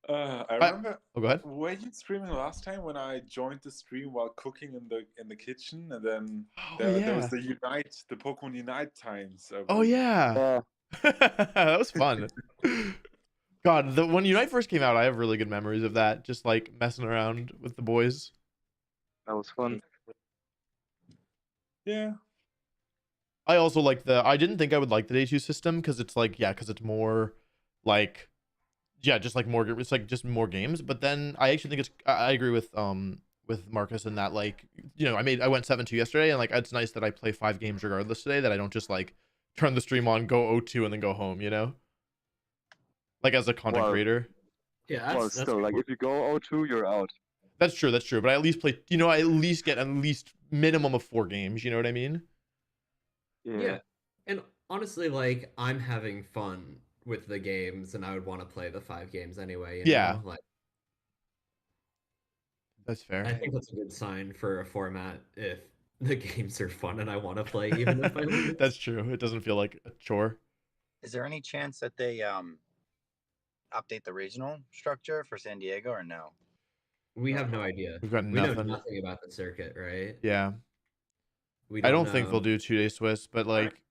I remember. Oh, go ahead. Were you streaming last time when I joined the stream while cooking in the kitchen, and then Oh there was yeah. the Pokemon Unite times. Oh yeah. That was fun. God, when Unite first came out, I have really good memories of that. Just like messing around with the boys. That was fun. Yeah. I also like I didn't think I would like the day 2 system because it's like, yeah, because it's more like, yeah, just like more, it's like just more games. But then I actually think I agree with Marcus in that, like, you know, I went 7-2 yesterday, and like it's nice that I play 5 games regardless today, that I don't just like turn the stream on, go 0-2 and then go home, you know? Like as a content creator. Yeah, Well, still, like if you go 0-2, you're out. That's true. That's true. But I at least play, you know, I at least get at least minimum of 4 games. You know what I mean? Yeah. And honestly, like, I'm having fun with the games, and I would want to play the 5 games anyway. You know? Like, that's fair. I think that's a good sign for a format if the games are fun and I want to play, even if I lose. That's true. It doesn't feel like a chore. Is there any chance that they update the regional structure for San Diego or no? We have no idea. We've got We know nothing. nothing about the circuit, right? Yeah. I don't think they'll do 2-day Swiss, but like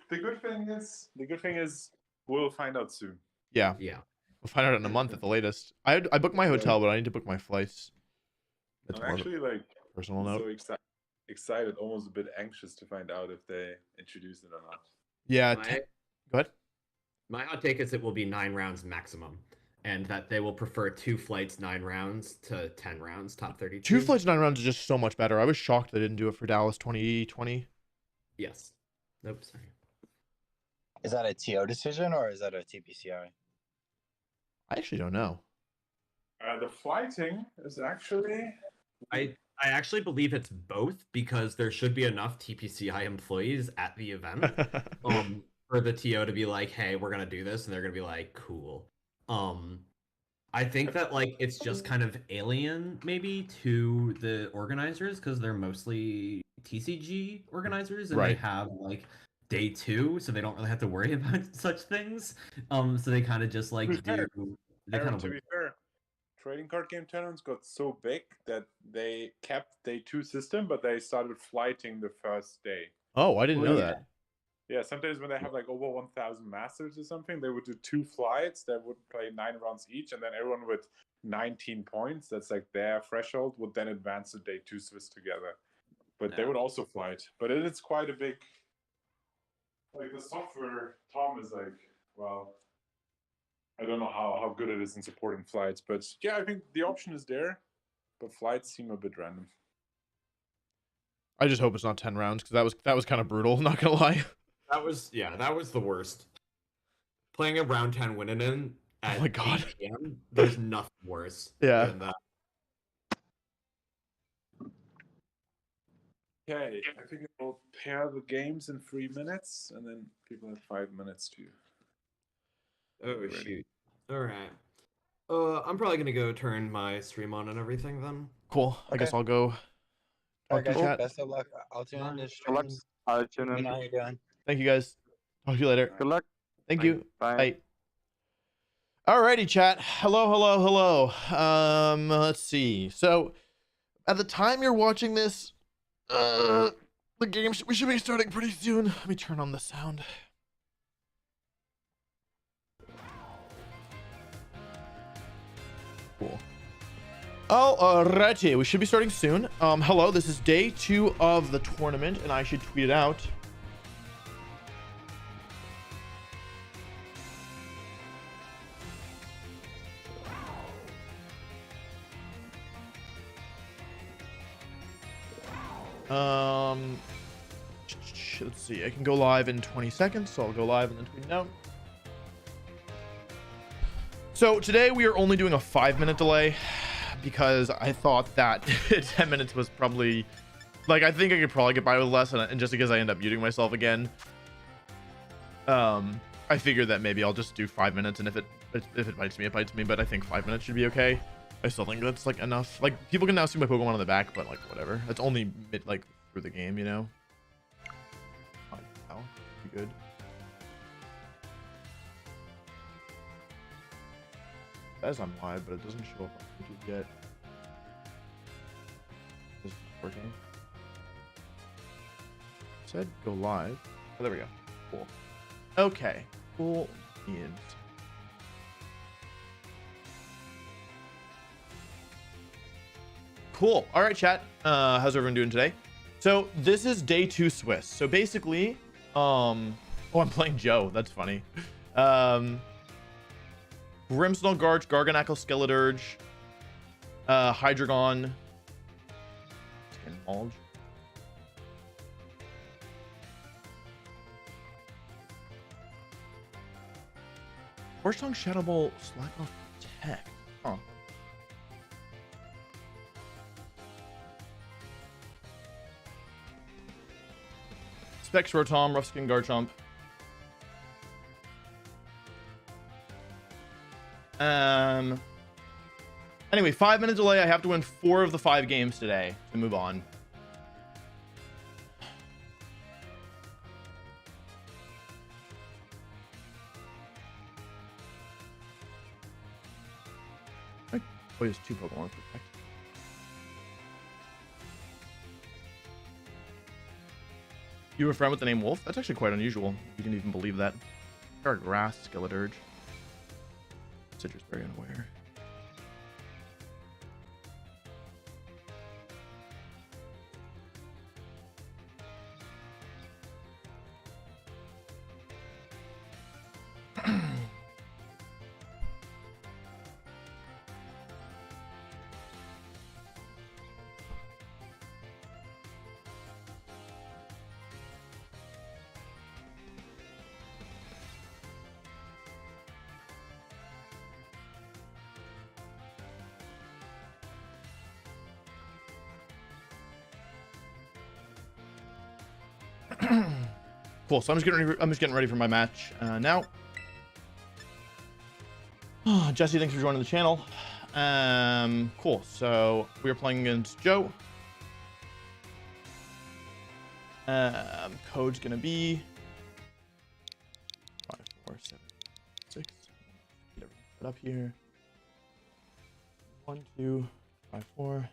the good thing is we'll find out soon. Yeah. Yeah. We'll find out in a month at the latest. I booked my hotel, but I need to book my flights. That's I'm actually like personal note. So excited, almost a bit anxious to find out if they introduce it or not. Yeah. Go ahead. My hot take is it will be 9 rounds maximum, and that they will prefer 2 flights 9 rounds to 10 rounds, top 32. 2 flights 9 rounds is just so much better. I was shocked they didn't do it for Dallas 2020. Yes. Nope. Sorry. Is that a TO decision or is that a TPCI? I actually don't know. The flighting is actually... I actually believe it's both, because there should be enough TPCI employees at the event for the TO to be like, hey, we're going to do this, and they're going to be like, cool. I think that like it's just kind of alien maybe to the organizers, because they're mostly TCG organizers, and they have like day 2, so they don't really have to worry about such things. So they kind of just like do... To be fair, trading card game tournaments got so big that they kept day 2 system, but they started flighting the first day. Oh, I didn't know that. Yeah, sometimes when they have like over 1,000 masters or something, they would do 2 flights that would play 9 rounds each, and then everyone with 19 points, that's like their threshold, would then advance to day 2 Swiss together. But they would also flight. But it's quite a big... Like the software, Tom is like, well... I don't know how good it is in supporting flights, but yeah, I think the option is there, but flights seem a bit random. I just hope it's not 10 rounds, because that was kind of brutal, not gonna lie. That was the worst. Playing a round 10 win in at 8 PM, there's nothing worse than that. Okay, I think we'll pair the games in 3 minutes, and then people have 5 minutes to... Oh, shoot. Alright. I'm probably gonna go turn my stream on and everything then. Cool. I guess I'll go. Alright, guys, best of luck. I'll tune in to stream. I'll tune in. Let me know how you're doing. Thank you, guys. Talk to you later. Good luck. Thank you. Bye. Alrighty, chat. Hello. Let's see. So, at the time you're watching this, the game we should be starting pretty soon. Let me turn on the sound. Cool. Alrighty, we should be starting soon. Hello, this is day 2 of the tournament, and I should tweet it out. Let's see. I can go live in 20 seconds, so I'll go live and then tweet it out. So today we are only doing a 5-minute delay because I thought that 10 minutes was probably, like, I think I could probably get by with less, and just because I end up muting myself again, I figured that maybe I'll just do 5 minutes, and if it bites me, it bites me. But I think 5 minutes should be okay. I still think that's like enough. Like, people can now see my Pokemon on the back, but like whatever. It's only like through the game, you know. Wow, good. says I'm live, but it doesn't show up on YouTube yet. Is this working? It said go live. Oh, there we go. Cool. Okay. Cool beans. Cool. All right, chat. How's everyone doing today? So this is day 2 Swiss. So basically, oh, I'm playing Joe. That's funny. Grimsnell Garch, Garganackle Skeleturge, Hydreigon, Skinmulge. Horse Tongue, Shadow Ball, Slack off Protect. Huh. Specs Rotom, Rough-Skin Garchomp. Anyway, 5-minute delay. I have to win 4 of the 5 games today to move on. Oh, he has 2 Pokemon to protect. You have a friend with the name Wolf? That's actually quite unusual. You can even believe that. Grass, Skeleturge. Citrus Berry unaware. Cool. So I'm just getting ready for my match now. Oh, Jesse, thanks for joining the channel. Cool. So we are playing against Joe. Code's gonna be 5476. Get everything set up here. 1 2 5 4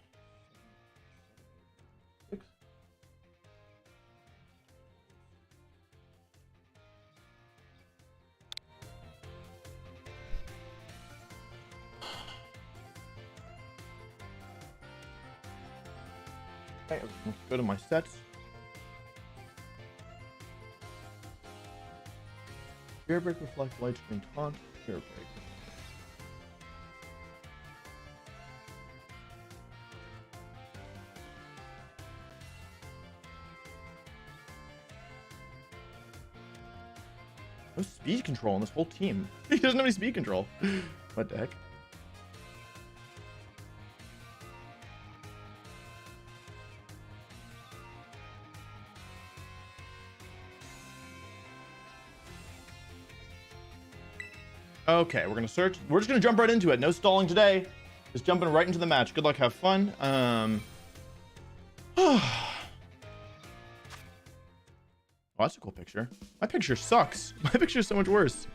6. Okay, let's go to my sets. Fear Break, Reflect, Light Screen, Taunt, Fear Break. No speed control on this whole team. He doesn't have any speed control. What the heck? Okay, we're gonna search. We're just gonna jump right into it. No stalling today. Just jumping right into the match. Good luck, have fun. Oh, that's a cool picture. My picture sucks. My picture is so much worse.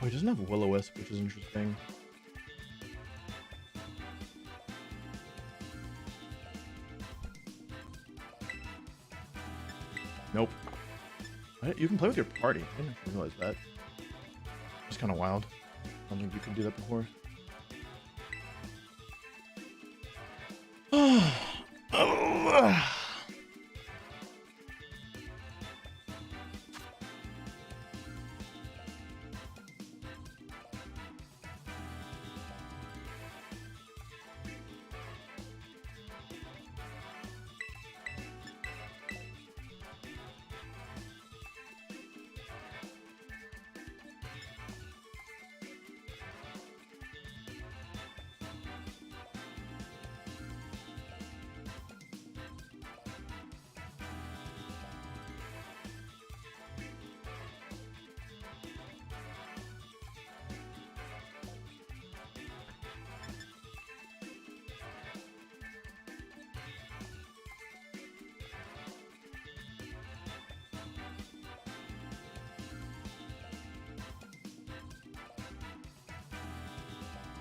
Oh, he doesn't have Will-O-Wisp, which is interesting. Nope. You can play with your party. I didn't actually realize that. It's kind of wild. I don't think you could do that before.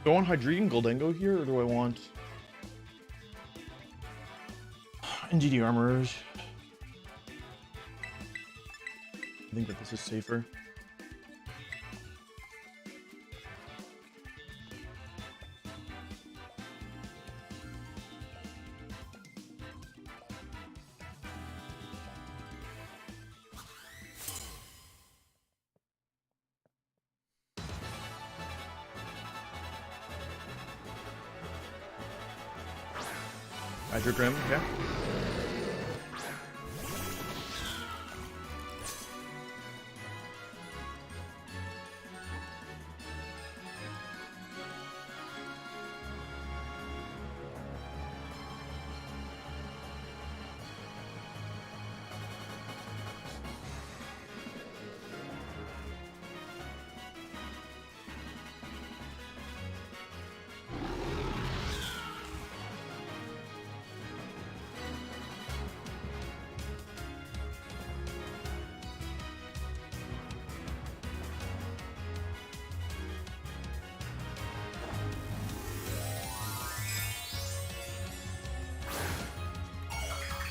Do I want Hydreigon Goldengo here, or do I want NGD Armorers? I think that this is safer. Azure Grim, okay.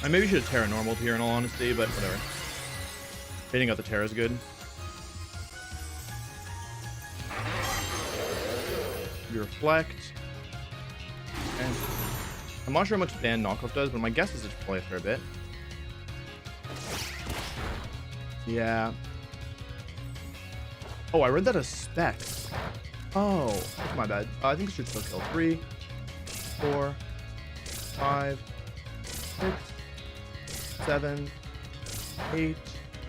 I maybe should have Terra Normal here in all honesty, but whatever. Hitting out the Terra is good. You reflect. Okay. I'm not sure how much Band Knockoff does, but my guess is it's probably a fair bit. Yeah. Oh, I read that as specs. Oh, that's my bad. I think it should still kill 3, 4, 5, 6, 7, 8,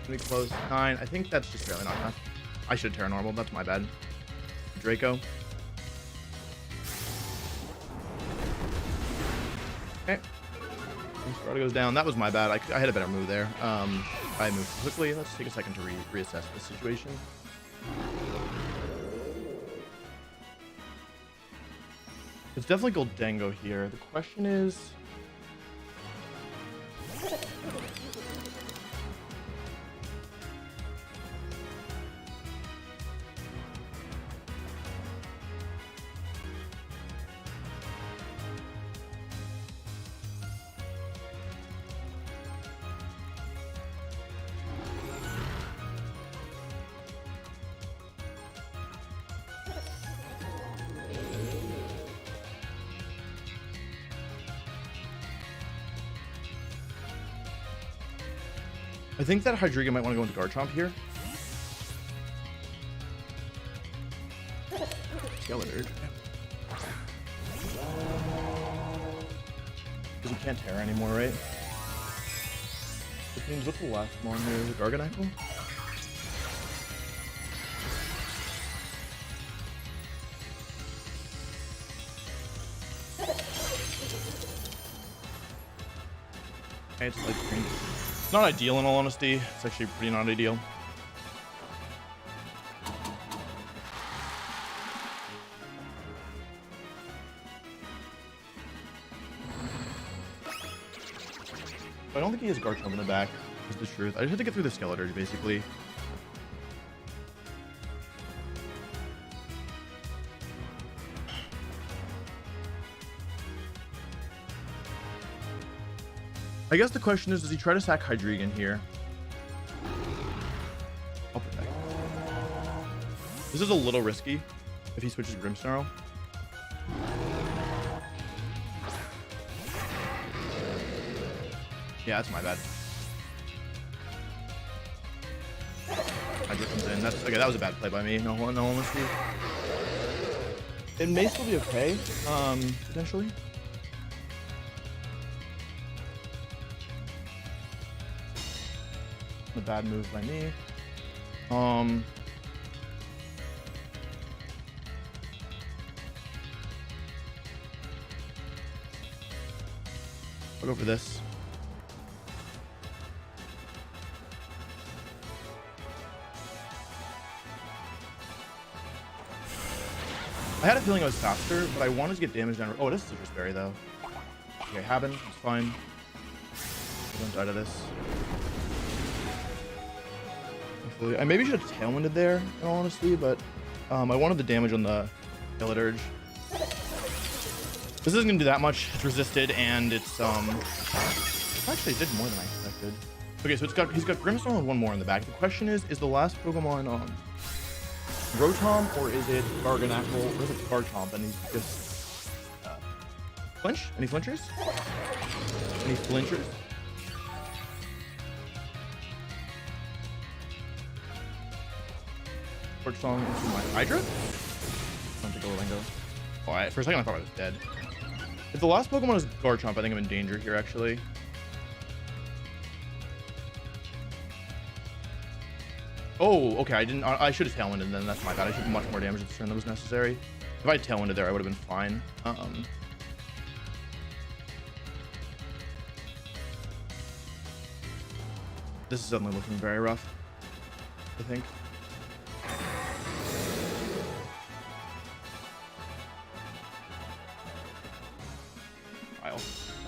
let me close 9. I think that's just barely not enough. I should Terra Normal, that's my bad. Draco. Okay. Sparta goes down. That was my bad. I had a better move there. I moved quickly. Let's take a second to reassess the situation. It's definitely Goldengo here. The question is... I think that Hydreigon might want to go into Garchomp here. Skeletor. Because he can't Terra anymore, right? Which means what's the last one here? Is it Garganacl? Okay, it's like green. It's not ideal in all honesty. It's actually pretty not ideal. I don't think he has Garchomp in the back, is the truth. I just had to get through the Skeletor, basically. I guess the question is, does he try to sack Hydreigon here? I'll protect. This is a little risky if he switches Grimmsnarl. Yeah, that's my bad. Hydra comes in. That's okay. That was a bad play by me. No honesty. It may still be okay, potentially. A bad move by me. I'll go for this. I had a feeling I was faster, but I wanted to get damage down. Oh, it is Citrus Berry though. Okay, Haben, it's fine. I don't die to this. I maybe should have Tailwinded there, in all honesty, but I wanted the damage on the Skeleturge. This isn't gonna do that much. It's resisted, and it's actually it did more than I expected. Okay, so he's got Grimstone and one more in the back. The question is the last Pokemon Rotom, or is it Garganacl, or is it Garchomp? And he's just flinch? Any flinchers? Any flinchers? Torch Song into my Hydra? I'm gonna go Lingo. Oh, for a second I thought I was dead. If the last Pokemon is Garchomp, I think I'm in danger here, actually. Oh, okay. I should have Tailwinded then. That's my bad. I should have much more damage this turn than was necessary. If I had Tailwinded there, I would have been fine. This is suddenly looking very rough, I think.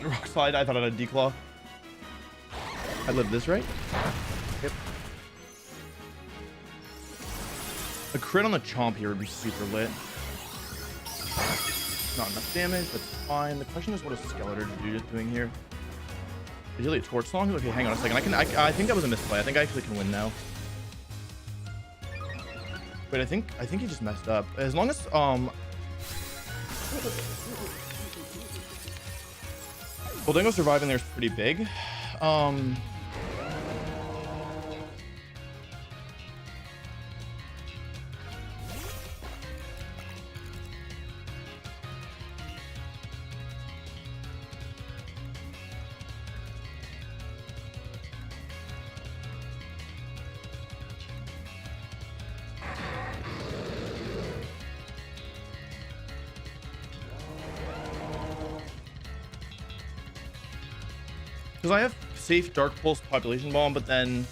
Rock Slide. I thought I had a Declaw. I lived this, right? Yep. A crit on the Chomp here would be super lit. Not enough damage. That's fine. The question is, what is Skeletor doing here? Is really a Torch Song? Okay, hang on a second. I think that was a misplay. I think I actually can win now. Wait, I think he just messed up. As long as Goldingo surviving there is pretty big. Because I have safe Dark Pulse Population Bomb, but then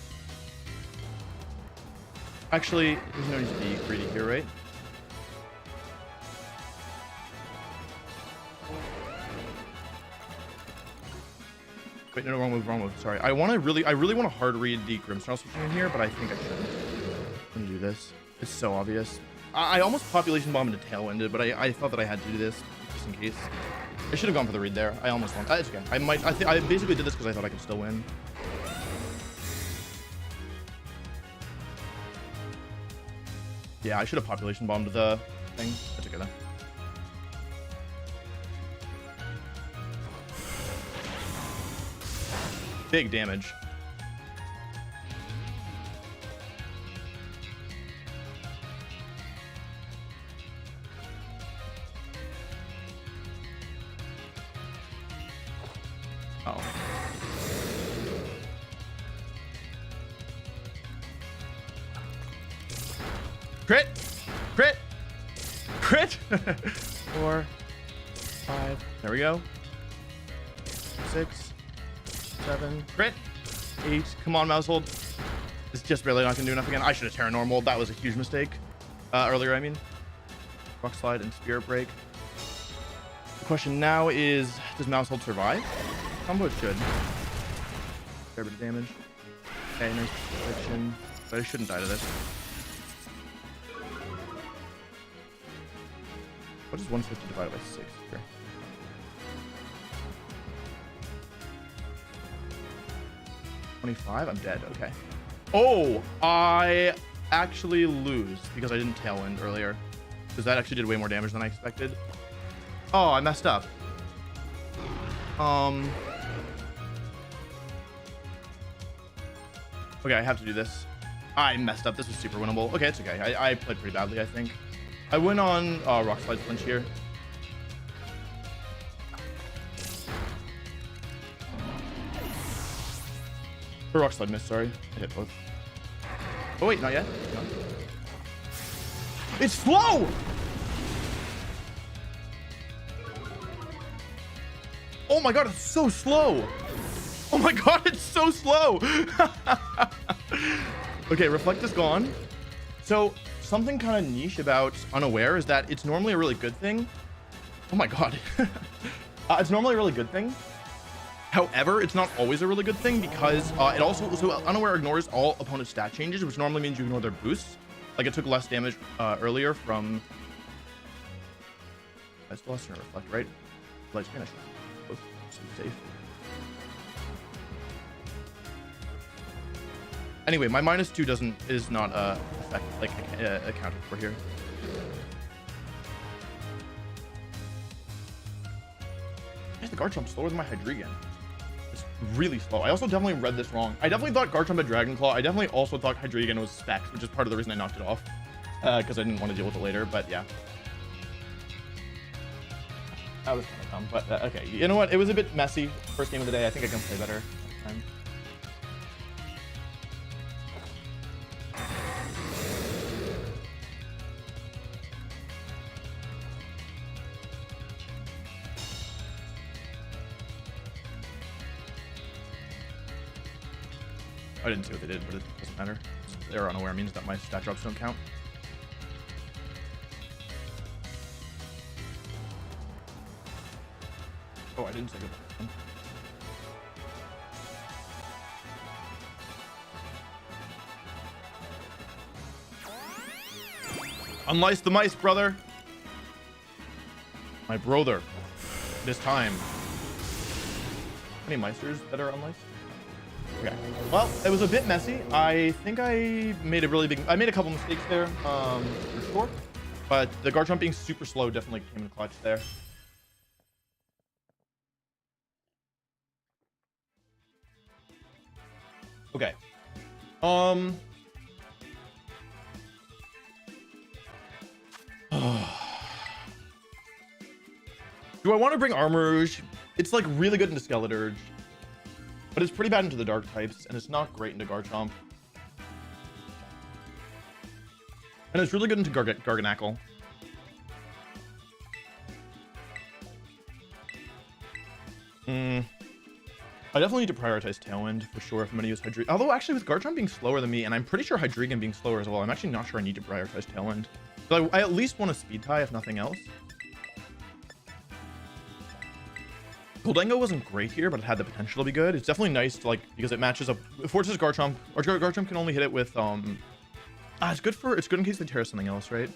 actually there's no need to be greedy here, right? Wait, no, wrong move. Sorry. I really want to hard read the Grimmsnarl switching in here, but I think I shouldn't. I'm gonna do this. It's so obvious. I almost Population Bomb into Tailwinded, but I thought that I had to do this just in case. I should have gone for the read there. I almost won. It's okay. I basically did this because I thought I could still win. Yeah, I should have Population Bombed the thing. That's okay though. Big damage. Oh. Crit! 4, 5. There we go. 6, 7. Crit! 8. Come on, Mousehold. It's just barely not gonna do enough again. I should have Terra Normal. That was a huge mistake. Earlier, I mean. Rock Slide and Spirit Break. The question now is, does Mousehold survive? Combo it should. Fair bit of damage. Okay, nice protection. But I shouldn't die to this. What is 150 divided by 6 here? 25? I'm dead. Okay. Oh, I actually lose because I didn't Tailwind earlier. Because that actually did way more damage than I expected. Oh, I messed up. Okay, I have to do this. I messed up. This was super winnable. Okay, it's okay. I played pretty badly, I think. I went on Rock Slide Flinch here. Or Rock Slide miss, sorry. I hit both. Oh wait, not yet. No. It's slow! Oh my god, it's so slow! Oh my god, it's so slow! Okay, Reflect is gone. So, something kind of niche about Unaware is that it's normally a really good thing. Oh my god. It's normally a really good thing. However, it's not always a really good thing because it also, so Unaware ignores all opponent stat changes, which normally means you ignore their boosts. Like it took less damage earlier from, I still have to Reflect, right? Light screen. I should both just be safe. Anyway, my -2 is not accounted for here. The Garchomp slower than my Hydreigon. It's really slow. I also definitely read this wrong. I definitely thought Garchomp had Dragon Claw. I definitely also thought Hydreigon was Specs, which is part of the reason I knocked it off. Because I didn't want to deal with it later, but yeah. That was kind of dumb, but okay. You know what? It was a bit messy. First game of the day. I think I can play better next time. I didn't see what they did, but it doesn't matter. They're unaware means that my stat drops don't count. Oh, I didn't say good. Unlice the mice, brother. My brother. This time. Any Meisters that are unliced? Okay. Well, it was a bit messy. I think I made I made a couple mistakes there, for sure. But the Garchomp being super slow definitely came in clutch there. Okay. Do I want to bring Armor Rouge? It's like really good into Skeleturge. But it's pretty bad into the dark types, and it's not great into Garchomp. And it's really good into Garganacl. I definitely need to prioritize Tailwind for sure if I'm going to use Hydreigon. Although actually with Garchomp being slower than me, and I'm pretty sure Hydreigon being slower as well, I'm actually not sure I need to prioritize Tailwind. But I at least want a Speed tie if nothing else. Goldengo wasn't great here, but it had the potential to be good. It's definitely nice to like because it matches up. Forces Garchomp, or Garchomp can only hit it with it's good in case they tear something else, right?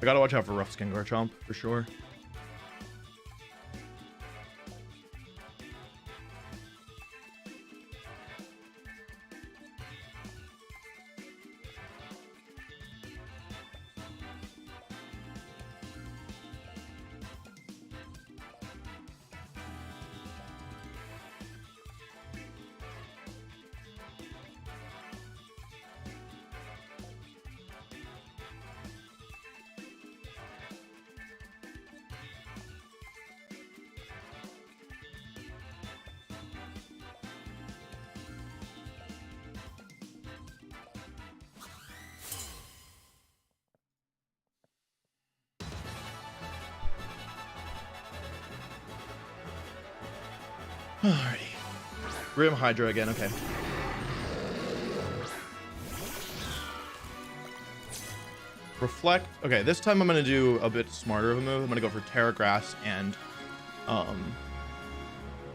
I gotta watch out for Rough Skin Garchomp for sure. Alrighty. Grim Hydra again, okay. Reflect. Okay, this time I'm gonna do a bit smarter of a move. I'm gonna go for Terra Grass and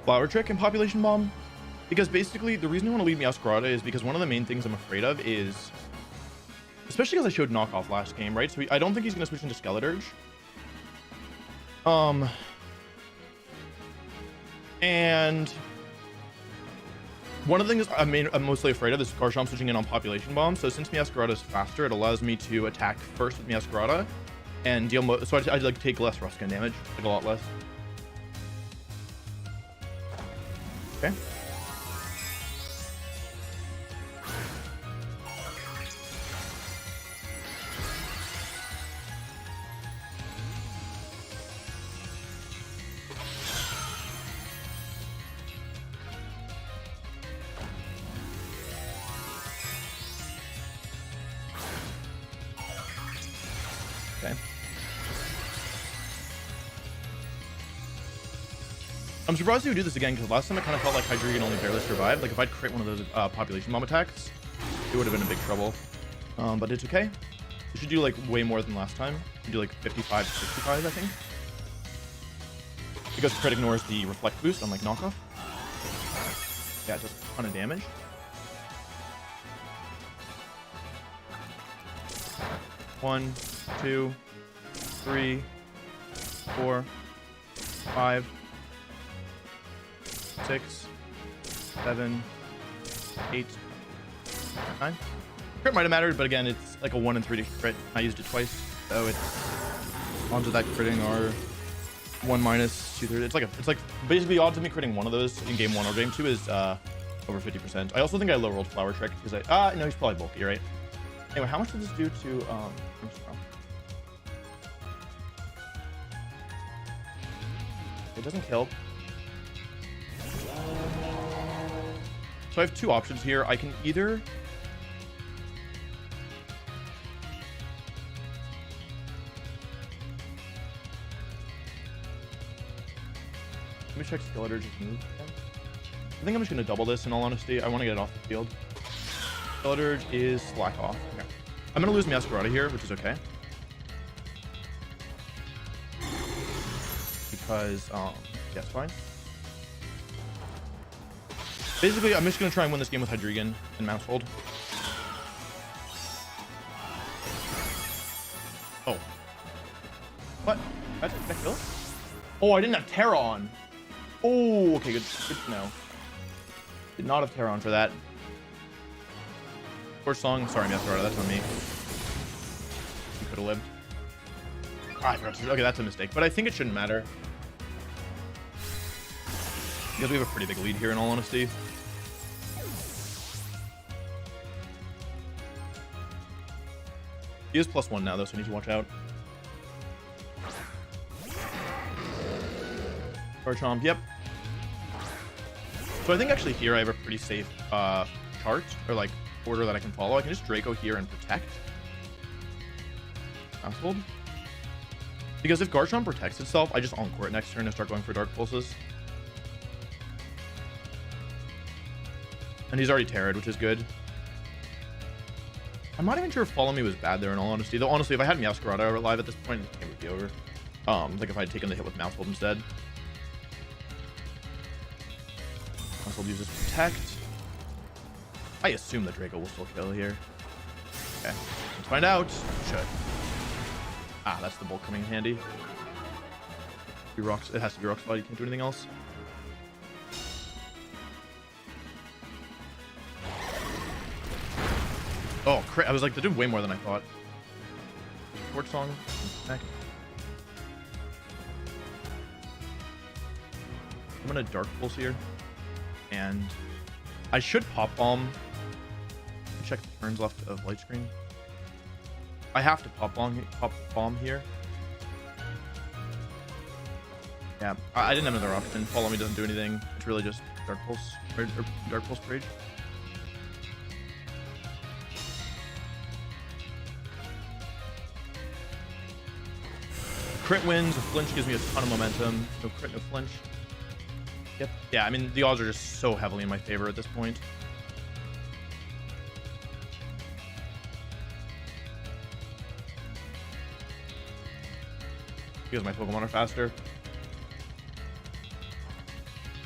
Flower Trick and Population Bomb. Because basically the reason I want to lead Meowscarada is because one of the main things I'm afraid of is, especially because I showed knockoff last game, right? So I don't think he's gonna switch into Skeleturge. And one of the things I'm mostly afraid of is Garchomp switching in on Population Bomb. So since Meowscarada is faster, it allows me to attack first with Meowscarada and deal so I like take less rough skin damage, like a lot less. Okay. I'm surprised he would do this again because last time it kind of felt like Hydreigon only barely survived. Like if I'd crit one of those Population Bomb attacks, it would have been in big trouble. But it's okay. You should do like way more than last time. You do like 55 to 65, I think. Because crit ignores the reflect boost, unlike knockoff. Yeah, it does a ton of damage. One, two, 3, 4, 5, 6, 7, 8, 9. Crit might have mattered, but again, it's like a 1 in 3 to crit. I used it twice, so it's odds of that critting are 1 minus 2/3. It's like basically odds of me critting one of those in game 1 or game 2 is over 50%. I also think I low rolled Flower Trick because no, he's probably bulky, right? Anyway, how much did this do to Armstrong? It doesn't kill. So I have 2 options here. I can either let me check Skeletor's move again. I think I'm just gonna double this in all honesty. I want to get it off the field. Skeletor is slack off. Okay. I'm gonna lose Masquerada here, which is okay. Because yeah, it's fine. Basically, I'm just gonna try and win this game with Hydreigon and Mousehold. Oh. What? Did I kill it? Oh, I didn't have Terra on. Oh, okay, good to know. Did not have Terra on for that. Poor song. Sorry, Masquerada, that's on me. You could have lived. Okay, that's a mistake, but I think it shouldn't matter. Because we have a pretty big lead here, in all honesty. He is +1 now, though, so I need to watch out. Garchomp, yep. So I think actually here I have a pretty safe chart, or like order that I can follow. I can just Draco here and protect. Household. Because if Garchomp protects itself, I just Encore it next turn and start going for Dark Pulses. And he's already Terra'd, which is good. I'm not even sure if Follow Me was bad there, in all honesty. Though, honestly, if I had Masquerada alive at this point, the game would be over. Like if I had taken the hit with Mousehold instead. Mousehold uses Protect. I assume the Draco will still kill here. Okay, let's find out. Should. Ah, that's the bulk coming in handy. It has to be Rock Slide, you can't do anything else. Oh, crit. I was like, that did way more than I thought. Sport Song. Connect. I'm gonna Dark Pulse here. And I should Pop Bomb. Check the turns left of Light Screen. I have to Pop Bomb here. Yeah, I didn't have another option. Follow Me doesn't do anything. It's really just Dark Pulse or Dark Pulse Rage. Crit wins, a flinch gives me a ton of momentum. No crit, no flinch. Yep. Yeah, I mean, the odds are just so heavily in my favor at this point. Because my Pokemon are faster.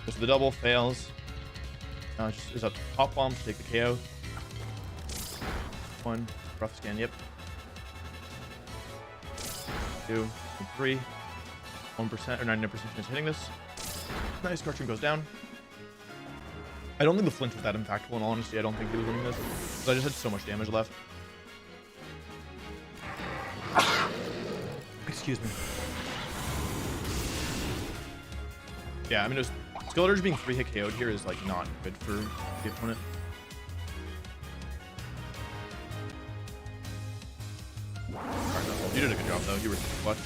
Goes to the double, fails. Now it just is up to Pop Bomb to take the KO. 1, rough scan, yep. 2, 3, 1% or 99% chance hitting this. Nice, Garchomp goes down. I don't think the flinch was that impactful, in all honesty. I don't think he was winning this. Because I just had so much damage left. Excuse me. Yeah, I mean, Skeletor's being 3-hit KO'd here is like not good for the opponent. Alright, you did a good job though. You were clutch.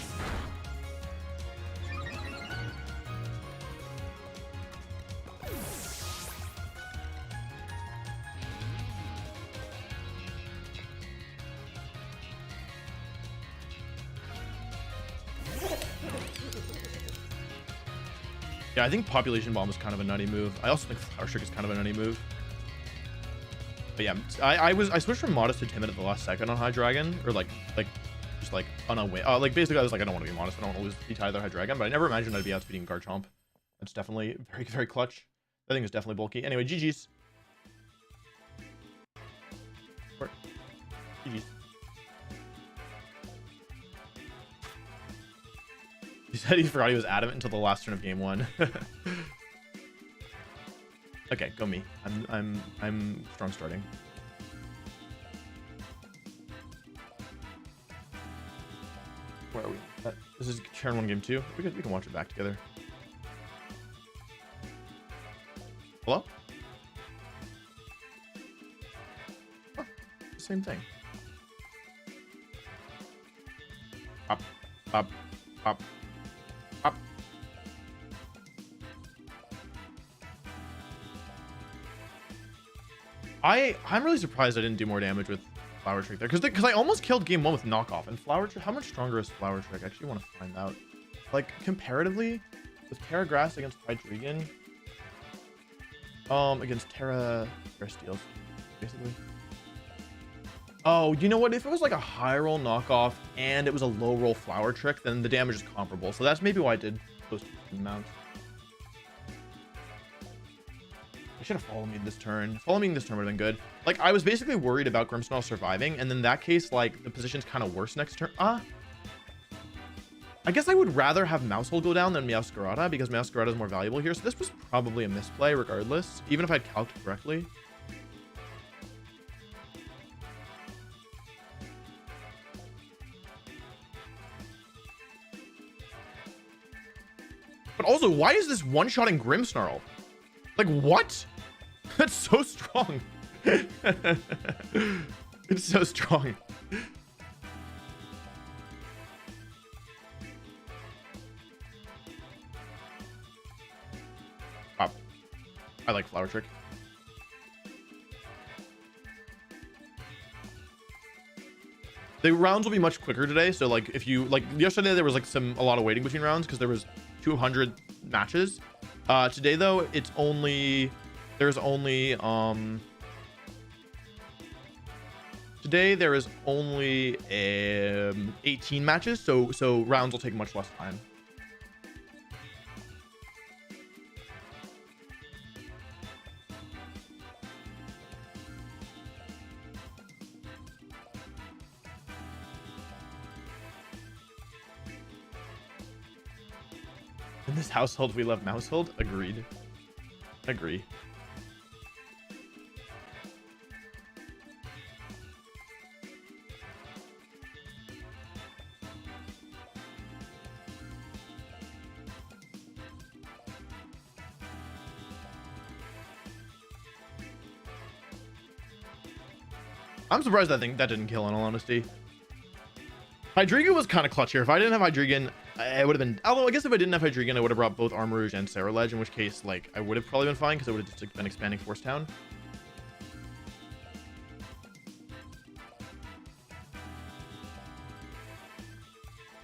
Yeah, I think Population Bomb is kind of a nutty move. I also think Flower Trick is kind of a nutty move. But yeah, I switched from Modest to Timid at the last second on Hydreigon, or just like on a way. Like basically I was like, I don't want to be Modest. I don't want to lose the either Hydreigon, but I never imagined I'd be outspeeding Garchomp. That's definitely very, very clutch. That thing is definitely bulky. Anyway, GG's. GG's. He said he forgot he was adamant until the last turn of game 1. Okay, go me. I'm strong starting. Where are we? This is turn 1, game 2. We can watch it back together. Hello? Oh, same thing. Up, up, up, up. I'm really surprised I didn't do more damage with Flower Trick there, because I almost killed game 1 with knockoff, and Flower Trick. How much stronger is Flower Trick? I actually want to find out. Like comparatively, with Terra Grass against Hydreigon, against Terra Steels, basically. Oh, you know what? If it was like a high roll knockoff and it was a low roll Flower Trick, then the damage is comparable. So that's maybe why I did those two amounts. I should have followed me this turn. Following me this turn would have been good. Like, I was basically worried about Grimmsnarl surviving, and in that case, like, the position's kind of worse next turn. I guess I would rather have Maushold go down than Meowscarada, because Meowscarada is more valuable here. So this was probably a misplay regardless, even if I'd calced correctly. But also, why is this one-shotting Grimmsnarl? Like, what? That's so strong. It's so strong. Oh, I like Flower Trick. The rounds will be much quicker today. So like if you like yesterday, there was like a lot of waiting between rounds because there was 200 matches. Today though, today there is only 18 matches, so rounds will take much less time. In this household, we love Maushold. Agreed. Agree. I'm surprised that didn't kill, in all honesty. Hydreigon was kind of clutch here. If I didn't have Hydreigon, it would have been... Although, I guess if I didn't have Hydreigon, I would have brought both Armarouge and Ceruledge, in which case, like, I would have probably been fine, because I would have just like, been expanding Force Town.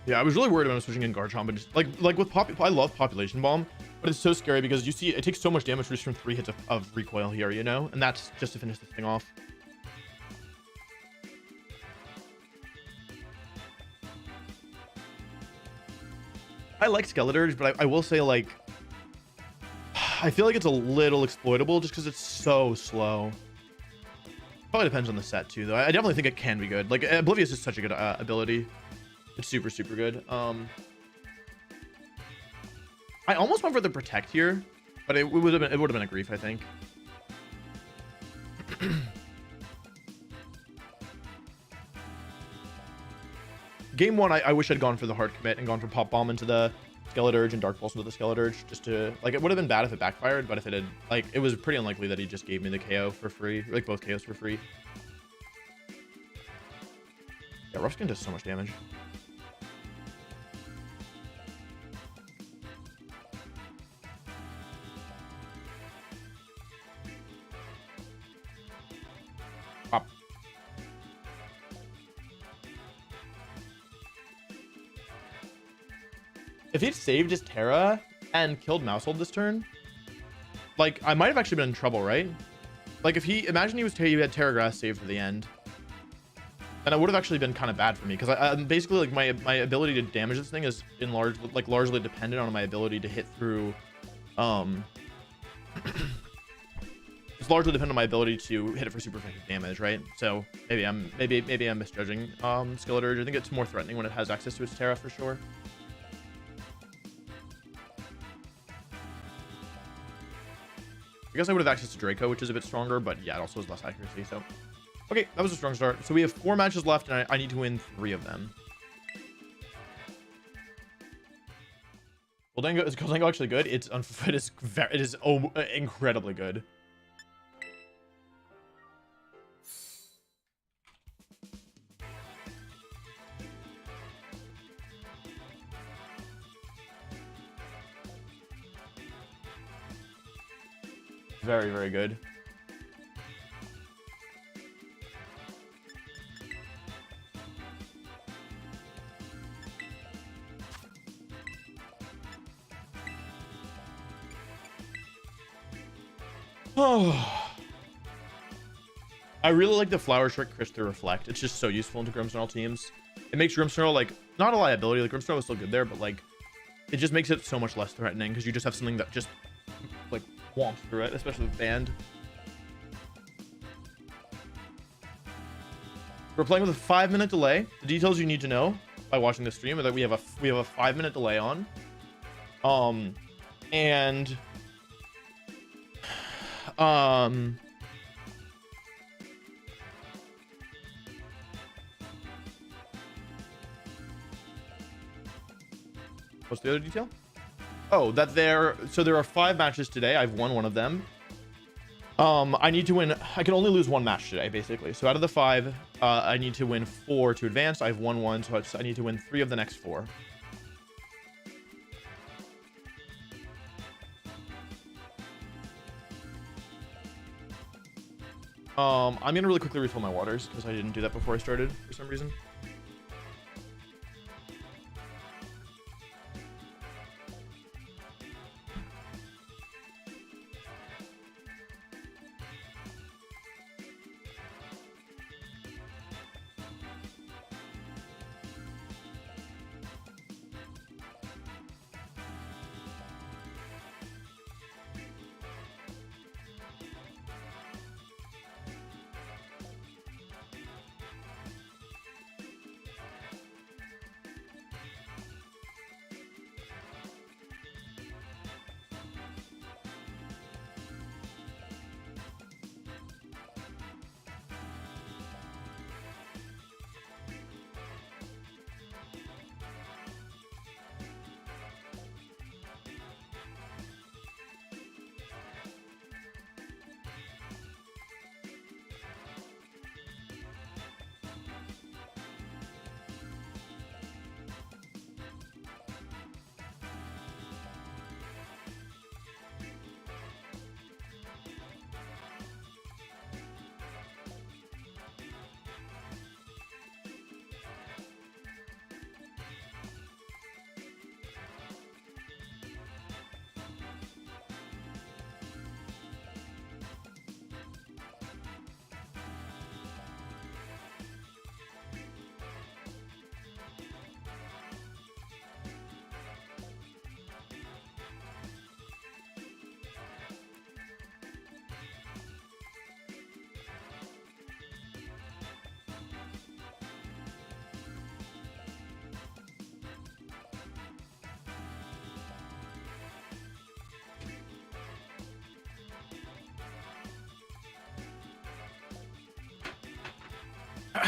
Yeah, I was really worried when I was switching in Garchomp, but just, like with I love Population Bomb, but it's so scary because you see it takes so much damage just from 3 hits of recoil here, you know? And that's just to finish this thing off. I like Skeleturge, but I will say, like, I feel like it's a little exploitable just because it's so slow. Probably depends on the set too, though. I definitely think it can be good. Like, Oblivious is such a good ability. It's super, super good. I almost went for the Protect here, but it would have been a Grief, I think. Game 1, I wish I'd gone for the hard commit and gone for Pop Bomb into the Skeleturge and Dark Pulse into the Skeleturge, just to, like, it would have been bad if it backfired, but if it had, like, it was pretty unlikely that he just gave me the KO for free, like both KOs for free. Yeah, Rough Skin does so much damage. Pop. If he'd saved his Terra and killed Maushold this turn, like, I might have actually been in trouble, right? Like, if he, imagine he had Terra Grass saved for the end, then it would have actually been kind of bad for me, because I basically, like, my ability to damage this thing is largely dependent on my ability to hit through It's largely dependent on my ability to hit it for super effective damage, right? So maybe I'm misjudging Skillet Urge. I think it's more threatening when it has access to its Terra for sure. I guess I would have access to Draco, which is a bit stronger, but yeah, it also has less accuracy. So okay, that was a strong start. So we have 4 matches left, and I need to win 3 of them. Goldango, is Goldango actually good? It is incredibly good. Very, very good. Oh. I really like the Flower Trick Crystal Reflect. It's just so useful into Grimmsnarl teams. It makes Grimmsnarl, like, not a liability. Like, Grimmsnarl is still good there, but, like, it just makes it so much less threatening because you just have something that just, like, womps through it, especially with Band. We're playing with a 5-minute delay. The details you need to know by watching the stream are that we have a 5-minute delay on. And what's the other detail? Oh, that there are 5 matches today. I've won one of them. I need to win. I can only lose 1 match today, basically. So out of the 5, I need to win 4 to advance. I've won 1, so I need to win 3 of the next 4. I'm gonna really quickly refill my waters because I didn't do that before I started for some reason.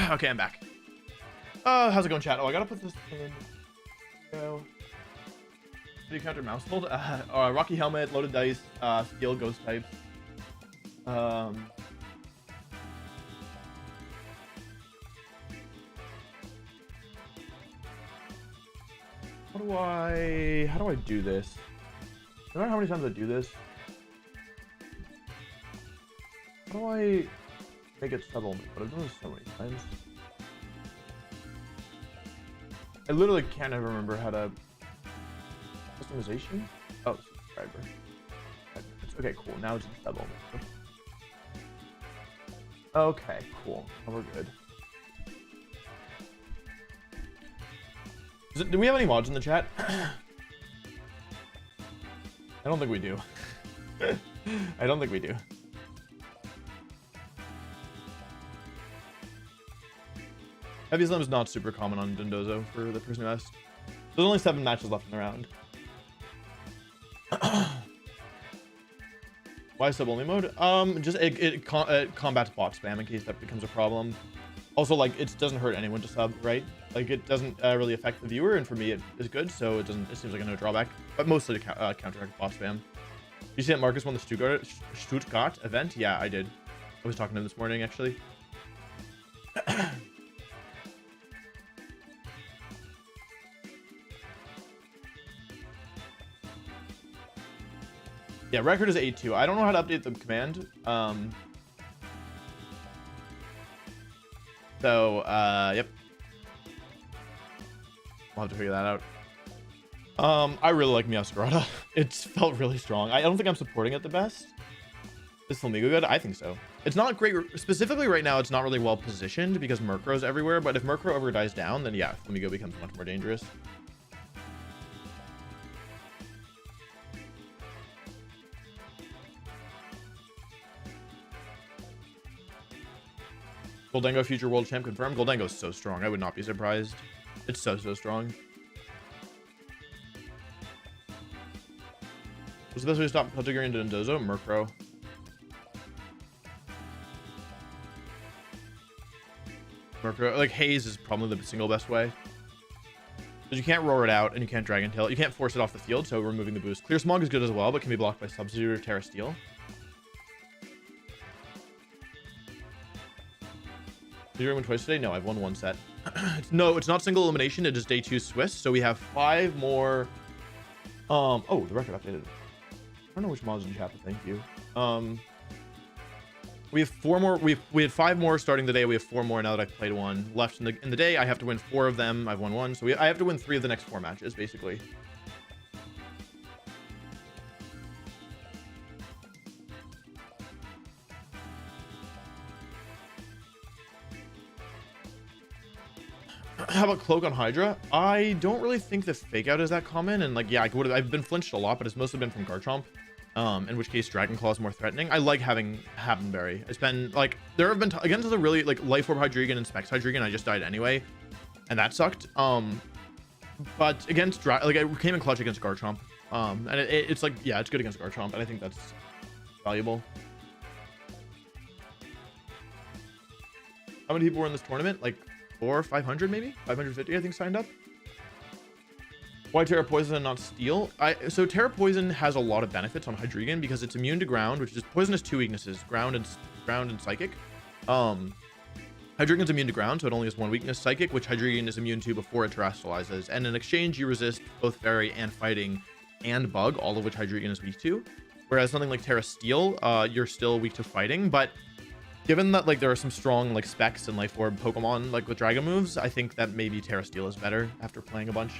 Okay, I'm back. How's it going, chat? Oh, I gotta put this in. Go. How do you counter mouse hold? Rocky helmet, loaded dice, steel, ghost types. How do I do this? I don't know how many times I do this. How do I make it subtle? But I've done this so many times. I literally can't ever remember how to customization. Oh, subscriber. Okay, cool. Now it's in subtle. Okay, cool. Now we're good. Do we have any mods in the chat? I don't think we do. I don't think we do. Heavy Slam is not super common on Dondozo for the person who asked. There's only 7 matches left in the round. Why sub only mode? Just it combats bot spam in case that becomes a problem. Also, like, it doesn't hurt anyone to sub, right? Like, it doesn't really affect the viewer, and for me, it is good, so it seems like a no drawback. But mostly to counteract bot spam. You see that Marcus won the Stuttgart event? Yeah, I did. I was talking to him this morning, actually. Yeah, record is 8-2. I don't know how to update the command. Yep. We'll have to figure that out. I really like Meowscarada. It's felt really strong. I don't think I'm supporting it the best. Is Flamigo good? I think so. It's not great. Specifically right now, it's not really well positioned because Murkrow's everywhere. But if Murkrow ever dies down, then yeah, Flamigo becomes much more dangerous. Goldango future world champ confirmed. Goldango is so strong. I would not be surprised. It's so strong. What's the best way to stop Peltigrew into Dondozo? Murkrow. Murkrow, like Haze is probably the single best way. Because you can't roar it out and you can't Dragon Tail. You can't force it off the field, so removing the boost. Clear Smog is good as well, but can be blocked by Substitute or Terra Steel. Did you win twice today? No, I've won 1 set. No, it's not single elimination. It is day 2 Swiss. So we have 5 more. Oh, the record updated. I don't know which mods in chat, but thank you. We have 4 more. We had 5 more starting the day. We have 4 more now that I've played 1 left in the day. I have to win 4 of them. I've won 1, so I have to win 3 of the next 4 matches, basically. How about Cloak on Hydra? I don't really think the fake out is that common, and like, yeah, I've been flinched a lot, but it's mostly been from Garchomp. In which case Dragon Claw is more threatening. I like having Havenberry. It's been like, there have been against the really like Life Orb Hydreigon and Specs Hydreigon, I just died anyway, and that sucked. But against like I came in clutch against Garchomp, and it's like, yeah, it's good against Garchomp, and I think that's valuable. How many people were in this tournament? Like 400 or 500, maybe 550, I think, signed up. Why Terra Poison and not Steel? So Terra Poison has a lot of benefits on Hydreigon because it's immune to ground, which is Poison has 2 weaknesses, ground and psychic. Hydreigon's immune to ground, so it only has 1 weakness, psychic, which Hydreigon is immune to before it terrestrializes. And in exchange, you resist both Fairy and Fighting and Bug, all of which Hydreigon is weak to. Whereas something like Terra Steel, you're still weak to Fighting, but given that like there are some strong like Specs and Life Orb Pokemon like with Dragon moves, I think that maybe Terra Steel is better after playing a bunch.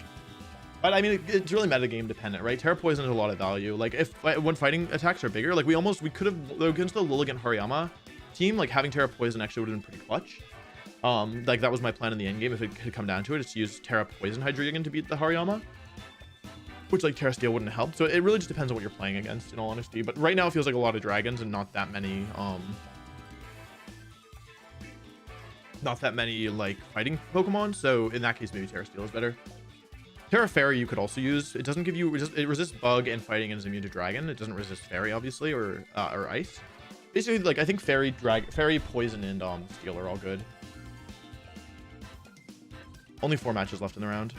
But I mean, it's really metagame dependent, right? Terra Poison has a lot of value. Like when fighting attacks are bigger, like we could have against the Lilligant Hariyama team, like having Terra Poison actually would have been pretty clutch. Like that was my plan in the end game if it could come down to it, is to use Terra Poison Hydreigon to beat the Hariyama, which like Terra Steel wouldn't have helped. So it really just depends on what you're playing against, in all honesty. But right now it feels like a lot of dragons and not that many like fighting Pokemon. So in that case, maybe Terra Steel is better. Terra Fairy you could also use. It doesn't give you it resists Bug and Fighting and is immune to Dragon. It doesn't resist Fairy, obviously, or Ice. Basically, like I think Fairy, Poison, and Steel are all good. Only 4 matches left in the round.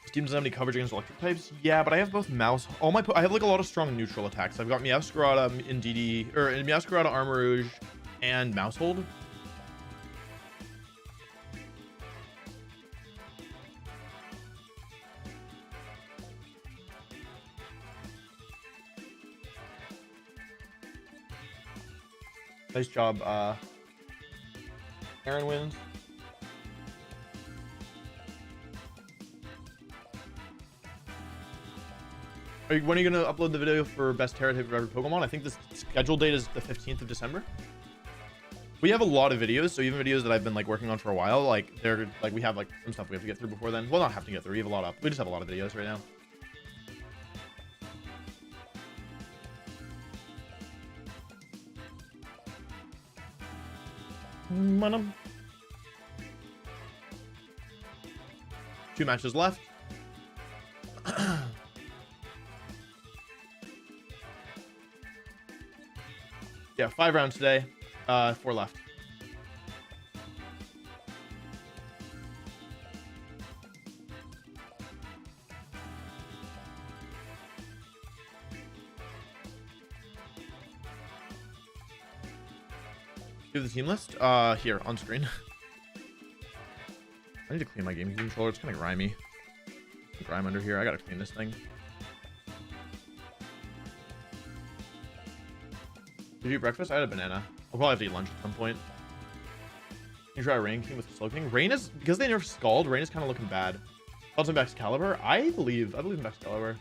Steam doesn't have any coverage against electric types. Yeah, but I have both mouse. I have like a lot of strong neutral attacks. I've got Meowscarada in DD, or in Meowscarada, Armarouge, and Mousehold. Nice job, Aaron wins. When are you going to upload the video for best Terra type of every Pokemon? I think the scheduled date is the 15th of December. We have a lot of videos, so even videos that I've been like working on for a while, like they're like we have like some stuff we have to get through before then. Well, not have to get through. We have a lot up. We just have a lot of videos right now. Two matches left. Yeah, 5 rounds today. 4 left. Do the team list? Here on screen. I need to clean my game controller. It's kind of grimy. Grime under here. I gotta clean this thing. Did you eat breakfast? I had a banana. I'll probably have to eat lunch at some point. Can you try Rain King with Slow King? Rain is, because they nerfed Scald, Rain is kind of looking bad. Also in Excalibur? I believe in Excalibur.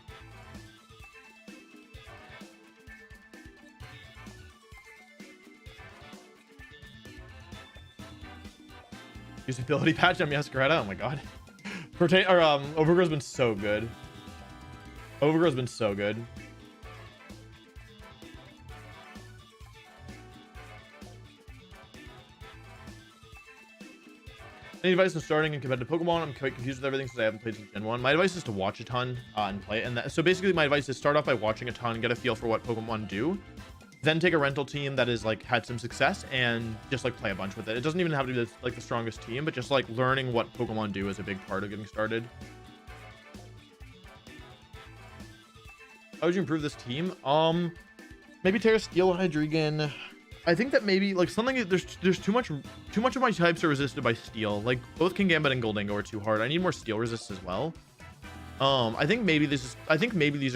Usability patch on Masquerada. Oh my god. Overgrow's been so good. Overgrow's been so good. Any advice on starting and competitive Pokemon? I'm quite confused with everything since I haven't played since Gen 1. My advice is to watch a ton and play. So basically my advice is start off by watching a ton, get a feel for what Pokemon do. Then take a rental team that is like had some success and just like play a bunch with it. It doesn't even have to be like the strongest team, but just like learning what Pokemon do is a big part of getting started. How would you improve this team? Maybe Terra Steel Hydreigon. I think that maybe like something there's too much of my types are resisted by Steel. Like both Kingambit and Gholdengo are too hard. I need more Steel resist as well. I think maybe these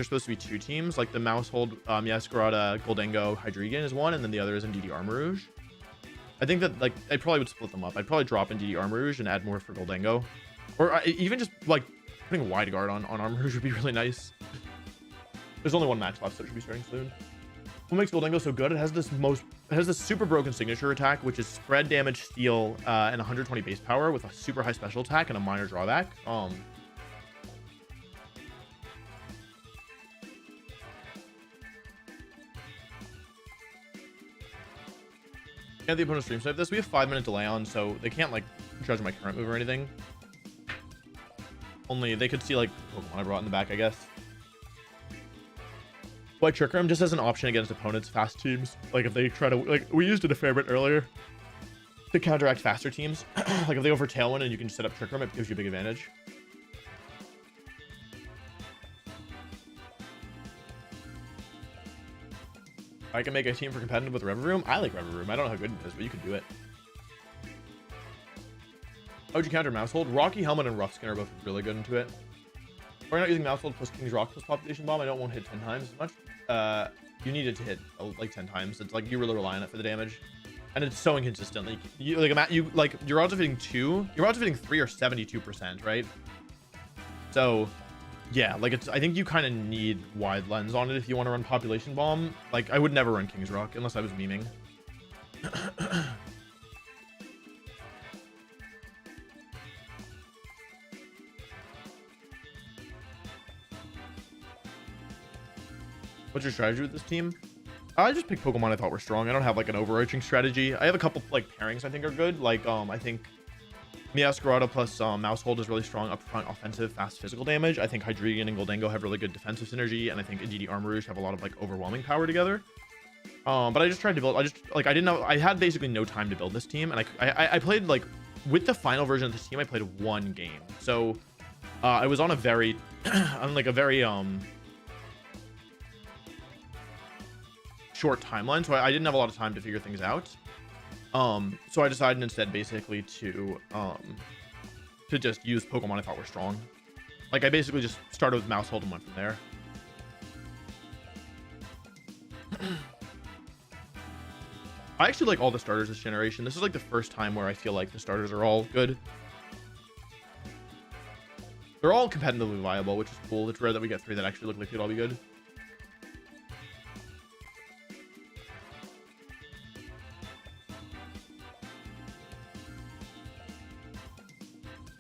are supposed to be 2 teams, like the Mousehold, Masquerada, Gholdengo, Hydreigon is one, and then the other is Indeedee Armarouge. I think that like I probably would split them up. I'd probably drop Indeedee Armarouge and add more for Gholdengo, or even just like putting a wide guard on Armarouge would be really nice. There's only 1 match left, so it should be starting soon. What makes Gholdengo so good? It has this super broken signature attack, which is spread damage, steal, and 120 base power with a super high special attack and a minor drawback. Yeah, the opponent stream snipe this. We have 5-minute delay on, so they can't like judge my current move or anything. Only they could see like Pokemon I brought in the back, I guess. White Trick Room just as an option against opponents' fast teams. Like if they try to, like we used it a fair bit earlier to counteract faster teams. Like if they go for Tailwind and you can set up Trick Room, it gives you a big advantage. I can make a team for competitive with Reverie. I like Reverie. I don't know how good it is, but you can do it. How would you counter Mousehold? Rocky Helmet and Rough Skin are both really good into it. We're not using Mousehold plus King's Rock plus Population Bomb. I don't want to hit 10 times as much. You need it to hit like 10 times. It's like you really rely on it for the damage, and it's so inconsistent. Like your odds of hitting 2, your odds of hitting 3 are 72%, right? So yeah, like I think you kind of need wide lens on it if you want to run Population Bomb. Like I would never run King's Rock unless I was memeing. What's your strategy with this team? I just picked Pokemon I thought were strong. I don't have like an overarching strategy. I have a couple like pairings I think are good. Like I think Masquerada plus Mousehold is really strong upfront offensive fast physical damage. I think Hydreigon and Gholdengo have really good defensive synergy, and I think Indeedee Armarouge have a lot of like overwhelming power together. But I just tried to build. I didn't know. I had basically no time to build this team, and I played like with the final version of this team. I played 1 game, so I was on a very on like a very short timeline, so I didn't have a lot of time to figure things out. So I decided instead basically to just use Pokemon I thought were strong. Like I basically just started with Mousehold and went from there. I actually like all the starters this generation. This is like the first time where I feel like the starters are all good. They're all competitively viable, which is cool. It's rare that we get 3 that actually look like they'd all be good.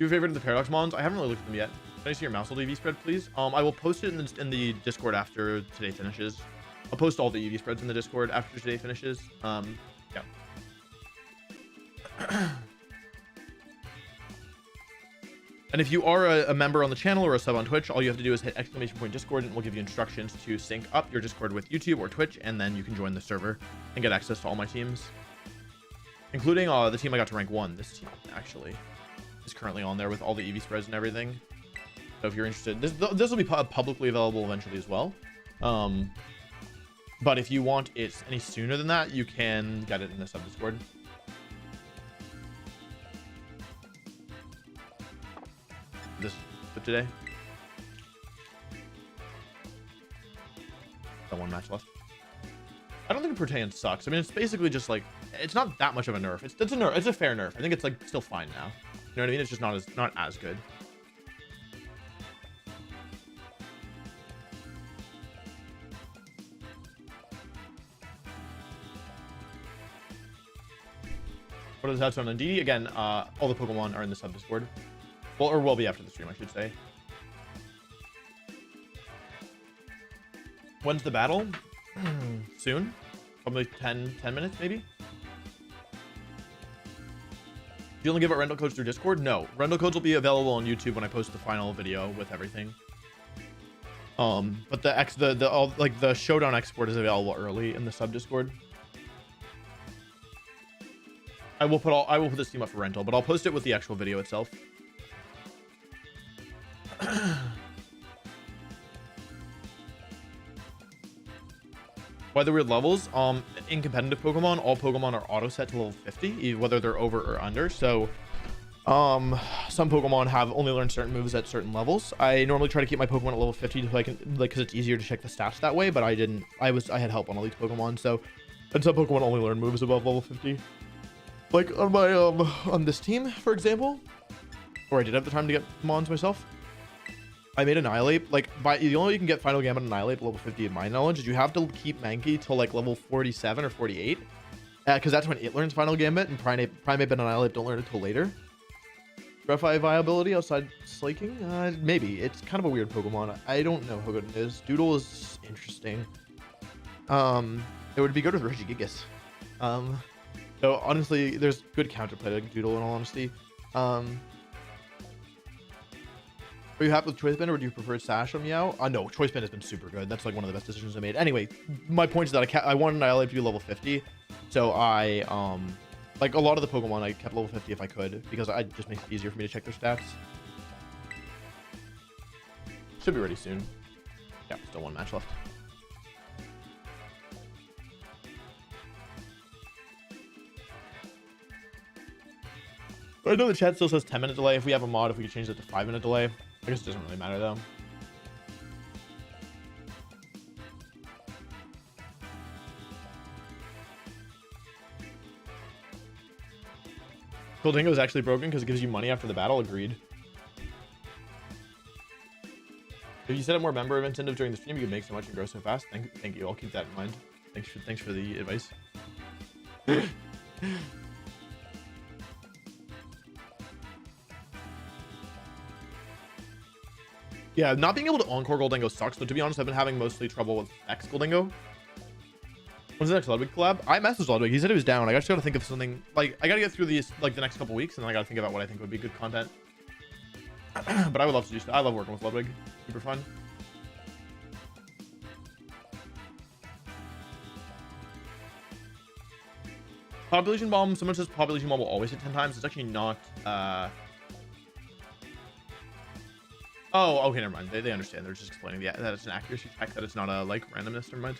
Your favorite of the Paradox Mons? I haven't really looked at them yet. Can I see your mouse EV spread, please? I will post it in the Discord after today finishes. I'll post all the EV spreads in the Discord after today finishes. Yeah. And if you are a member on the channel or a sub on Twitch, all you have to do is hit !Discord and we'll give you instructions to sync up your Discord with YouTube or Twitch, and then you can join the server and get access to all my teams, including the team I got to rank 1. This team actually is currently on there with all the EV spreads and everything. So if you're interested, this will be publicly available eventually as well. But if you want it any sooner than that, you can get it in the sub Discord. This for today. Got one match left. I don't think Protean sucks. I mean, it's basically just like, it's not that much of a nerf. It's a nerf. It's a fair nerf. I think it's like still fine now. You know what I mean? It's just not as good. What are the stats on DD? Again, all the Pokemon are in the sub Discord. Well, or will be after the stream, I should say. When's the battle? Soon. Probably 10 minutes, maybe. Do you only give out rental codes through Discord? No. Rental codes will be available on YouTube when I post the final video with everything. But the Showdown export is available early in the sub Discord. I will put this team up for rental, but I'll post it with the actual video itself. Why the weird levels? In competitive Pokemon, all Pokemon are auto set to level 50, whether they're over or under. So, some Pokemon have only learned certain moves at certain levels. I normally try to keep my Pokemon at level 50 so I can, because it's easier to check the stats that way. But I didn't. I had help on Elite Pokemon, so and some Pokemon only learn moves above level 50. Like on my on this team, for example, or I did have the time to get Mons myself. I made Annihilate, like, the only way you can get Final Gambit Annihilate level 50 in my knowledge is you have to keep Mankey till like level 47 or 48, because that's when it learns Final Gambit, and Primate and Annihilate don't learn it till later. Refi viability outside Slaking? Maybe. It's kind of a weird Pokemon. I don't know how good it is. Doodle is interesting. It would be good with Regigigas. So honestly, there's good counterplay to Doodle in all honesty. Are you happy with Choice Band, or do you prefer Sash or Meow? No, Choice Band has been super good. That's like one of the best decisions I made. Anyway, my point is that I wanted Annihilate to be level 50, so I like a lot of the Pokemon I kept level 50 if I could, because it just makes it easier for me to check their stats. Should be ready soon. Yeah, still one match left. I know the chat still says 10-minute delay. If we have a mod, if we could change it to 5-minute delay. I guess it doesn't really matter though. Goldingo is actually broken because it gives you money after the battle. Agreed. If you set up more member incentive during the stream, you can make so much and grow so fast. Thank you. I'll keep that in mind. Thanks for the advice. Yeah, not being able to encore Goldingo sucks, but to be honest, I've been having mostly trouble with X Goldingo. When's the next Ludwig collab? I messaged Ludwig. He said he was down. I just gotta think of something. Like, I gotta get through these, like, the next couple weeks, and then I gotta think about what I think would be good content. But I would love to do stuff. I love working with Ludwig. Super fun. Population Bomb. Someone says Population Bomb will always hit 10 times. It's actually not, Oh, okay, never mind. They understand. They're just explaining that it's an accuracy check, that it's not a, like, randomness. Never mind.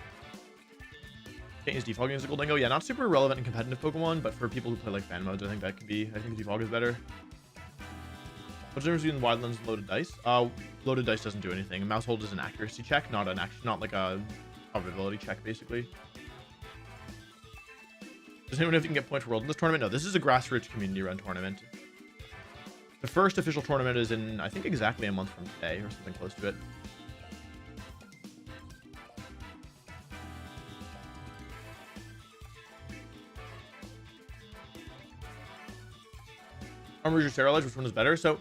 Can't use defogging as a Goldingo. Yeah, not super relevant in competitive Pokemon, but for people who play, like, fan modes, I think that could be. I think defog is better. What's the difference between Wildlands and Loaded Dice? Loaded Dice doesn't do anything. Mouse Hold is an accuracy check, not like a probability check, basically. Does anyone know if you can get points for World in this tournament? No, this is a grassroots community-run tournament. The first official tournament is in, I think, exactly a month from today, or something close to it. Armor Rouge or Sterilage, which one is better? So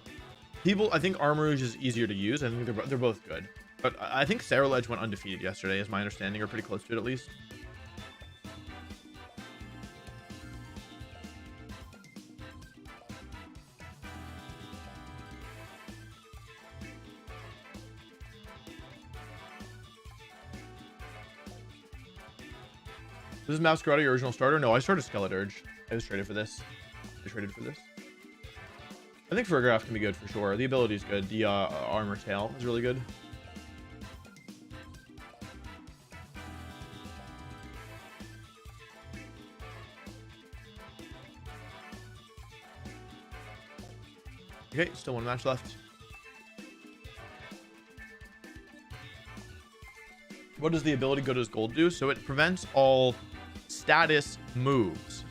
people, I think Armor Rouge is easier to use. I think they're both good. But I think Sterilage went undefeated yesterday, is my understanding, or pretty close to it at least. This is Masquerade, your original starter? No, I started Skeleturge. I was traded for this. I think Fergraph can be good for sure. The ability is good. The armor tail is really good. Okay, still one match left. What does the ability Go to his gold do? So it prevents all status moves,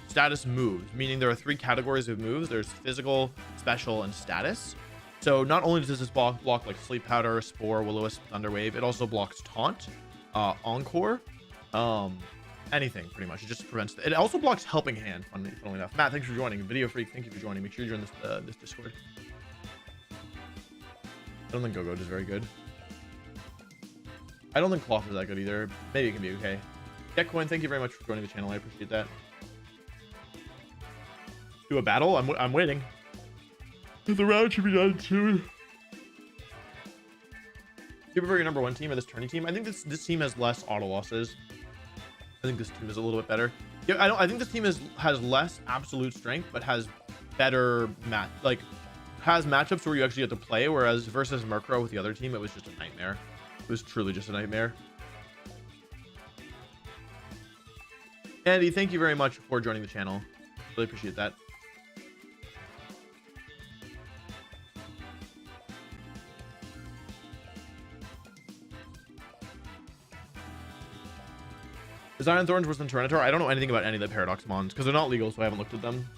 meaning there are 3 categories of moves. There's physical, special, and status. So not only does this block like Sleep Powder, Spore, Will-O-Wisp, Thunderwave, it also blocks Taunt, Encore, anything pretty much. It just prevents it also blocks Helping Hand, funnily enough. Matt, thanks for joining. Video Freak, thank you for joining. Make sure you join this Discord. I don't think Go-Go is very good. I don't think Cloth is that good either. Maybe it can be okay. Getcoin, thank you very much for joining the channel. I appreciate that. Do a battle? I'm waiting. The round should be done soon. Do you prefer your number 1 team or this tourney team? I think this team has less auto losses. I think this team is a little bit better. Yeah, I think this team has less absolute strength, but has better has matchups where you actually have to play. Whereas versus Murkrow with the other team, it was just a nightmare. It was truly just a nightmare. Andy, thank you very much for joining the channel. Really appreciate that. Is Iron Thorns worse than Tyranitar? I don't know anything about any of the Paradox Mons because they're not legal, so I haven't looked at them.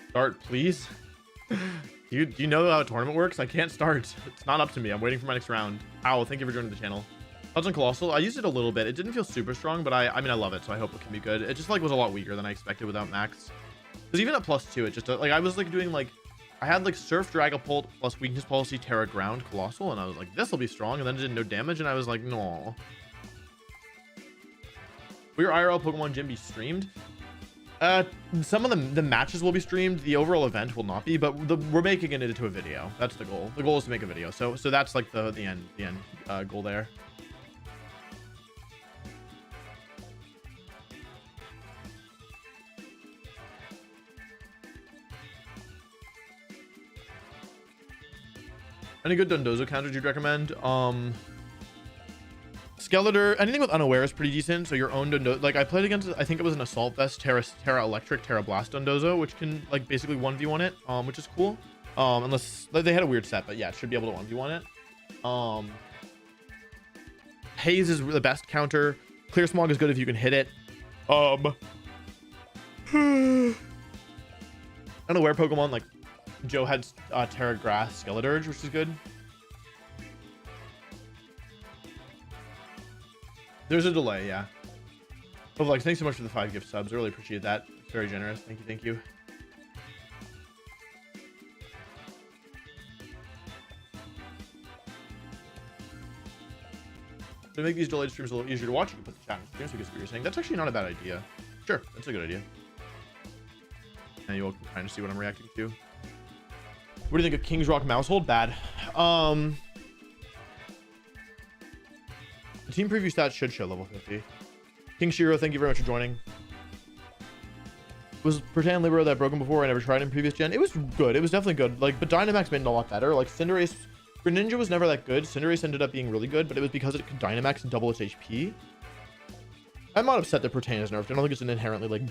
Start, please. Do you know how a tournament works? I can't start. It's not up to me. I'm waiting for my next round. Ow, thank you for joining the channel. Thoughts on Colossal? I used it a little bit. It didn't feel super strong, but I mean, I love it, so I hope it can be good. It just like was a lot weaker than I expected without Max. Because even at +2, it just like I was like doing like I had like Surf, Dragapult plus Weakness Policy, Terra Ground, Colossal, and I was like, this will be strong, and then it did no damage, and I was like, no. Will your IRL Pokemon Gym be streamed? Some of the matches will be streamed. The overall event will not be, but we're making it into a video. That's the goal. The goal is to make a video. So that's like the end goal there. Any good Dondozo counters you'd recommend? Skeletor, anything with Unaware is pretty decent. So your own Dondozo, like I played against, I think it was an Assault Vest, Terra Electric, Terra Blast Dondozo, which can like basically 1v1 it, which is cool. Unless they had a weird set, but yeah, it should be able to 1v1 it. Haze is the best counter. Clear Smog is good if you can hit it. Unaware Pokemon, like Joe had Terra Grass Skeleturge, which is good. There's a delay, yeah. But like, thanks so much for the 5 gift subs. I really appreciate that. It's very generous. Thank you. To make these delayed streams a little easier to watch, you can put the chat in streams because what you're saying. That's actually not a bad idea. Sure, that's a good idea. And you'll kind of see what I'm reacting to. What do you think of King's Rock Mousehold? Bad. The team preview stats should show level 50. King Shiro, thank you very much for joining. Was Pertan Libero that broken before? I never tried in previous gen. It was good. It was definitely good. Like, but Dynamax made it a lot better. Like, Cinderace, Greninja was never that good. Cinderace ended up being really good, but it was because it could Dynamax and double its HP. I'm not upset that Pertan is nerfed. I don't think it's an inherently, like,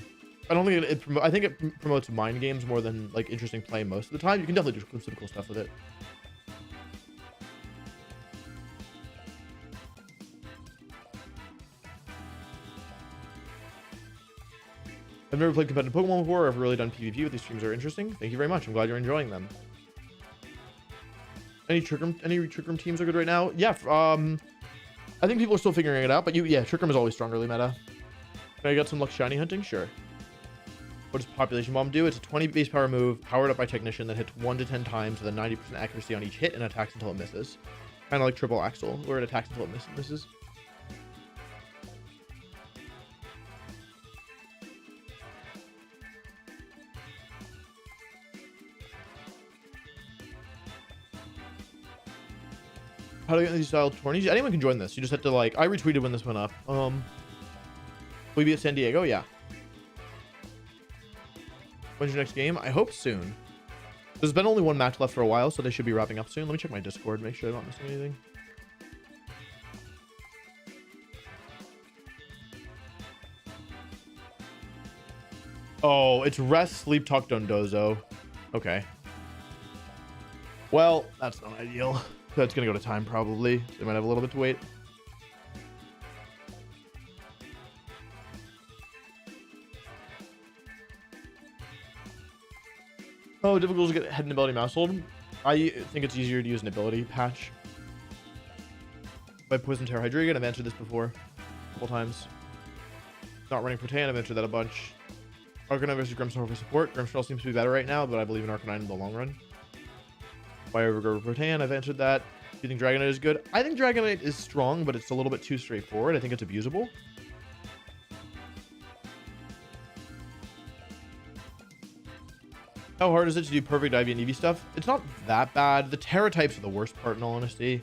I don't think I think it promotes mind games more than, like, interesting play most of the time. You can definitely do some cool stuff with it. I've never played competitive Pokemon before. I've really done PvP, but these streams are interesting. Thank you very much. I'm glad you're enjoying them. Any Trick Room teams are good right now? Yeah, I think people are still figuring it out, but yeah, Trick Room is always strong early meta. Can I get some luck shiny hunting? Sure. What does Population Bomb do? It's a 20 base power move, powered up by Technician, that hits 1 to 10 times with a 90% accuracy on each hit and attacks until it misses. Kind of like Triple Axle, where it attacks until it misses. How do I get these style tourneys? Anyone can join this. You just have to like, I retweeted when this went up. Will we be at San Diego? Yeah. When's your next game? I hope soon. There's been only one match left for a while, so they should be wrapping up soon. Let me check my Discord, make sure I'm not missing anything. Oh, it's rest, sleep, talk, dondozo. Okay. Well, that's not ideal. That's gonna go to time probably. So they might have a little bit to wait. Oh, difficult to get head and ability mouse hold. I think it's easier to use an ability patch. By Poison Terror Hydreigon, I've answered this before a couple times. Not running Protean, I've answered that a bunch. Arcanine versus Grimmsnarl for support. Grimmsnarl seems to be better right now, but I believe in Arcanine in the long run. Why over Protean? I've answered that. Do you think Dragonite is good? I think Dragonite is strong, but it's a little bit too straightforward. I think it's abusable. How hard is it to do perfect IV and EV stuff? It's not that bad. The Terra types are the worst part, in all honesty.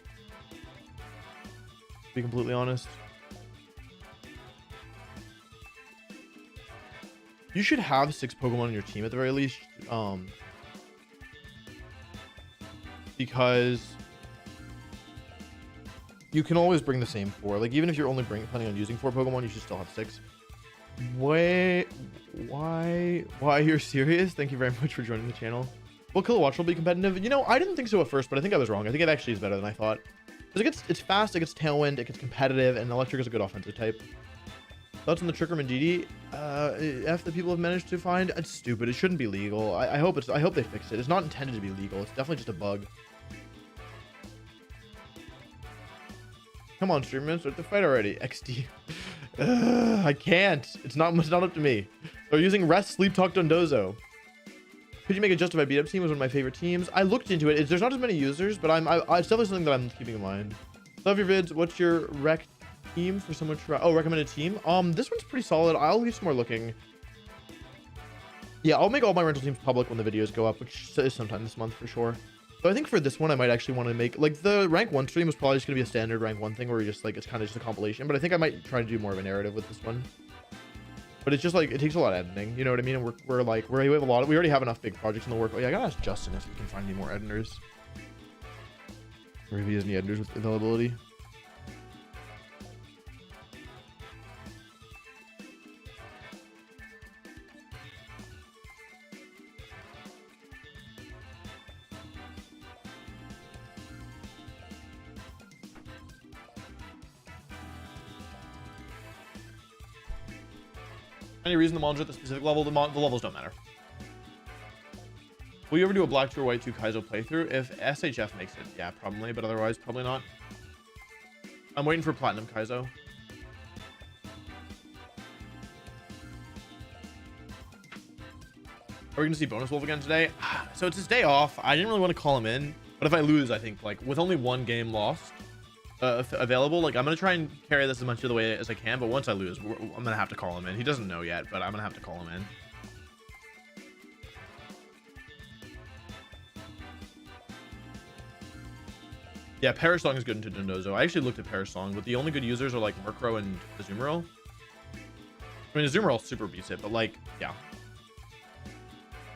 To be completely honest. You should have 6 Pokemon in your team at the very least. Because you can always bring the same 4. Like, even if you're only planning on using 4 Pokemon, you should still have 6. Wait, why you're serious? Thank you very much for joining the channel. Will Kilowatch will be competitive? You know, I didn't think so at first, but I think I was wrong. I think it actually is better than I thought. Because it's fast, it gets Tailwind, it gets competitive, and Electric is a good offensive type. Thoughts on the Tricker Manditi? F that people have managed to find. It's stupid. It shouldn't be legal. I hope they fix it. It's not intended to be legal. It's definitely just a bug. Come on, streamers, start the fight already. XD. I can't. It's not up to me. They're using Rest, Sleep, Talk, Dondozo. Could you make a Justified Beat Up team? Was one of my favorite teams. I looked into it. There's not as many users, but it's definitely something that I'm keeping in mind. Love your vids. What's your rec team for someone to try? Oh, recommended team. This one's pretty solid. I'll do some more looking. Yeah, I'll make all my rental teams public when the videos go up, which is sometime this month for sure. So I think for this one, I might actually want to make, like, the rank 1 stream is probably just going to be a standard rank 1 thing where you just, like, it's kind of just a compilation. But I think I might try to do more of a narrative with this one. But it's just, like, it takes a lot of editing. You know what I mean? And we have a lot of, we already have enough big projects in the work. Oh, yeah, I got to ask Justin if he can find any more editors. Or if he has any editors with availability. Any reason the mons are at the specific level? The levels don't matter. Will you ever do a Black 2 or White 2 Kaizo playthrough? If SHF makes it, yeah, probably, but otherwise, probably not. I'm waiting for Platinum Kaizo. Are we gonna see Bonus Wolf again today? So it's his day off. I didn't really want to call him in, but if I lose, I think, like, with only one game lost available, like, I'm gonna try and carry this as much of the way as I can, but once I lose, I'm gonna have to call him in. He doesn't know yet, but I'm gonna have to call him in. Yeah, Perish Song is good into Dondozo. I actually looked at Perish Song, but the only good users are like Murkrow and Azumarill. I mean, Azumarill super beats it, but like, yeah.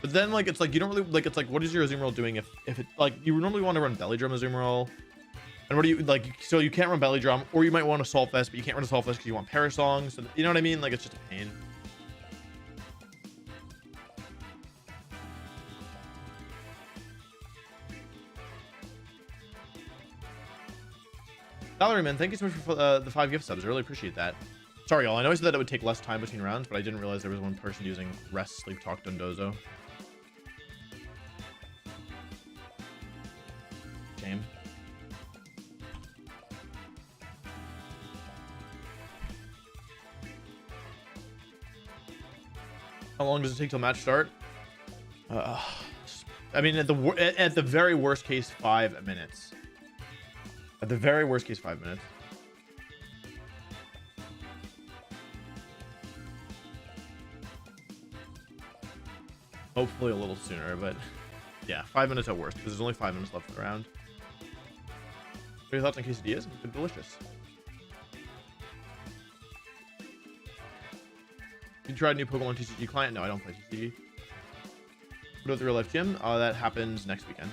But then, like, it's like you don't really like. It's like, what is your Azumarill doing if it, like, you normally want to run Belly Drum Azumarill? And what do you, like, so you can't run Belly Drum, or you might want to Salt Fest, but you can't run a Salt Fest because you want Perish Song. So, you know what I mean? Like, it's just a pain. Salaryman, thank you so much for the 5 gift subs. I really appreciate that. Sorry, y'all. I know I said that it would take less time between rounds, but I didn't realize there was one person using Rest, Sleep, Talk, Dondozo. Shame. How long does it take till match start? I mean, at the very worst case, 5 minutes. At the very worst case, 5 minutes. Hopefully a little sooner, but yeah, 5 minutes at worst, because there's only 5 minutes left of the round. What are your thoughts on quesadillas? They're delicious. You tried new Pokemon TCG client? No, I don't play TCG. What about the real life gym? That happens next weekend.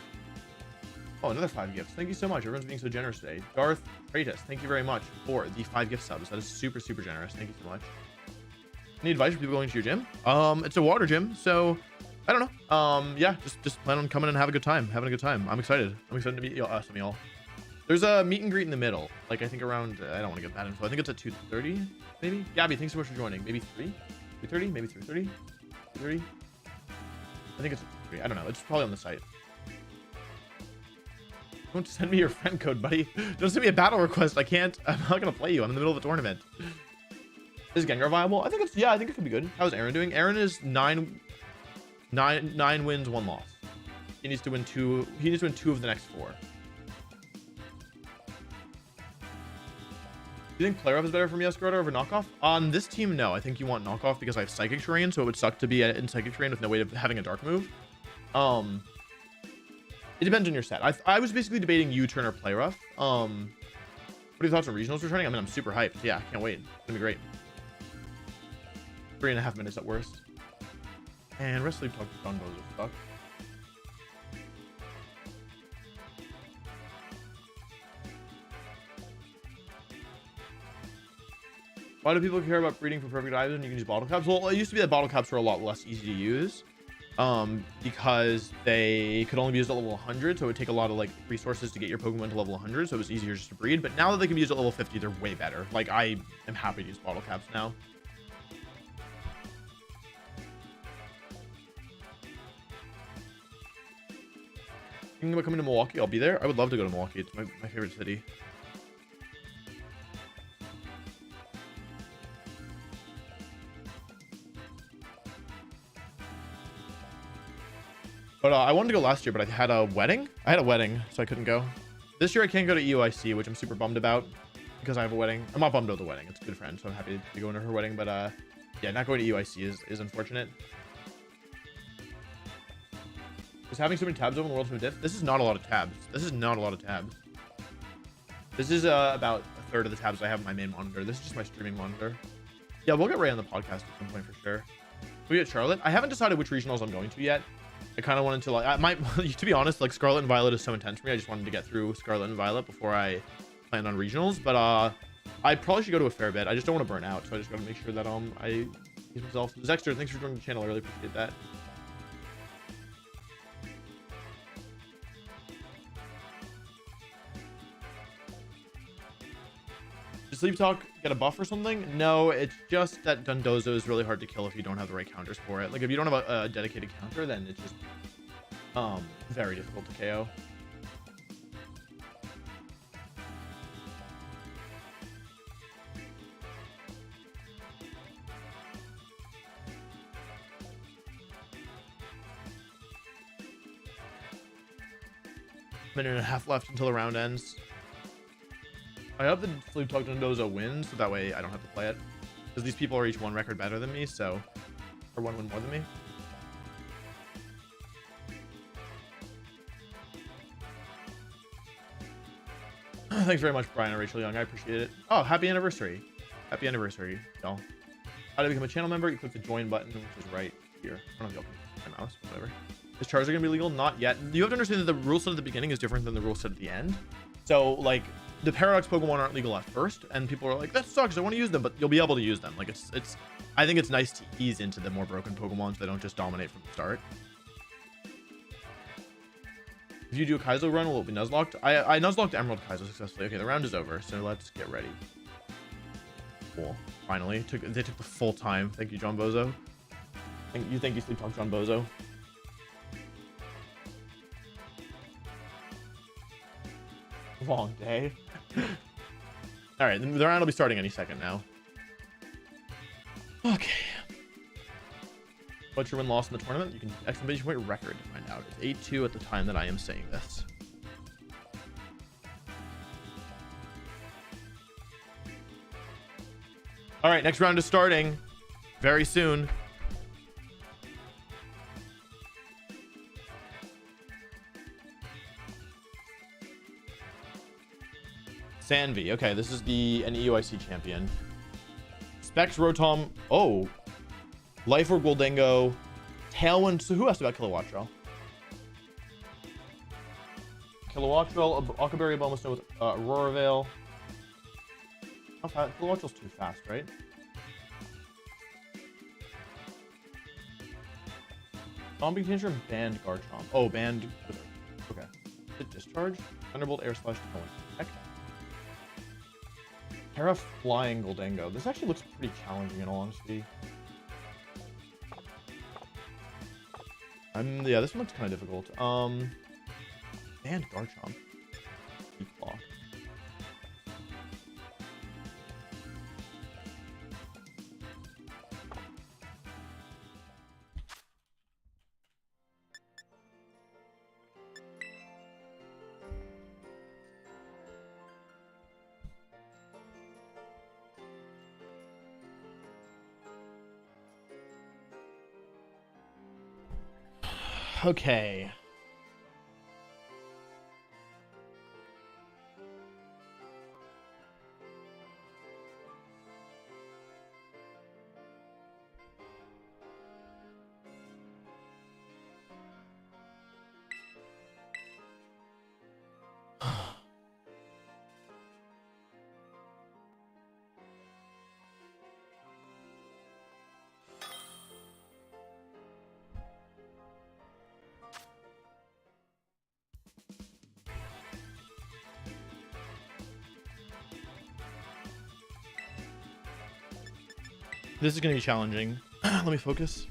Oh, another 5 gifts. Thank you so much. Everyone's being so generous today. Darth Kratos, thank you very much for the 5 gift subs. That is super, super generous. Thank you so much. Any advice for people going to your gym? It's a water gym, so I don't know. Yeah, just plan on coming and have a good time. Having a good time. I'm excited. I'm excited to meet some of y'all. There's a meet and greet in the middle. Like, I think around, I don't want to get bad info. I think it's at 2:30, maybe? Gabby, thanks so much for joining. Maybe 3? 2:30? Maybe 3:30? 3:30? I think it's 3. I don't know. It's probably on the site. Don't send me your friend code, buddy. Don't send me a battle request. I can't. I'm not going to play you. I'm in the middle of a tournament. Is Gengar viable? I think it's, yeah, I think it could be good. How's Aaron doing? Aaron is 9 wins, 1 loss. He needs to win 2. He needs to win 2 of the next 4. Do you think Player Up is better for Meowscarada over Knockoff? On this team, no. I think you want Knockoff because I have Psychic Terrain, so it would suck to be in Psychic Terrain with no way of having a Dark move. It depends on your set. I was basically debating U-Turn or Play Rough. What are your thoughts on regionals returning? I mean, I'm super hyped. Yeah, can't wait. It's gonna be great. 3.5 minutes at worst. And Wrestling Talk to John Bozo stuck. Why do people care about breeding for perfect items when you can use bottle caps? Well, it used to be that bottle caps were a lot less easy to use. Because they could only be used at level 100, so it would take a lot of like resources to get your Pokemon to level 100, so it was easier just to breed. But now that they can be used at level 50, they're way better. Like, I am happy to use bottle caps now. Thinking about coming to Milwaukee? I'll be there. I would love to go to Milwaukee. It's my favorite city. But I wanted to go last year, but I had a wedding. So I couldn't go. This year I can't go to EUIC, which I'm super bummed about because I have a wedding. I'm not bummed about the wedding. It's a good friend, so I'm happy to be going to her wedding. But yeah, not going to EUIC is unfortunate. Is having so many tabs open in the World of Diff? This is not a lot of tabs. This is about a third of the tabs I have on my main monitor. This is just my streaming monitor. Yeah, we'll get Ray on the podcast at some point for sure. We get Charlotte. I haven't decided which regionals I'm going to yet. I kind of wanted to like, to be honest, like Scarlet and Violet is so intense for me. I just wanted to get through Scarlet and Violet before I planned on regionals. But I probably should go to a fair bit. I just don't want to burn out, so I just got to make sure that I use myself. Zexter, thanks for joining the channel. I really appreciate that. Does Sleep Talk get a buff or something? No, it's just that Dundozo is really hard to kill if you don't have the right counters for it. Like, if you don't have a dedicated counter, then it's just very difficult to KO. Minute and a half left until the round ends. I hope the Sleep Talk Dundozo wins, so that way I don't have to play it. Because these people are each 1 record better than me, so... Or 1 win more than me. Thanks very much, Brian and Rachel Young. I appreciate it. Oh, happy anniversary. Happy anniversary, y'all. How to become a channel member? You click the join button, which is right here. I don't know if y'all can my mouse, whatever. Is Charizard going to be legal? Not yet. You have to understand that the rule set at the beginning is different than the rule set at the end. So, like, the Paradox Pokemon aren't legal at first, and people are like, that sucks, I want to use them, but you'll be able to use them. Like, it's I think it's nice to ease into the more broken Pokemon so they don't just dominate from the start. If you do a Kaizo run, will it be Nuzlocked? I Nuzlocked Emerald Kaizo successfully. Okay, the round is over, so let's get ready. Cool. Finally. They took the full time. Thank you, John Bozo. Thank you, Sleep Talk, John Bozo. Long day. All right, the round will be starting any second now. Okay. What's your win-loss in the tournament? You can exclamation point record to find out. It's 8-2 at the time that I am saying this. All right, next round is starting very soon. Sanvi. Okay, this is an EUIC champion. Specs, Rotom. Oh. Life Orb, Goldengo. Tailwind. So who asked about Kilowattrel? Kilowattrel, Okaberry, Abomasnow with Aurora Veil. How fast? Kilowattrel's too fast, right? Zombie Tantrum and banned Garchomp. Oh, banned. Okay. Did Discharge? Thunderbolt, Air Slash, Tailwind. Heck. Terra Flying Goldengo. This actually looks pretty challenging in all honesty. Yeah, this one looks kind of difficult. And Garchomp. Deep Claw. Okay. This is going to be challenging. Let me focus.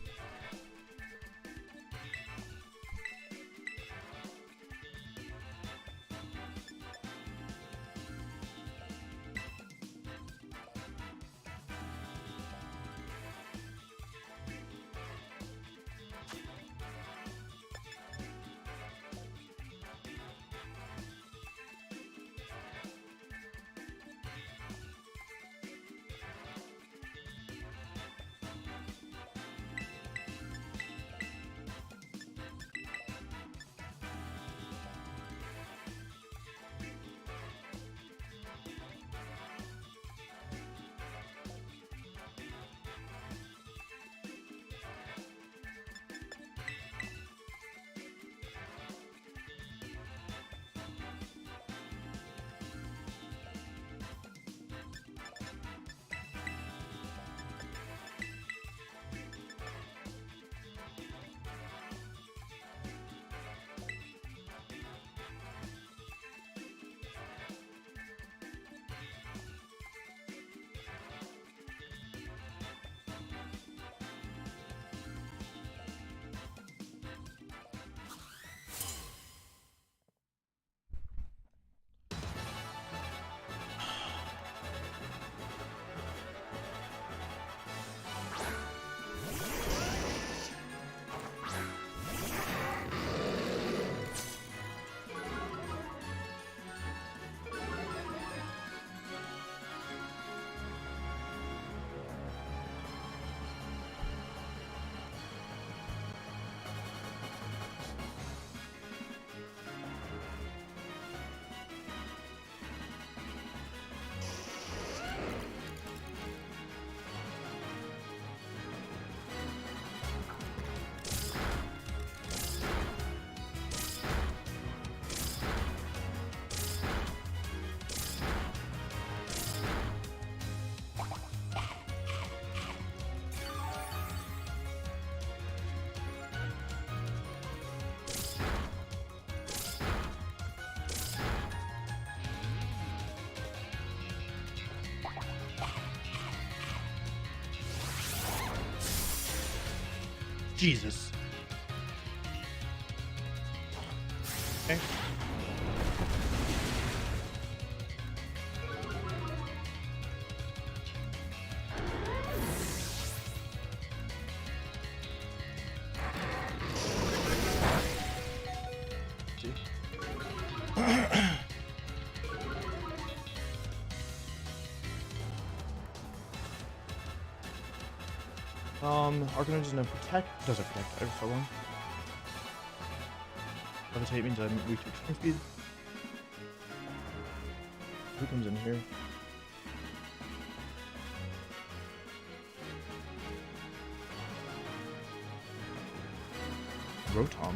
Jesus. Okay. Arcanine doesn't have protect. Does have protect. I was so wrong. Levitate means I'm weak to extreme speed. Who comes in here? Rotom.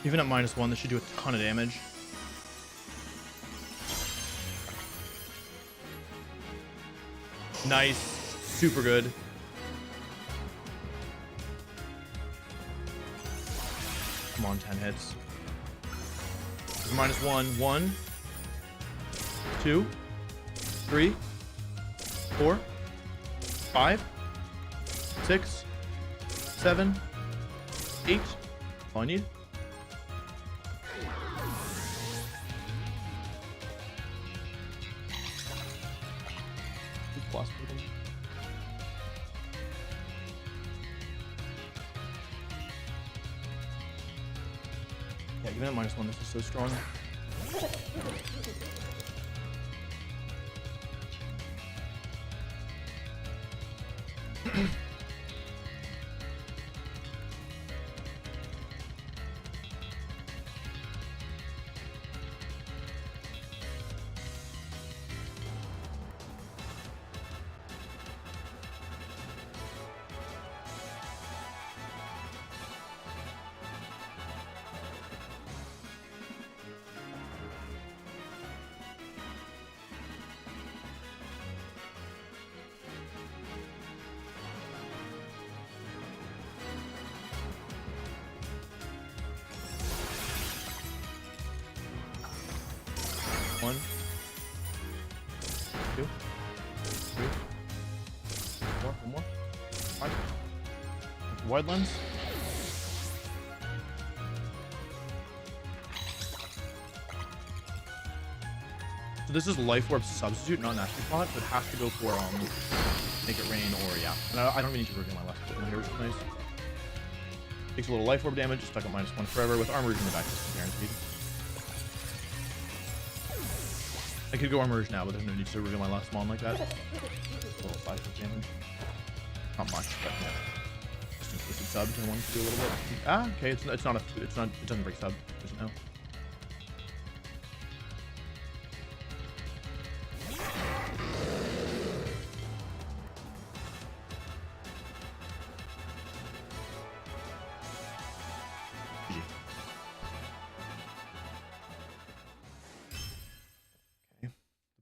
Even at -1, this should do a ton of damage. Nice. Super good. Come on, 10 hits. -1. 1, 2, 3, 4, 5, 6, 7, 8. All I need. Yeah, give me that -1. This is so strong. One, 2, 3, 4, one more. 5. Wide lens. So this is Life Orb substitute, not natural plot, so it has to go for Make It Rain or yeah. And I don't even need to reveal my last one here, which is nice. Takes a little Life Orb damage, stuck at -1 forever with Armor Rouge in the back, just guaranteed. I could go Armor Rouge now, but there's no need to reveal my last mon like that. A little 5 damage. Not much, but yeah. Just in case it subbed and wanted to do a little bit. Ah, okay, it doesn't break sub. Just no.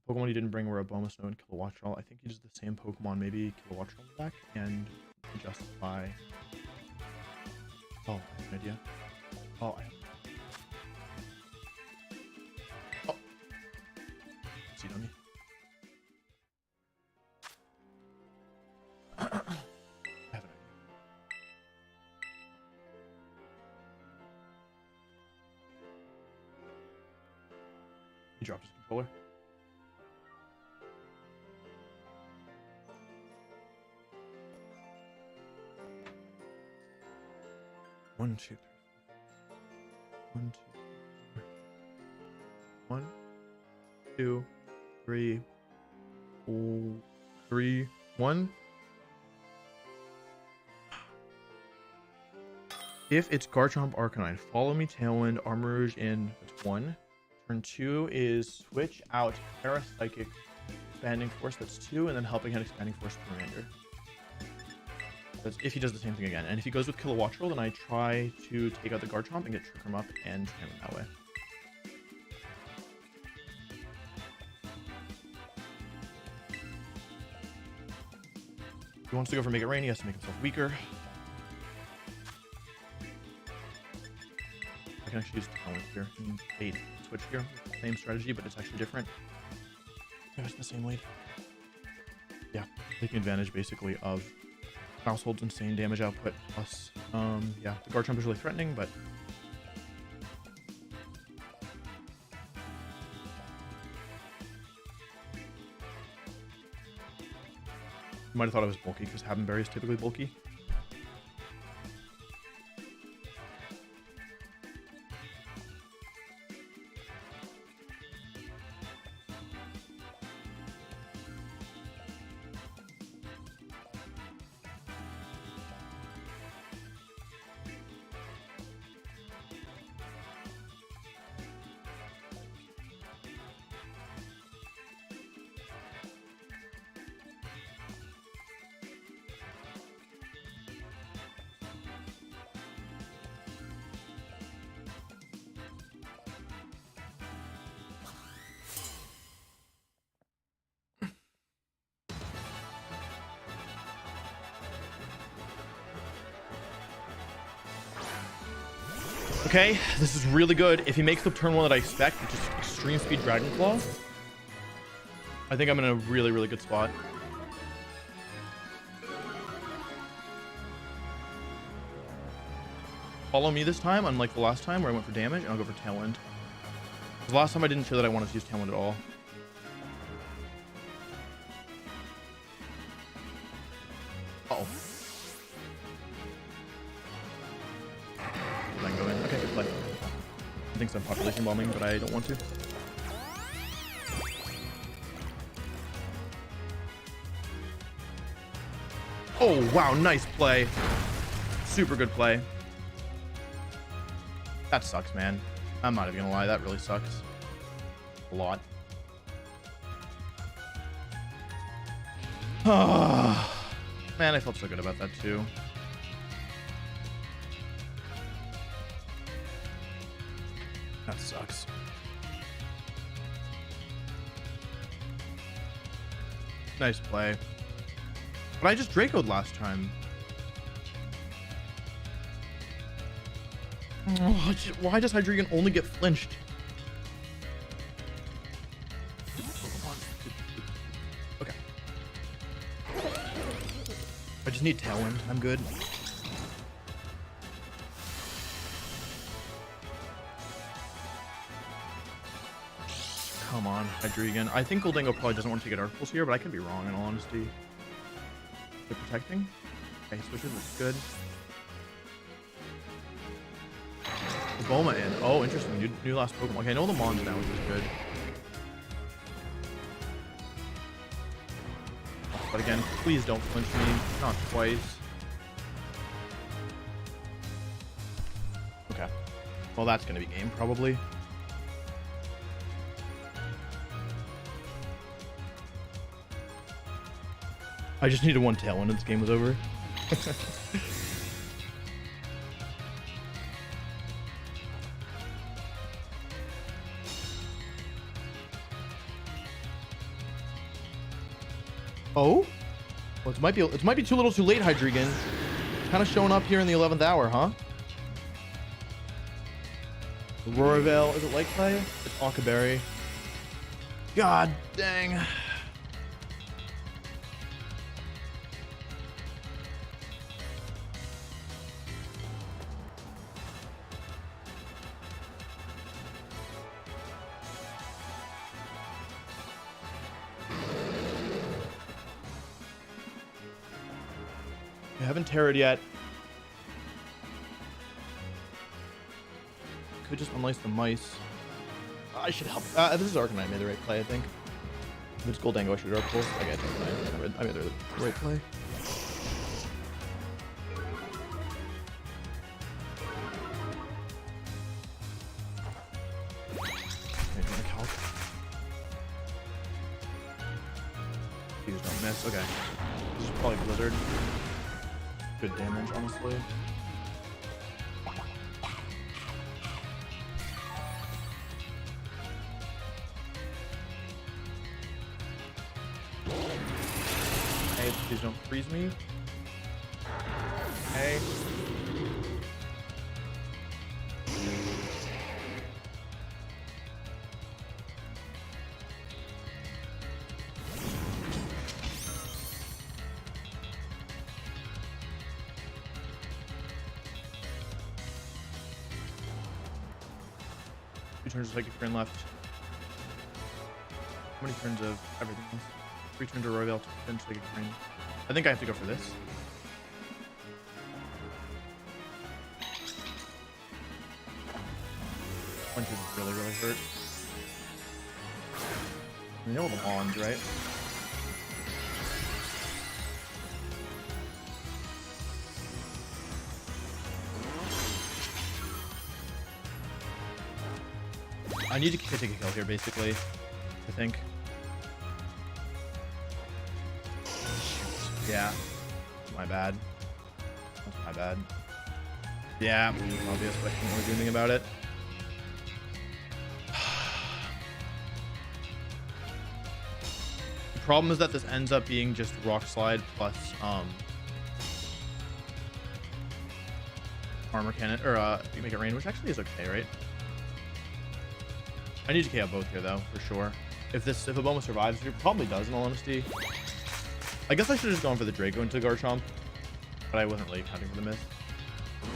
Pokemon he didn't bring were a Bulma Snow and Kilowattrel. I think he does the same Pokemon, maybe Kilowattrel back, and justify. Oh, I have an idea. Oh, see it on me. I have an idea. He dropped his controller. One, two, three, 3, 1. If it's Garchomp Arcanine, follow me Tailwind, Armor Rouge in. That's 1, Turn 2 is switch out Parapsychic Expanding Force, that's 2, and then Helping Hand Expanding Force Commander. That's if he does the same thing again. And if he goes with Kilowatt Roll, then I try to take out the Garchomp and get Trick Room up and tram him that way. If he wants to go for Make It Rain, he has to make himself weaker. I can actually use Talent here and bait switch here. Same strategy, but it's actually different. There's the same lead. Yeah, taking advantage basically of Household's insane damage output plus, yeah, the Garchomp is really threatening, but you might have thought I was bulky because Havenberry is typically bulky. Okay, this is really good. If he makes the turn 1 that I expect, which is Extreme Speed Dragon Claw, I think I'm in a really, really good spot. Follow me this time, unlike the last time where I went for damage, and I'll go for Tailwind. The last time I didn't feel that I wanted to use Tailwind at all. Uh-oh. Then go in. Okay, good play. I think some population bombing, but I don't want to. Oh, wow, nice play. Super good play. That sucks, man. I'm not even gonna lie, that really sucks. A lot. Man, I felt so good about that too. That sucks. Nice play. But I just Draco'd last time. Oh, why does Hydreigon only get flinched? Okay. I just need Tailwind. I'm good. Come on, Hydreigon. I think Goldango probably doesn't want to take a Dark Pulse here, but I could be wrong in all honesty. They're protecting. Okay, switches is good. The Boma in. Oh, interesting. New last Pokemon. Okay, I know the Mons now, which is good. But again, please don't flinch me. Not twice. Okay. Well, that's going to be game, probably. I just needed one Tailwind and this game was over. Oh? Well, it might be too little too late, Hydreigon. Kind of showing up here in the 11th hour, huh? Aurora Veil, is it Light Play? It's Akaberry. God dang. I haven't terrored yet. Could just unlace the mice. I should help. This is Arcanine. I made the right play, I think. If it's Goldango, I should Dark Pulse. I got Arcanine. I made the right play. Okay, Please don't miss. Okay. This is probably Blizzard. Good damage, honestly. Hey, please don't freeze me. Hey. Two turns of Psychic Rain left. How many turns of everything else? 3 turns of Royal, 2 turns of Psychic Rain. I think I have to go for this. Punches really hurt. We know the bonds, right? I need to take a kill here, basically. I think. Yeah. My bad. That's my bad. Yeah, obvious, but I can't really do anything about it. The problem is that this ends up being just Rock Slide plus Armor Cannon, or Make It Rain, which actually is okay, right? I need to KO both here though, for sure. If Obama survives here, probably does in all honesty. I guess I should have just gone for the Draco into Garchomp, but I wasn't really counting for the miss.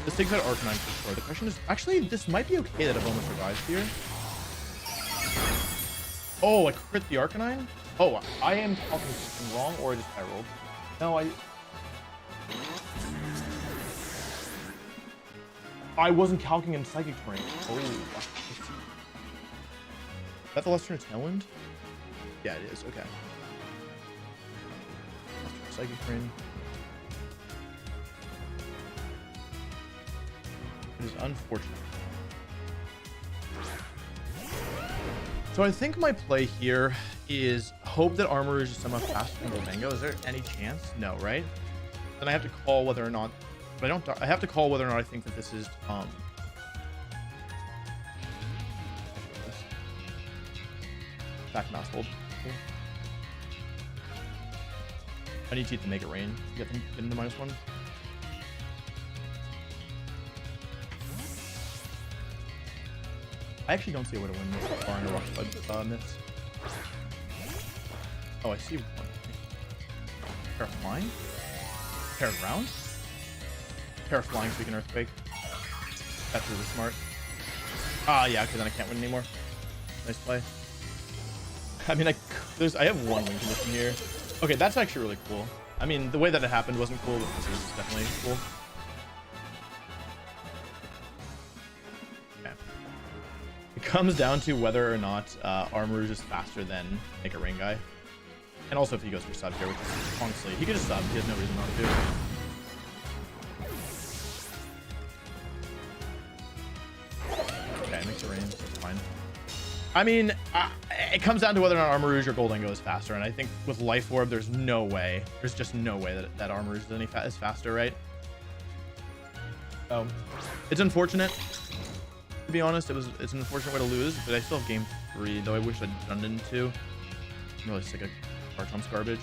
This takes out Arcanine for sure. The question is, actually, this might be okay that Obama survives here. Oh, I crit the Arcanine? Oh, I am talking something wrong, or I just rolled. No, I wasn't calculating in Psychic Terrain. Oh, is that the last turn of Tailwind? Yeah, it is. Okay. Psychic Rain. It is unfortunate. So I think my play here is hope that Armor is somehow faster than Goldango. Is there any chance? No, right? Then I have to call whether or not. But I have to call whether or not I think that this is back mouse hold. Cool. I need to Make It Rain. Get into -1. I actually don't see a way to win this far in a Rock Slide miss. Oh, I see one. Pair of Flying? Pair of Ground? Pair of Flying so we can Earthquake. That's really smart. Ah, yeah, because then I can't win anymore. Nice play. I mean, I have one win condition here. Okay, that's actually really cool. I mean, the way that it happened wasn't cool, but this is definitely cool. Okay. It comes down to whether or not Armor is faster than Make It Rain guy. And also if he goes for sub here, which is honestly, he could just sub. He has no reason not to. Okay, Makes It Rain. That's fine. I mean, it comes down to whether or not Armarouge or Goldango is faster, and I think with Life Orb, there's no way. There's just no way that Armarouge is faster, right? It's unfortunate. To be honest, it's an unfortunate way to lose, but I still have game 3, though I wish I'd done it in 2. I'm really sick of Garchomp's garbage.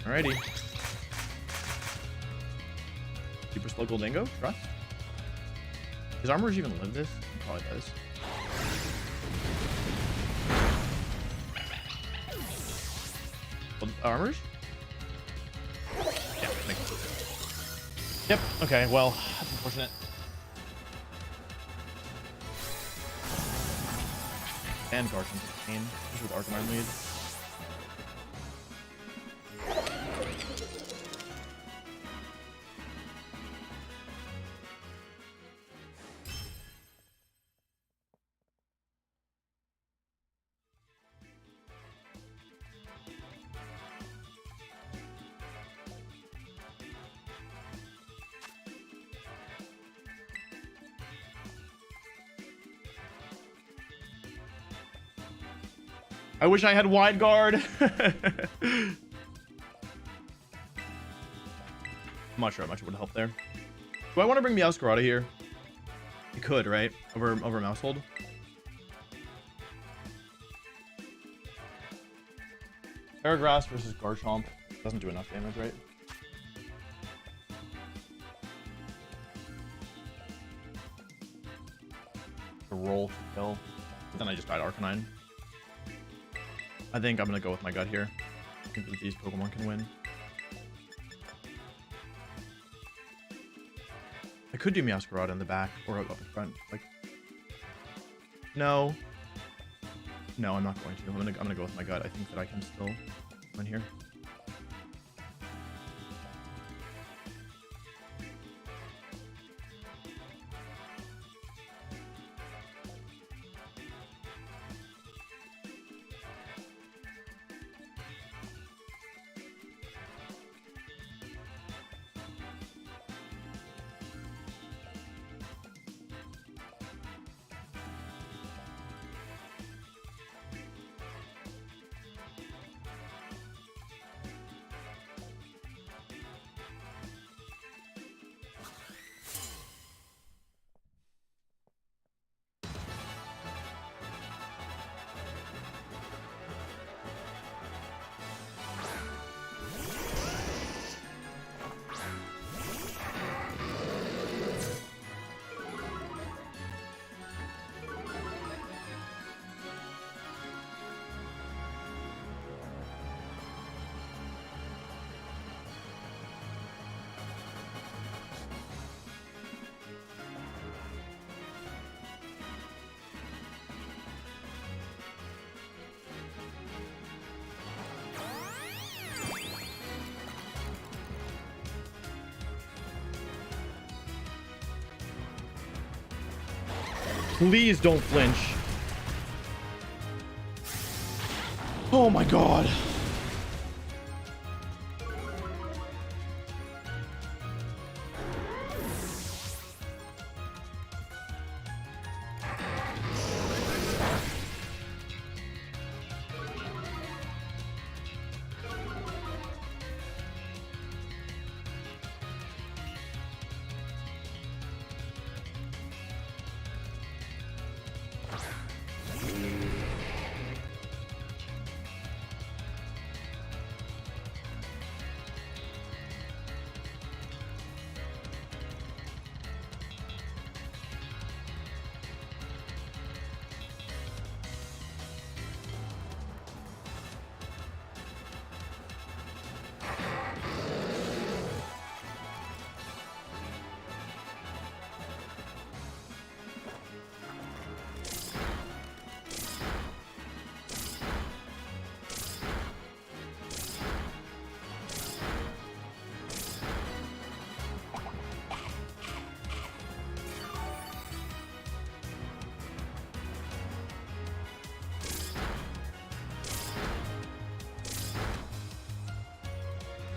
Alrighty. Super slow Goldango, trust. Does Armorage even live this? He probably does. Armorage? Yeah, makes sense. Yep, okay, well, that's unfortunate. And Garchomp's pain, just with Arcanine lead. I wish I had wide guard. I'm not sure how much it would help there. Do I want to bring Meowscar out of here? I could, right? Over Mousehold. Paragrass versus Garchomp. Doesn't do enough damage, right? The roll to kill. But then I just died Arcanine. I think I'm gonna go with my gut here. I think that these Pokemon can win. I could do Meowscarada in the back or up in front. Like, no, I'm not going to. I'm gonna go with my gut. I think that I can still win here. Please don't flinch. Oh my god.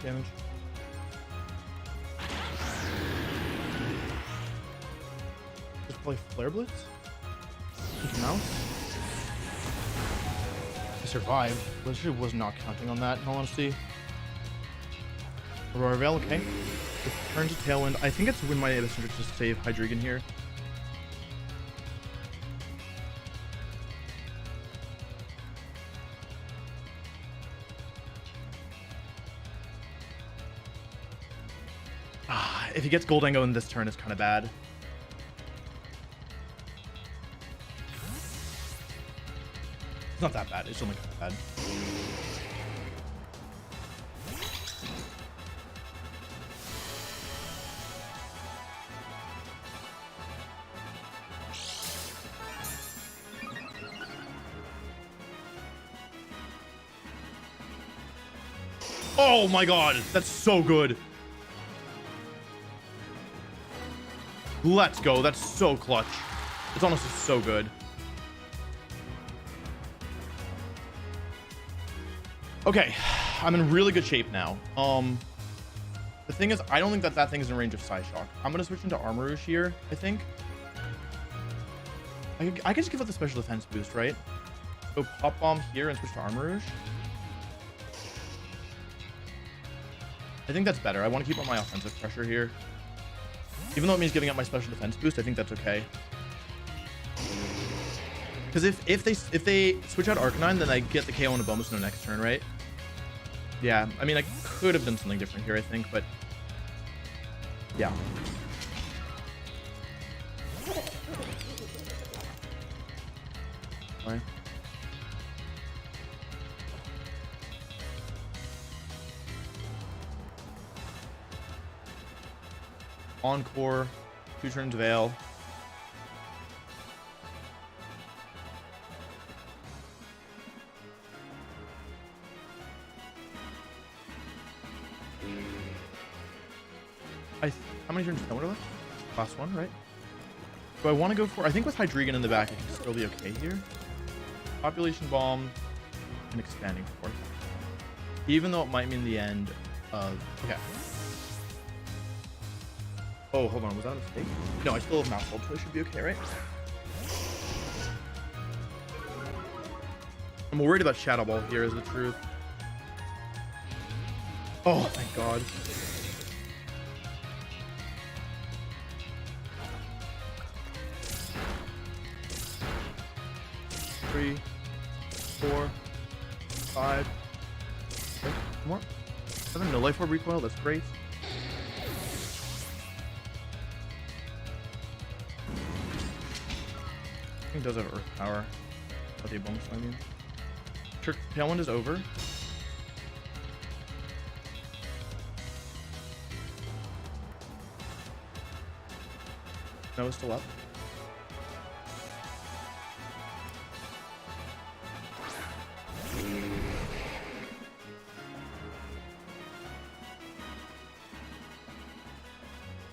Damage. Just play Flare Blitz? Take him out? I survived. Literally was not counting on that, in all honesty. Aurora Veil, okay. Return to Tailwind. I think it's win my best interest to save Hydreigon here. If he gets Goldango in this turn, it's kind of bad. It's not that bad. It's only kind of bad. Oh my god, that's so good. Let's go. That's so clutch. It's honestly so good. Okay, I'm in really good shape now. The thing is, I don't think that thing is in range of Psyshock. I'm gonna switch into Armarouge here, I think. I can just give it the special defense boost, right? Go pop bomb here and switch to Armor Rouge. I think that's better. I want to keep on my offensive pressure here. Even though it means giving up my special defense boost, I think that's okay. Because if they switch out Arcanine, then I get the KO and a bonus no next turn, right? Yeah, I mean, I could have done something different here, I think, but yeah. Right. Encore, 2 turns Veil. How many turns are left? Last one, right? Do I want to go for... I think with Hydreigon in the back, it can still be okay here. Population Bomb and Expanding Force. Even though it might mean the end of... Okay. Oh, hold on. Was that a mistake? No, I still have Mouth Hold, so it should be okay, right? I'm worried about Shadow Ball here, is the truth. Oh, thank God. 3, 4, 5, 6 more. 7, no life orb recoil, that's great. I think it does have earth power. But the bonus, I mean. Tailwind is over. No, it's still up.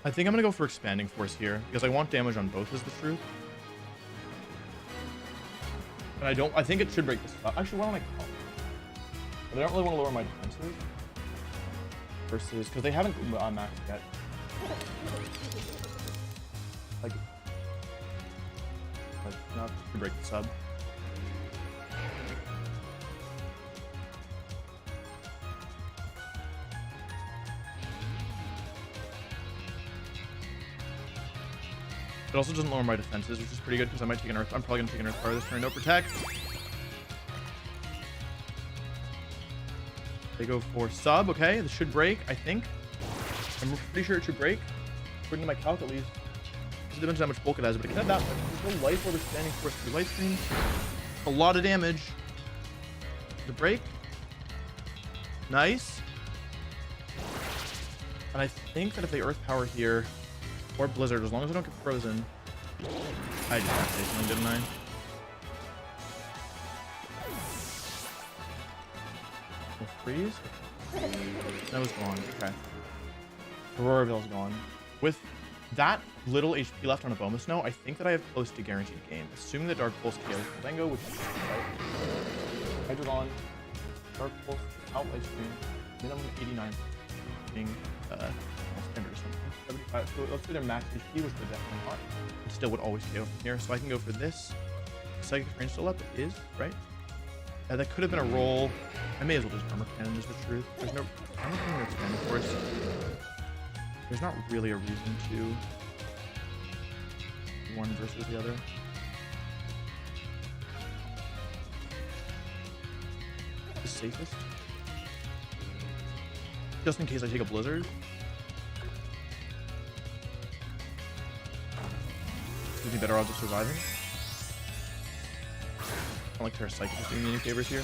I think I'm gonna go for Expanding Force here because I want damage on both, is the truth. And I think it should break this up. Actually, why don't I call? But I don't really want to lower my defenses. Versus, because they haven't maxed yet. Like not to break the sub. It also doesn't lower my defenses, which is pretty good because I might take an earth. I'm probably gonna take an earth power this turn. No protect. They go for sub. Okay, this should break. I think. I'm pretty sure it should break. According to my calc, at least. It depends how much bulk it has, but it can have that much. There's no life orb Expanding Force through life stream. A lot of damage. The break. Nice. And I think that if they earth power here. Or Blizzard, as long as I don't get frozen. I just have to say something, didn't I? Will freeze? That was gone. Okay. Aurora Veil's gone. With that little HP left on a bonus no, I think that I have close to guaranteed game. Assuming that Dark Pulse KOs Fandango, which is right. Hydreigon, Dark Pulse, out life stream, minimum 89 being standard or something. 75. So let's do their max HP, which they're definitely not. It still would always KO from here. So I can go for this. Psychic range still up. It is, right? That could have been a roll. I may as well just Armor Cannon, is the truth. There's no Armor Cannon or Expanding Force. There's not really a reason to one versus the other. The safest. Just in case I take a Blizzard. Gives me better odds of surviving. I don't like Terra Psychic is doing me any favors here.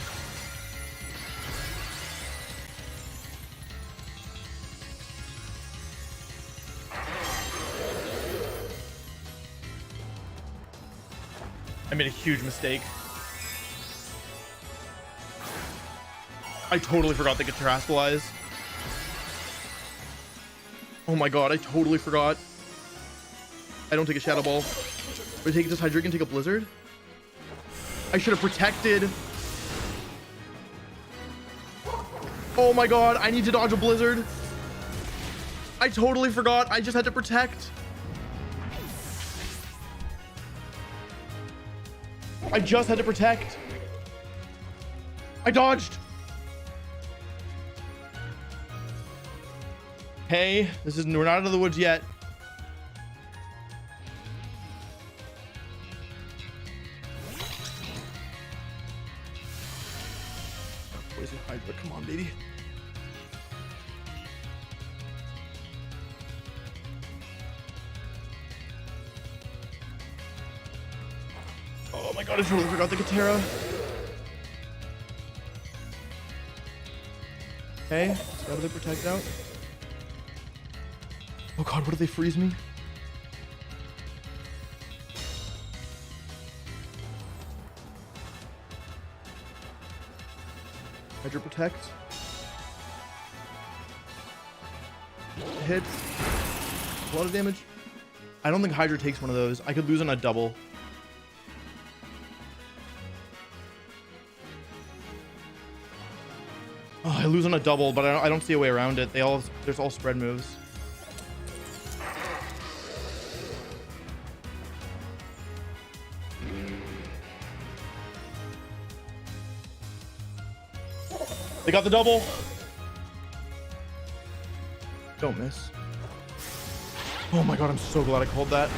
I made a huge mistake. I totally forgot they could Terrascalize. Oh my god, I totally forgot. I don't take a Shadow Ball. Or take this Hydreigon, take a Blizzard. I should have protected. Oh my god, I need to dodge a Blizzard. I totally forgot. I just had to protect. I just had to protect. I dodged. Hey, we're not out of the woods yet. Poison Hydra, come on, baby. Oh my god, I totally forgot the Katera. Okay, gotta protect out. Oh god, what did they freeze me? Hydra protect. Hits. A lot of damage. I don't think Hydra takes one of those. I could lose on a double. Oh, I lose on a double, but I don't see a way around it. There's all spread moves. They got the double. Don't miss. Oh my god, I'm so glad I called that.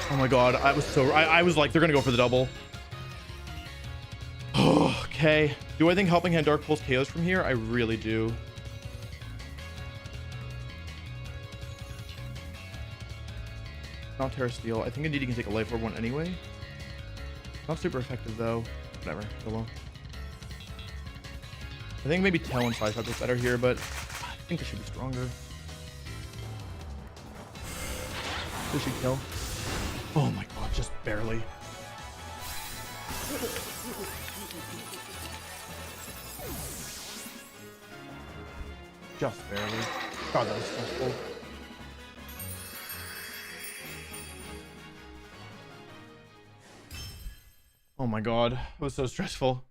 Oh my god, I was like, they're gonna go for the double. Okay. Do I think Helping Hand Dark pulls KOs from here? I really do. Not Terra Steel. I think indeed he can take a life orb one anyway. Not super effective though. Whatever. So well. I think maybe Tail and Side Shot is better here, but I think this should be stronger. This should kill. Oh my god, just barely. Just barely. God, that was stressful. Oh my god, it was so stressful.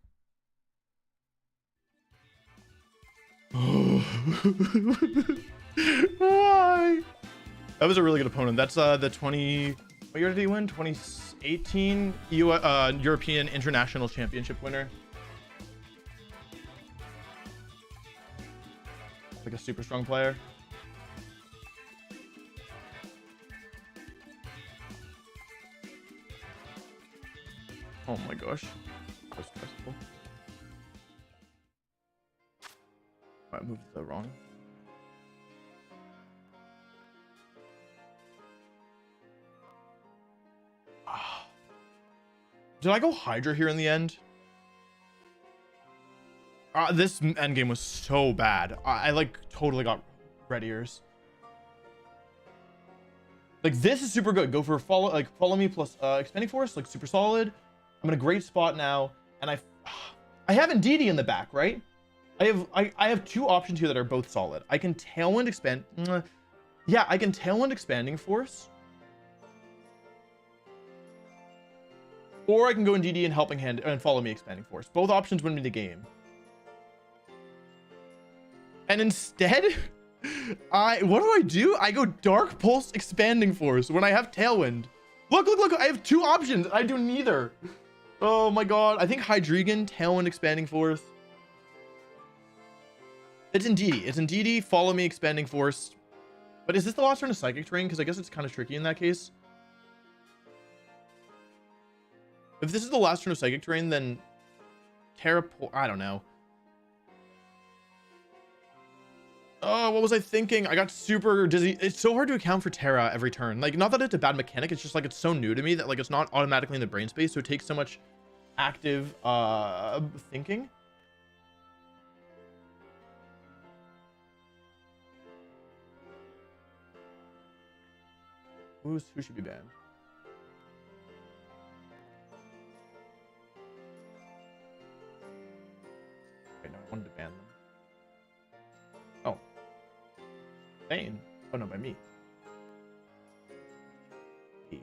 Why? That was a really good opponent. That's the 20... What year did he win? 2018 European International Championship winner. Like a super strong player. Oh my gosh. So stressful. I moved the wrong. Did I go Hydra here in the end? This endgame was so bad. I like totally got red ears. Like this is super good. Go for follow me plus expanding force, like super solid. I'm in a great spot now, and I have Indeedee in the back, right? I have two options here that are both solid. I can Tailwind expand. Yeah, I can Tailwind expanding force. Or I can go Indeedee and Helping Hand and follow me expanding force. Both options win me the game. And instead, what do? I go Dark Pulse expanding force when I have Tailwind. Look, I have two options. I do neither. Oh my god. I think Hydreigon, Tailwind expanding force. It's Indeedee, follow me expanding force. But is this the last turn of Psychic Terrain? Because I guess it's kind of tricky in that case. If this is the last turn of Psychic Terrain, then I don't know. Oh, what was I thinking? I got super dizzy. It's so hard to account for Terra every turn. Like, not that it's a bad mechanic. It's just like it's so new to me that like it's not automatically in the brain space. So it takes so much active thinking. Who should be banned? Wait, no, I wanted to ban them. Oh. Bane. Oh no, by me. E.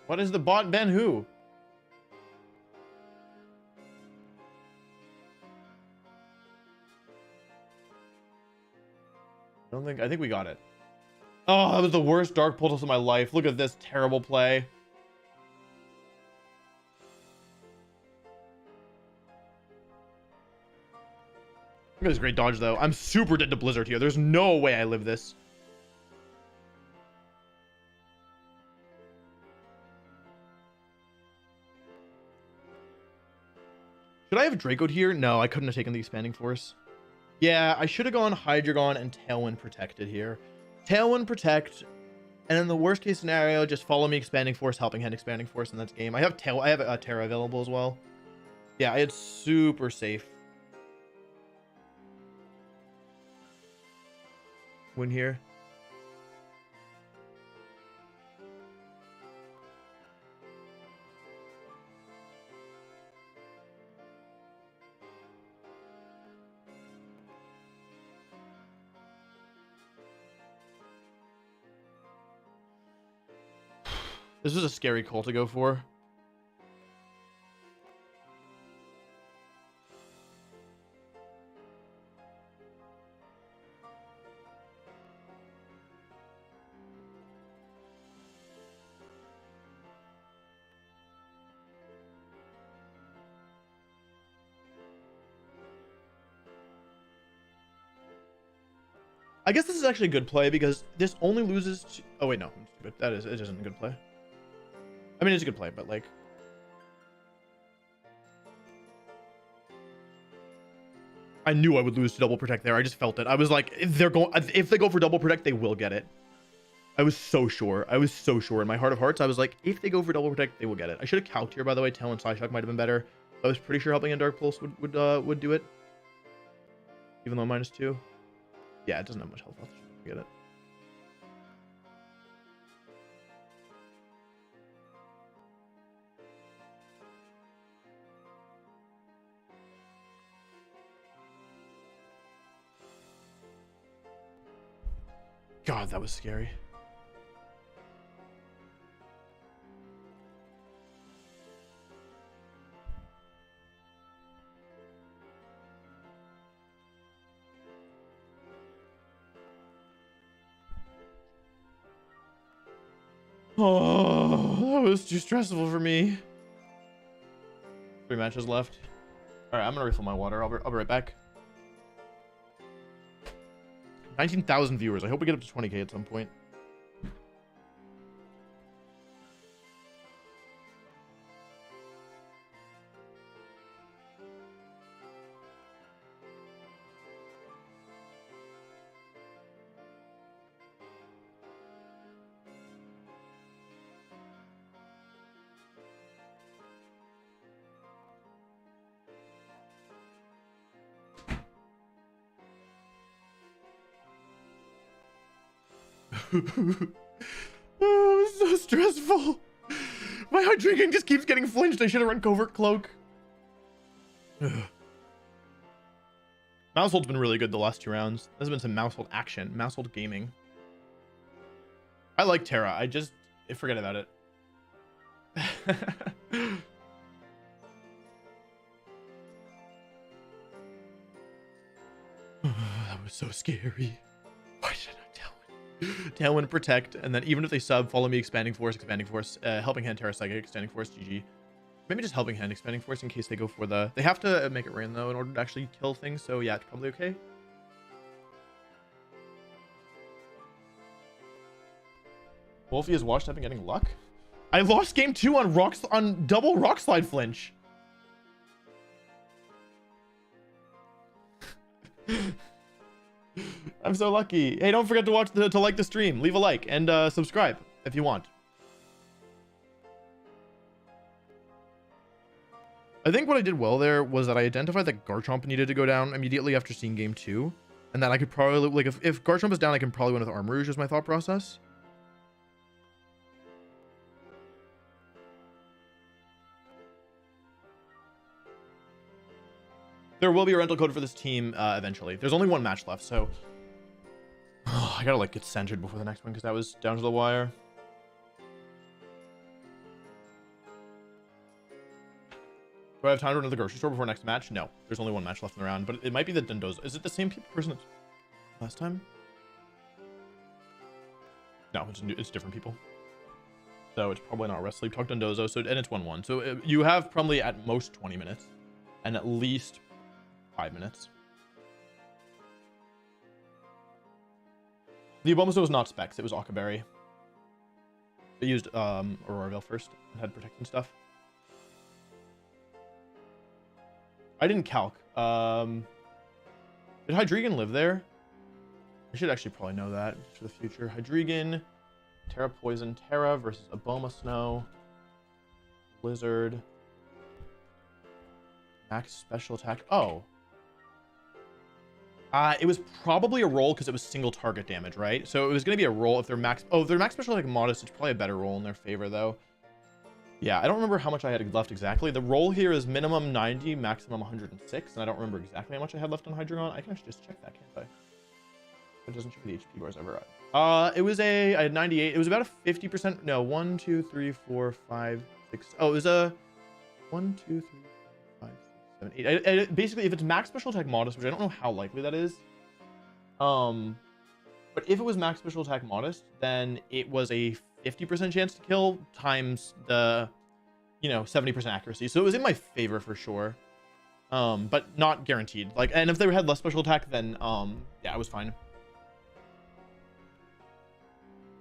What is the bot ban who? I think we got it. Oh, that was the worst dark pull toss of my life. Look at this terrible play. Look at this great dodge, though. I'm super dead to Blizzard here. There's no way I live this. Should I have Dracoed here? No, I couldn't have taken the Expanding Force. Yeah, I should have gone Hydreigon and Tailwind Protected here. Tailwind Protect, and in the worst case scenario, just follow me Expanding Force, Helping Hand Expanding Force, and that's game. I have Terra available as well. Yeah, it's super safe. Win here. This is a scary call to go for. I guess this is actually a good play because this only loses to... Oh wait, no, it isn't a good play. I mean, it's a good play, but like... I knew I would lose to double protect there. I just felt it. I was like, if they go for double protect, they will get it. I was so sure. I was so sure in my heart of hearts. I was like, if they go for double protect, they will get it. I should have calced here, by the way. Tail and Psyshock might have been better. I was pretty sure Helping in Dark Pulse would do it. Even though -2. Yeah, it doesn't have much health left. Get it. God, that was scary. Oh, that was too stressful for me. 3 matches left. All right, I'm gonna refill my water. I'll be right back. 19,000 viewers. I hope we get up to 20K at some point. Oh, it's so stressful. My heart drinking just keeps getting flinched. I should have run Covert Cloak. Mousehold's been really good the last 2 rounds. There's been some Mousehold action. Mousehold gaming. I like Terra. I forget about it. That was so scary. Why should I tell it? Tailwind Protect, and then even if they sub, follow me Expanding Force, Helping Hand Terra Psychic, Expanding Force, GG. Maybe just Helping Hand Expanding Force in case they go for the... They have to make it rain though in order to actually kill things, so yeah, it's probably okay. Wolfie is washed up and getting luck. I lost game 2 on double rock slide flinch. I'm so lucky. Hey, don't forget to like the stream, leave a like, and subscribe if you want. I think what I did well there was that I identified that Garchomp needed to go down immediately after seeing game 2, and that I could probably, like, if Garchomp is down, I can probably win with Armarouge, was my thought process. There will be a rental code for this team eventually. There's only 1 match left, so I gotta like get centered before the next one because that was down to the wire. Do I have time to run to the grocery store before next match? No, there's only 1 match left in the round, but it might be the Dundozo. Is it the same person as last time? No, it's different people. So it's probably not rest sleep talk Dundozo. So and it's 1-1. So you have probably at most 20 minutes, and at least 5 minutes. The Abomasnow was not Specs. It was Akaberry. It used Aurora Veil first and had protection stuff. I didn't calc. Did Hydreigon live there? I should actually probably know that just for the future. Hydreigon, Terra Poison, Terra versus Abomasnow, Blizzard, max special attack. Oh. It was probably a roll because it was single target damage, right? So it was going to be a roll if they're max. Oh, if they're max special attack modest, it's probably a better roll in their favor, though. Yeah, I don't remember how much I had left exactly. The roll here is minimum 90, maximum 106, and I don't remember exactly how much I had left on Hydreigon. I can actually just check that, can't I? It doesn't check the HP bars ever. It was I had 98. It was about a 50%. No, 1, 2, 3, 4, 5, 6. Oh, it was a 1, 2, 3, 4, 5, 6, 7, 8. Basically, if it's max special attack modest, which I don't know how likely that is. But if it was max special attack modest, then it was a 50% chance to kill times the, 70% accuracy. So it was in my favor for sure. But not guaranteed. Like, and if they had less special attack, then yeah, it was fine.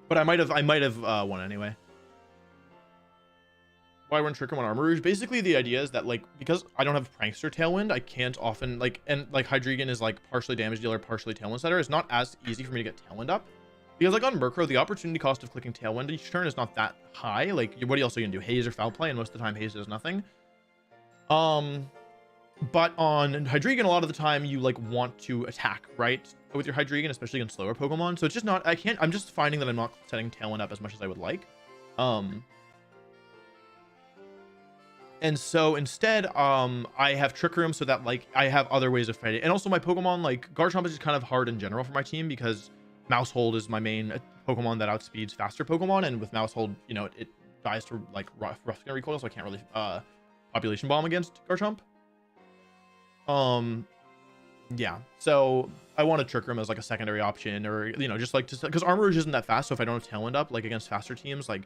But I might have won anyway. Why weren't Trick Room on Armor Rouge? Basically, the idea is that, like, because I don't have Prankster Tailwind, I can't often, like, and, like, Hydreigon is, like, partially damage dealer, partially Tailwind setter. It's not as easy for me to get Tailwind up. Because, like, on Murkrow, the opportunity cost of clicking Tailwind each turn is not that high. Like, what else are you gonna do? Haze or Foul Play? And most of the time, Haze does nothing. But on Hydreigon, a lot of the time, you, like, want to attack, right? With your Hydreigon, especially against slower Pokemon. So it's just not, I'm just finding that I'm not setting Tailwind up as much as I would like. And so instead, I have Trick Room so that, like, I have other ways of fighting. And also my Pokemon, like, Garchomp is just kind of hard in general for my team because Mousehold is my main Pokemon that outspeeds faster Pokemon. And with Mousehold, it dies to, like, rough skin recoil, so I can't really population bomb against Garchomp. Yeah, so I want a Trick Room as, like, a secondary option, or, just, like, because Armor Rouge isn't that fast, so if I don't have Tailwind up, like, against faster teams, like,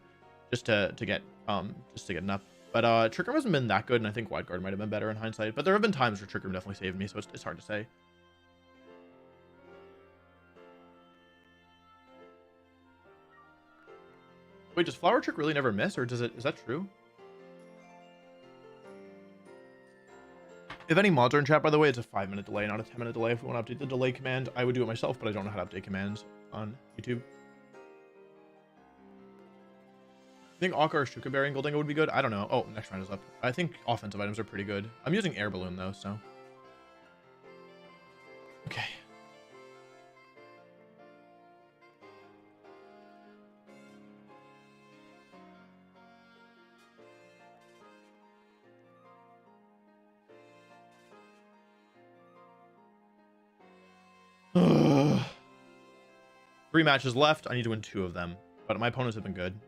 just to get an up. But Trick Room hasn't been that good, and I think Wide Guard might have been better in hindsight. But there have been times where Trick Room definitely saved me, so it's hard to say. Wait, does Flower Trick really never miss, or is that true? If any mods are in chat, by the way, it's a 5-minute delay, not a 10-minute delay. If we want to update the delay command, I would do it myself, but I don't know how to update commands on YouTube. I think Ocar, Shukaberry, and Goldingo would be good. I don't know. Oh, next round is up. I think offensive items are pretty good. I'm using Air Balloon, though, so. Okay. Three matches left. I need to win 2 of them, but my opponents have been good.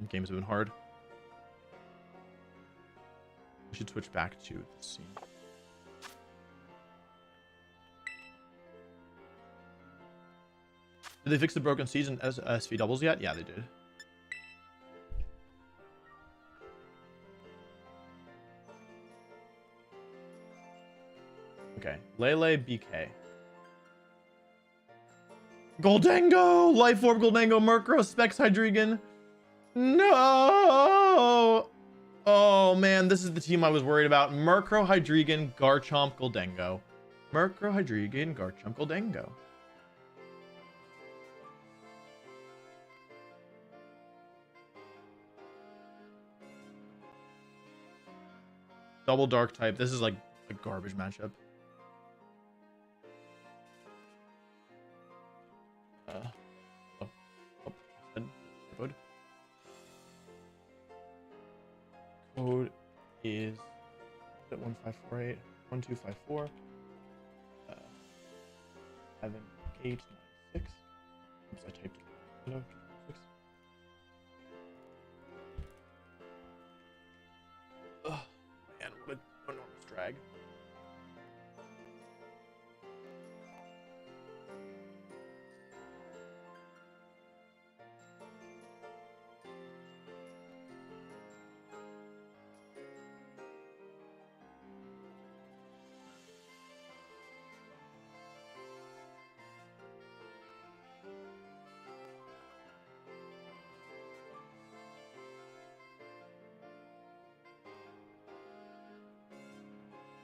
Games have been hard. We should switch back to the scene. Did they fix the broken season as SV doubles yet? Yeah, they did. Okay, Lele BK. Goldengo! Life Orb, Goldengo, Murkrow, Specs, Hydreigon. No! Oh man, this is the team I was worried about. Murkrow, Hydreigon, Garchomp, Goldengo. Murkrow, Hydreigon, Garchomp, Goldengo. Double Dark type. This is like a garbage matchup. Code is 1548 1254 7896. Oops, I typed it. No, 6. Oh man, what an enormous drag.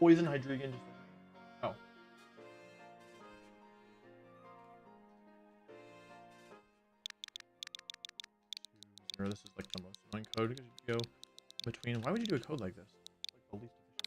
Poison Hydreigon. Just oh. This is like the most annoying code because you go between. Why would you do a code like this? Like the least efficient.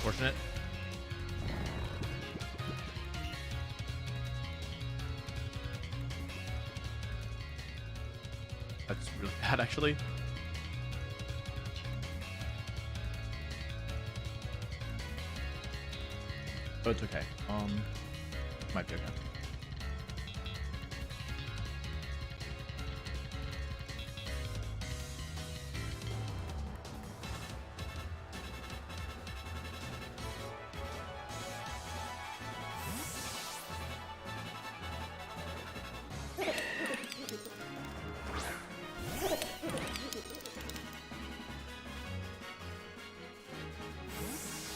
Unfortunate. That's really bad, actually. But it's okay. Might be okay.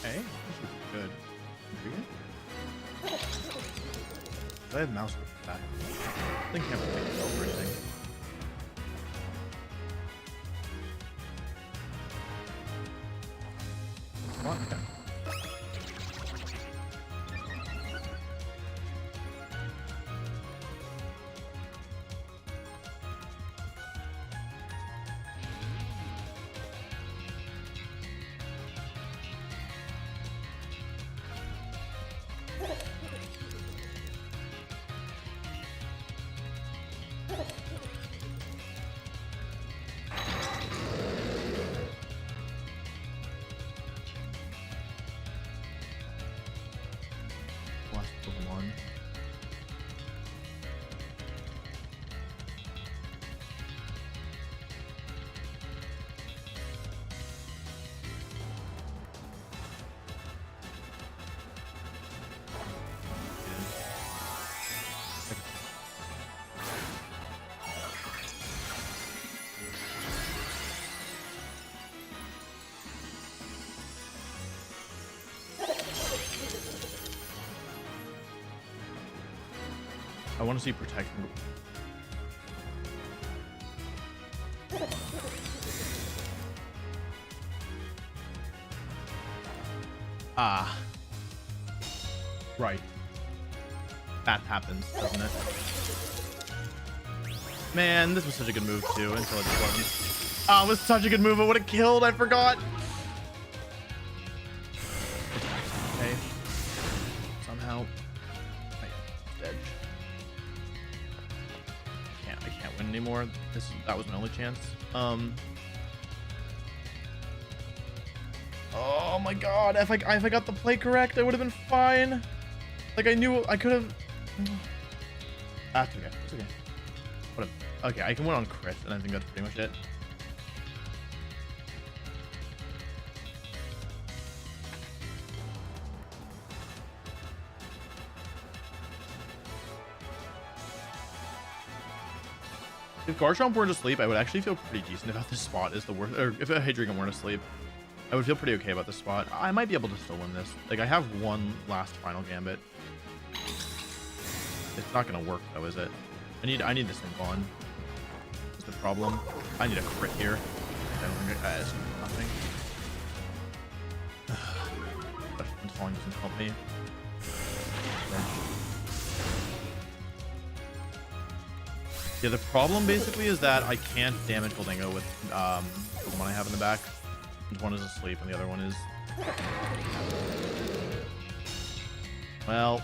Okay, this is good. Intriguing. Do I have mouse with that? I think I have to take it over anything. What? Okay. Pokemon. I want to see protection. Ah. Right. That happens, doesn't it? Man, this was such a good move too until it wasn't. Oh, it was such a good move. It would have killed. I forgot. Okay. Somehow. Edge. I can't win anymore. That was my only chance. Oh my god, if I got the play correct, I would have been fine. Like I knew I could have. That's okay. It's okay. Whatever. Okay, I can win on crit, and I think that's pretty much it. If Garchomp weren't asleep, I would actually feel pretty decent about this spot is the worst. Or if a Hydreigon weren't asleep, I would feel pretty okay about this spot. I might be able to still win this. Like, I have one last final gambit. It's not gonna work though, is it? I need this thing gone. That's the problem. I need a crit here. I don't think it's nothing. But falling doesn't help me. Yeah, the problem basically is that I can't damage Goldingo with Pokemon I have in the back. One is asleep and the other one is... Well...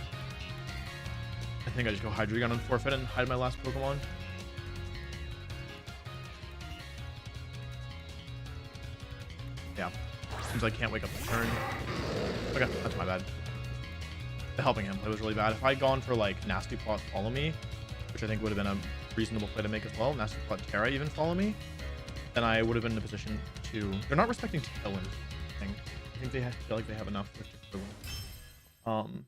I think I just go Hydreigon and forfeit and hide my last Pokemon. Yeah. Seems I can't wake up the turn. Okay, that's my bad. The helping him play was really bad. If I had gone for like Nasty Plot Follow Me, which I think would have been a reasonable play to make as well, Nasty Plot Terra even Follow Me, then I would have been in a position to... They're not respecting Tailwind. I think they feel like they have enough with Tailwind.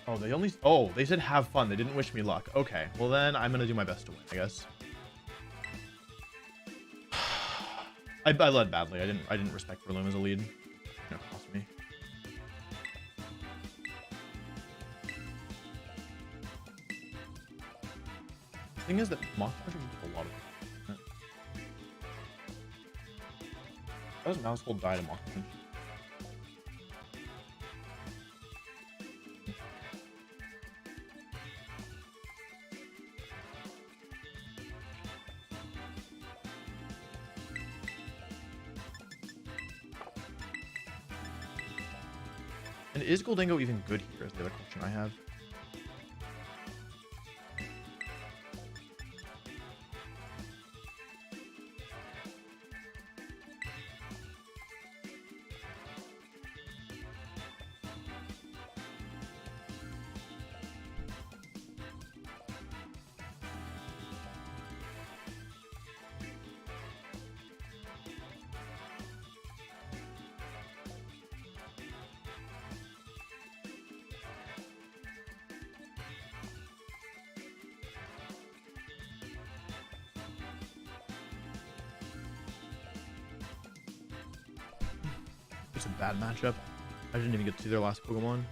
Oh, they only... Oh, they said have fun. They didn't wish me luck. Okay, well then I'm gonna do my best to win, I guess. I led badly. I didn't respect Breloom as a lead. It cost me. The thing is that Mach Pressure can do a lot of it. How does Mouse Hold die to Mach Punch? And is Goldingo even good here is the other question I have. It's a bad matchup. I didn't even get to see their last Pokemon.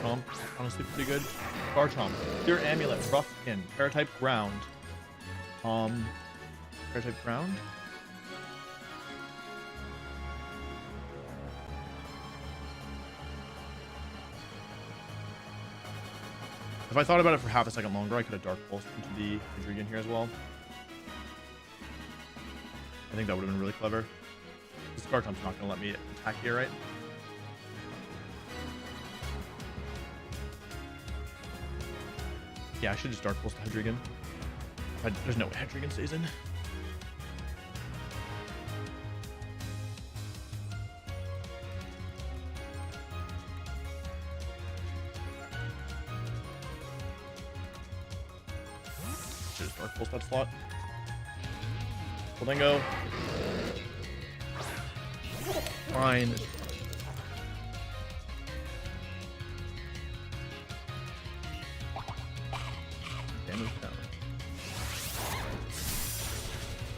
Garchomp, honestly pretty good. Garchomp, Clear Amulet, Rough Skin, Paratype Ground. Paratype Ground? If I thought about it for half a second longer, I could have Dark Pulsed into the Hydreigon here as well. I think that would have been really clever. This Garchomp's not going to let me attack here, right? Yeah, I should just Dark Pulse the Hydreigon. There's no way Hydreigon stays in. Should just Dark Pulse that slot. Dingo. Fine. Damage down.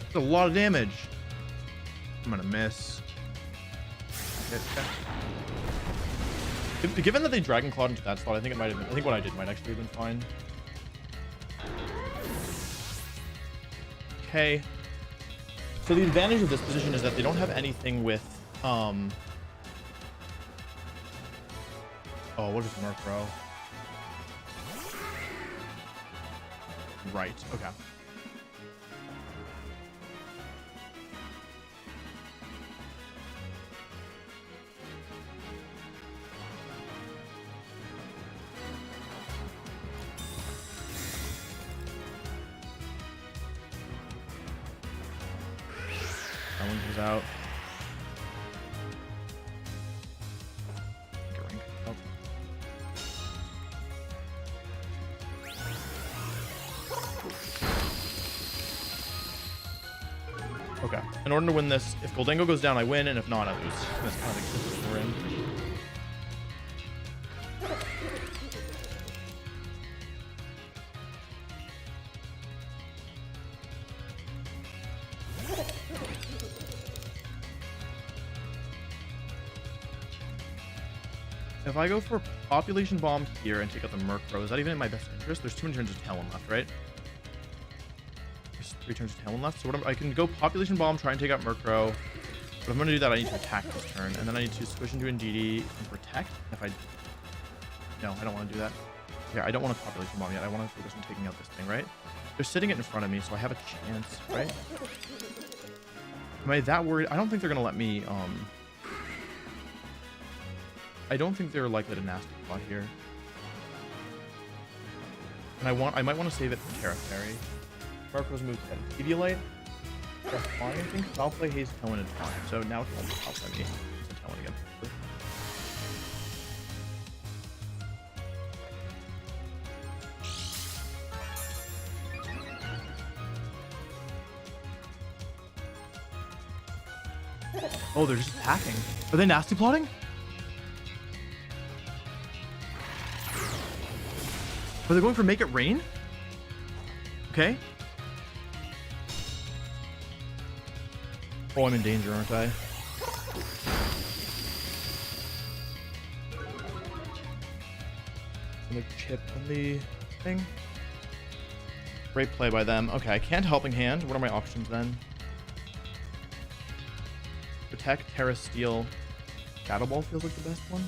That's a lot of damage. I'm gonna miss. Given that they Dragon Clawed into that slot, I think it might have been. I think what I did might actually have been fine. Okay. So the advantage of this position is that they don't have anything with, oh, what is Murkrow? Right, okay. That one comes out. Okay. In order to win this, if Goldengo goes down, I win, and if not, I lose. That's kind of the position we're in. If I go for Population Bomb here and take out the Murkrow, is that even in my best interest? There's 2 turns of Talon left, right? There's 3 turns of Talon left. So I can go Population Bomb, try and take out Murkrow. But if I'm going to do that, I need to attack this turn. And then I need to switch into Indeedee and protect. If I... No, I don't want to do that. Yeah, I don't want to Population Bomb yet. I want to focus on taking out this thing, right? They're sitting it in front of me, so I have a chance, right? Am I that worried? I don't think they're going to let me... I don't think they're likely to Nasty Plot here. And I might want to save it for Terra Fairy. Murkrow's moved to Eviolite. That's fine, I think. I'll play Haze Talon and Talon. So now it's going to play me. It's a Talon again. Oh, they're just attacking. Are they Nasty Plotting? Are they going for Make It Rain? Okay. Oh, I'm in danger, aren't I? I'm gonna chip on the thing. Great play by them. Okay, I can't Helping Hand. What are my options then? Protect, Terra Steel. Shadow Ball feels like the best one.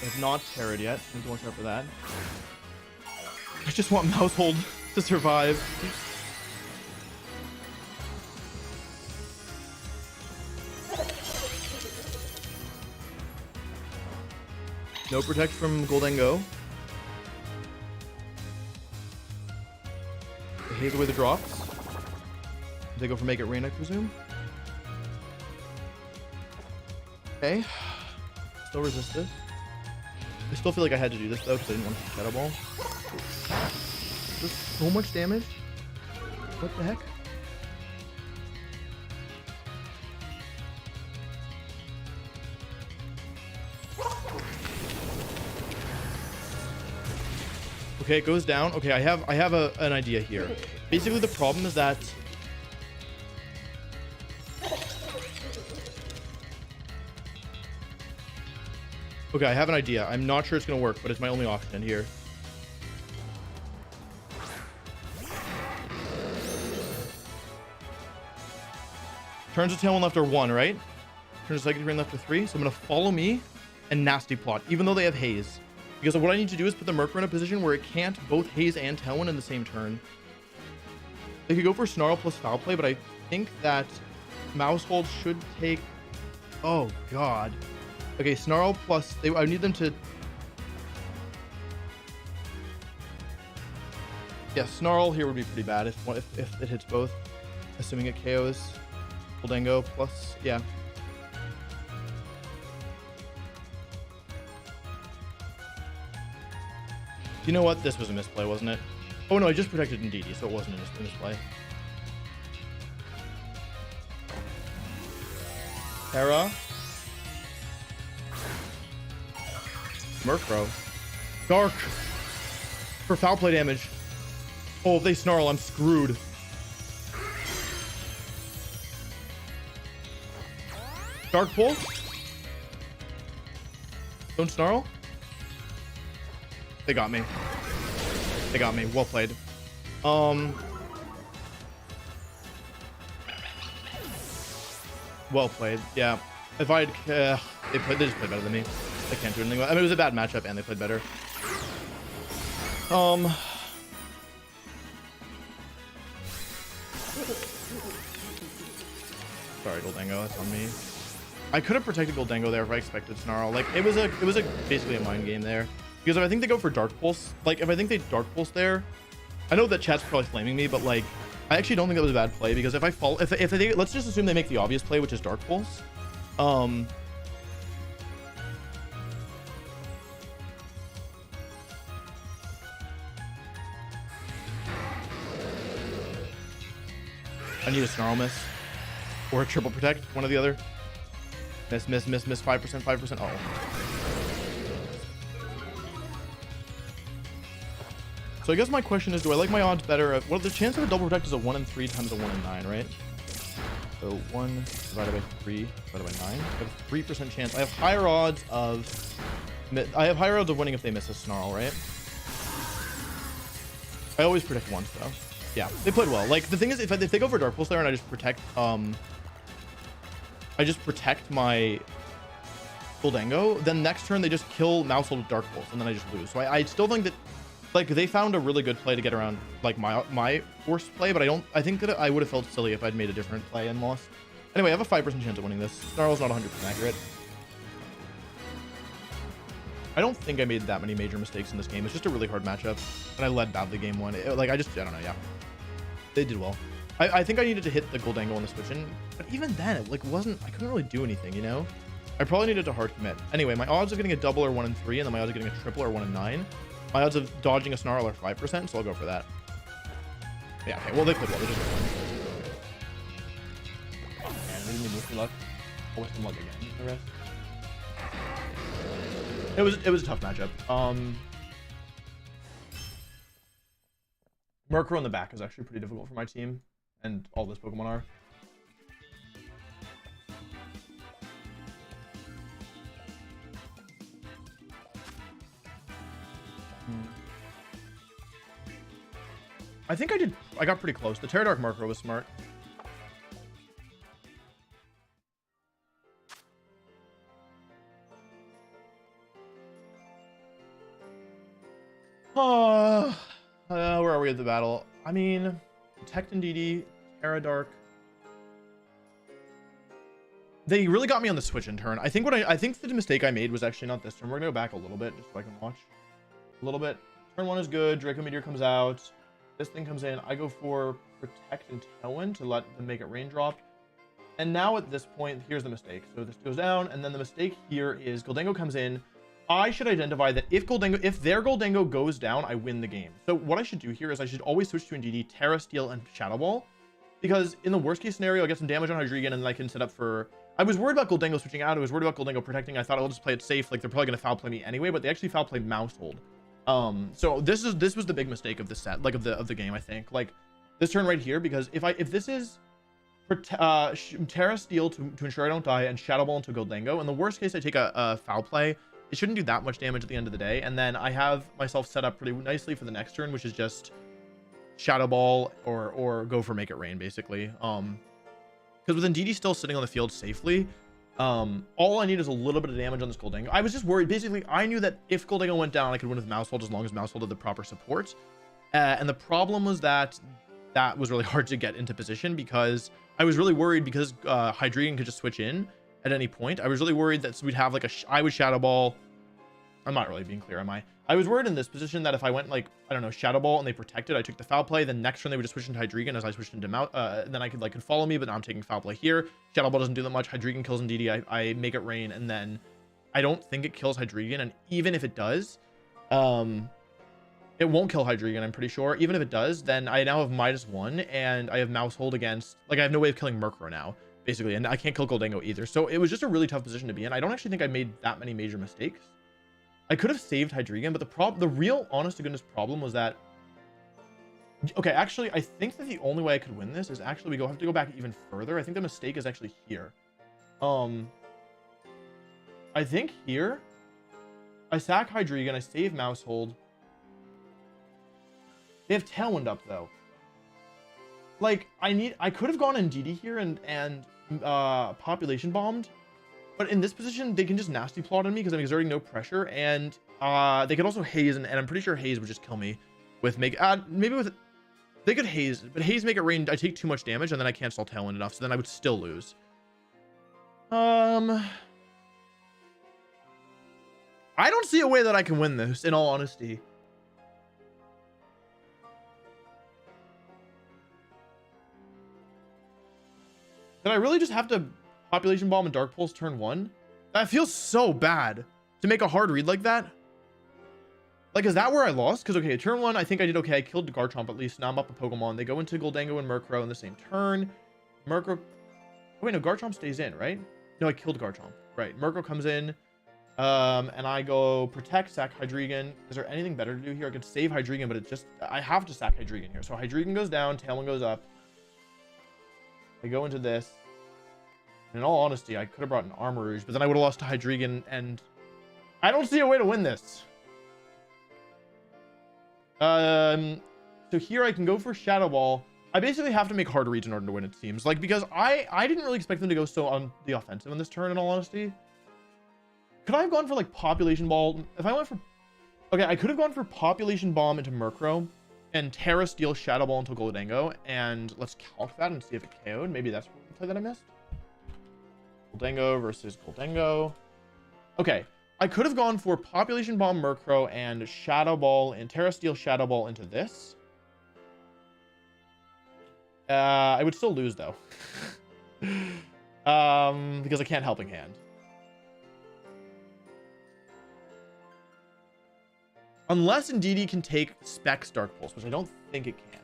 I've not terrored yet. I need to watch out for that. I just want Mousehold to survive. No protect from Goldengo. They haze away the drops. They go for Make It Rain, I presume. Okay. Still resist this. I still feel like I had to do this though because I didn't want to Shadow Ball. There's so much damage. What the heck? Okay, it goes down. Okay, I have an idea here. Basically, the problem is that okay, I have an idea. I'm not sure it's gonna work, but it's my only option here. Turns a tailwind left or 1, right? Turns a psychic rain left to 3. So I'm gonna follow me and nasty plot, even though they have haze. Because what I need to do is put the Mercury in a position where it can't both haze and tailwind in the same turn. They could go for snarl plus foul play, but I think that Mousehold should take. Oh god. Okay, snarl plus. I need them to. Yeah, snarl here would be pretty bad if it hits both, assuming it KOs. Goldango plus, yeah. You know what? This was a misplay, wasn't it? Oh no, I just protected Ndidi, so it wasn't a misplay. Terra. Murkrow. Dark. For foul play damage. Oh, if they snarl, I'm screwed. Dark Pulse. Don't snarl. They got me. They got me. Well played. Well played. Yeah. If I'd they just played better than me. They can't do anything. I mean, it was a bad matchup and they played better. Sorry, Goldango, that's on me. I could have protected Goldango there if I expected Snarl. Like it was basically a mind game there. Because if I think they go for Dark Pulse, like if I think they Dark Pulse there, I know that chat's probably flaming me, but like I actually don't think that was a bad play because if I fall, if they, let's just assume they make the obvious play, which is Dark Pulse. I need a Snarl miss or a triple protect, one or the other. Miss, 5%. Oh. So I guess my question is, do I like my odds better? Well, the chance of a double protect is a 1 in 3 times a 1 in 9, right? So 1 divided by 3 divided by 9. I have a 3% chance. I have higher odds of winning if they miss a Snarl, right? I always predict once though. Yeah, they played well. Like the thing is, if they go for Dark Pulse there and I just protect my Goldango, then next turn they just kill Mousehold with Dark Pulse, and then I just lose. So I still think that like they found a really good play to get around like my forced play, but I think that I would have felt silly if I'd made a different play and lost. Anyway, I have a 5% chance of winning this. Snarl's not 100% accurate. I don't think I made that many major mistakes in this game. It's just a really hard matchup, and I led badly game 1. I don't know. Yeah, they did well. I think I needed to hit the Goldango on the switch in, but even then, it like I couldn't really do anything, you know? I probably needed to hard commit. Anyway, my odds of getting a double are 1 in 3, and then my odds of getting a triple are 1 in 9. My odds of dodging a Snarl are 5%, so I'll go for that. Yeah, okay, well, they played well. They just won. Oh, man, they didn't even wish me luck. I'll wish them luck again, the rest. It was a tough matchup. Murkrow on the back is actually pretty difficult for my team, and all those Pokemon are. I think I got pretty close. The Pterodark Murkrow was smart. Where are we at the battle? I mean, Protect and DD, Pterodark. They really got me on the switch in turn. I think the mistake I made was actually not this turn. We're gonna go back a little bit just so I can watch a little bit. Turn 1 is good. Draco Meteor comes out. This thing comes in. I go for Protect and Tailwind to let them make it raindrop. And now at this point, here's the mistake. So this goes down, and then the mistake here is Goldango comes in. I should identify that if their Goldango goes down, I win the game. So what I should do here is I should always switch to Indeedee, Terra, Steel, and Shadow Ball. Because in the worst case scenario, I get some damage on Hydreigon, and then I can set up for... I was worried about Goldango switching out. I was worried about Goldango protecting. I thought I'll just play it safe. Like, they're probably going to foul play me anyway, but they actually foul play Mousehold. So this was the big mistake of the set, like of the game, I think. Like this turn right here, because if this is Terra Steel to ensure I don't die, and Shadow Ball into Goldango. In the worst case, I take a foul play. It shouldn't do that much damage at the end of the day. And then I have myself set up pretty nicely for the next turn, which is just Shadow Ball or go for Make It Rain, basically. Because with Ndidi still sitting on the field safely, all I need is a little bit of damage on this Goldango. I was just worried. Basically, I knew that if Goldango went down, I could win with Mousehold as long as Mousehold had the proper support. And the problem was that was really hard to get into position, because I was really worried because Hydreigon could just switch in at any point. I was really worried that we'd have like I would Shadow Ball. I'm not really being clear, am I? I was worried in this position that if I went like, I don't know, Shadow Ball and they protected, I took the foul play, then next turn they would just switch into Hydreigon as I switched into then I could follow me, but now I'm taking foul play here. Shadow Ball doesn't do that much. Hydreigon kills Ndidi. I Make It Rain, and then I don't think it kills Hydreigon, and even if it does, it won't kill Hydreigon, I'm pretty sure. Even if it does, then I now have -1, and I have Mousehold against, like, I have no way of killing Murkrow now, basically, and I can't kill Goldango either. So it was just a really tough position to be in. I don't actually think I made that many major mistakes. I could have saved Hydreigon, but the real honest to goodness problem was that, okay, actually, I think that the only way I could win this is actually have to go back even further. I think the mistake is actually here. I think here, I sack Hydreigon, I save Mousehold. They have Tailwind up though. Like I could have gone Ndidi here and population bombed, but in this position they can just nasty plot on me because I'm exerting no pressure, and they could also haze, and I'm pretty sure haze would just kill me with they could haze, but haze Make It Rain, I take too much damage and then I can't stall Tailwind enough, so then I would still lose. I don't see a way that I can win this, in all honesty. Did I really just have to Population Bomb and Dark Pulse turn 1? That feels so bad to make a hard read like that. Like, is that where I lost? Because, okay, turn 1, I think I did okay. I killed Garchomp at least. Now I'm up a Pokemon. They go into Goldango and Murkrow in the same turn. Murkrow... Oh, wait, no, Garchomp stays in, right? No, I killed Garchomp. Right, Murkrow comes in. And I go Protect, sack Hydreigon. Is there anything better to do here? I could save Hydreigon, but it's just... I have to sack Hydreigon here. So Hydreigon goes down, Tailwind goes up. I go into this. In all honesty, I could have brought an Armourouge, but then I would have lost to Hydreigon, and I don't see a way to win this. So here I can go for Shadow Ball. I basically have to make hard reads in order to win, it seems. Like, because I didn't really expect them to go so on the offensive in this turn, in all honesty. Could I have gone for, like, Population Ball? If I went for... Okay, I could have gone for Population Bomb into Murkrow and Terra Steel Shadow Ball into Goldango, and let's calc that and see if it KO'd. Maybe that's the play that I missed. Goldango versus Goldango. Okay, I could have gone for Population Bomb Murkrow and Shadow Ball and Terra Steel Shadow Ball into this. I would still lose though. Because I can't Helping Hand. Unless Ndidi can take Specs Dark Pulse, which I don't think it can.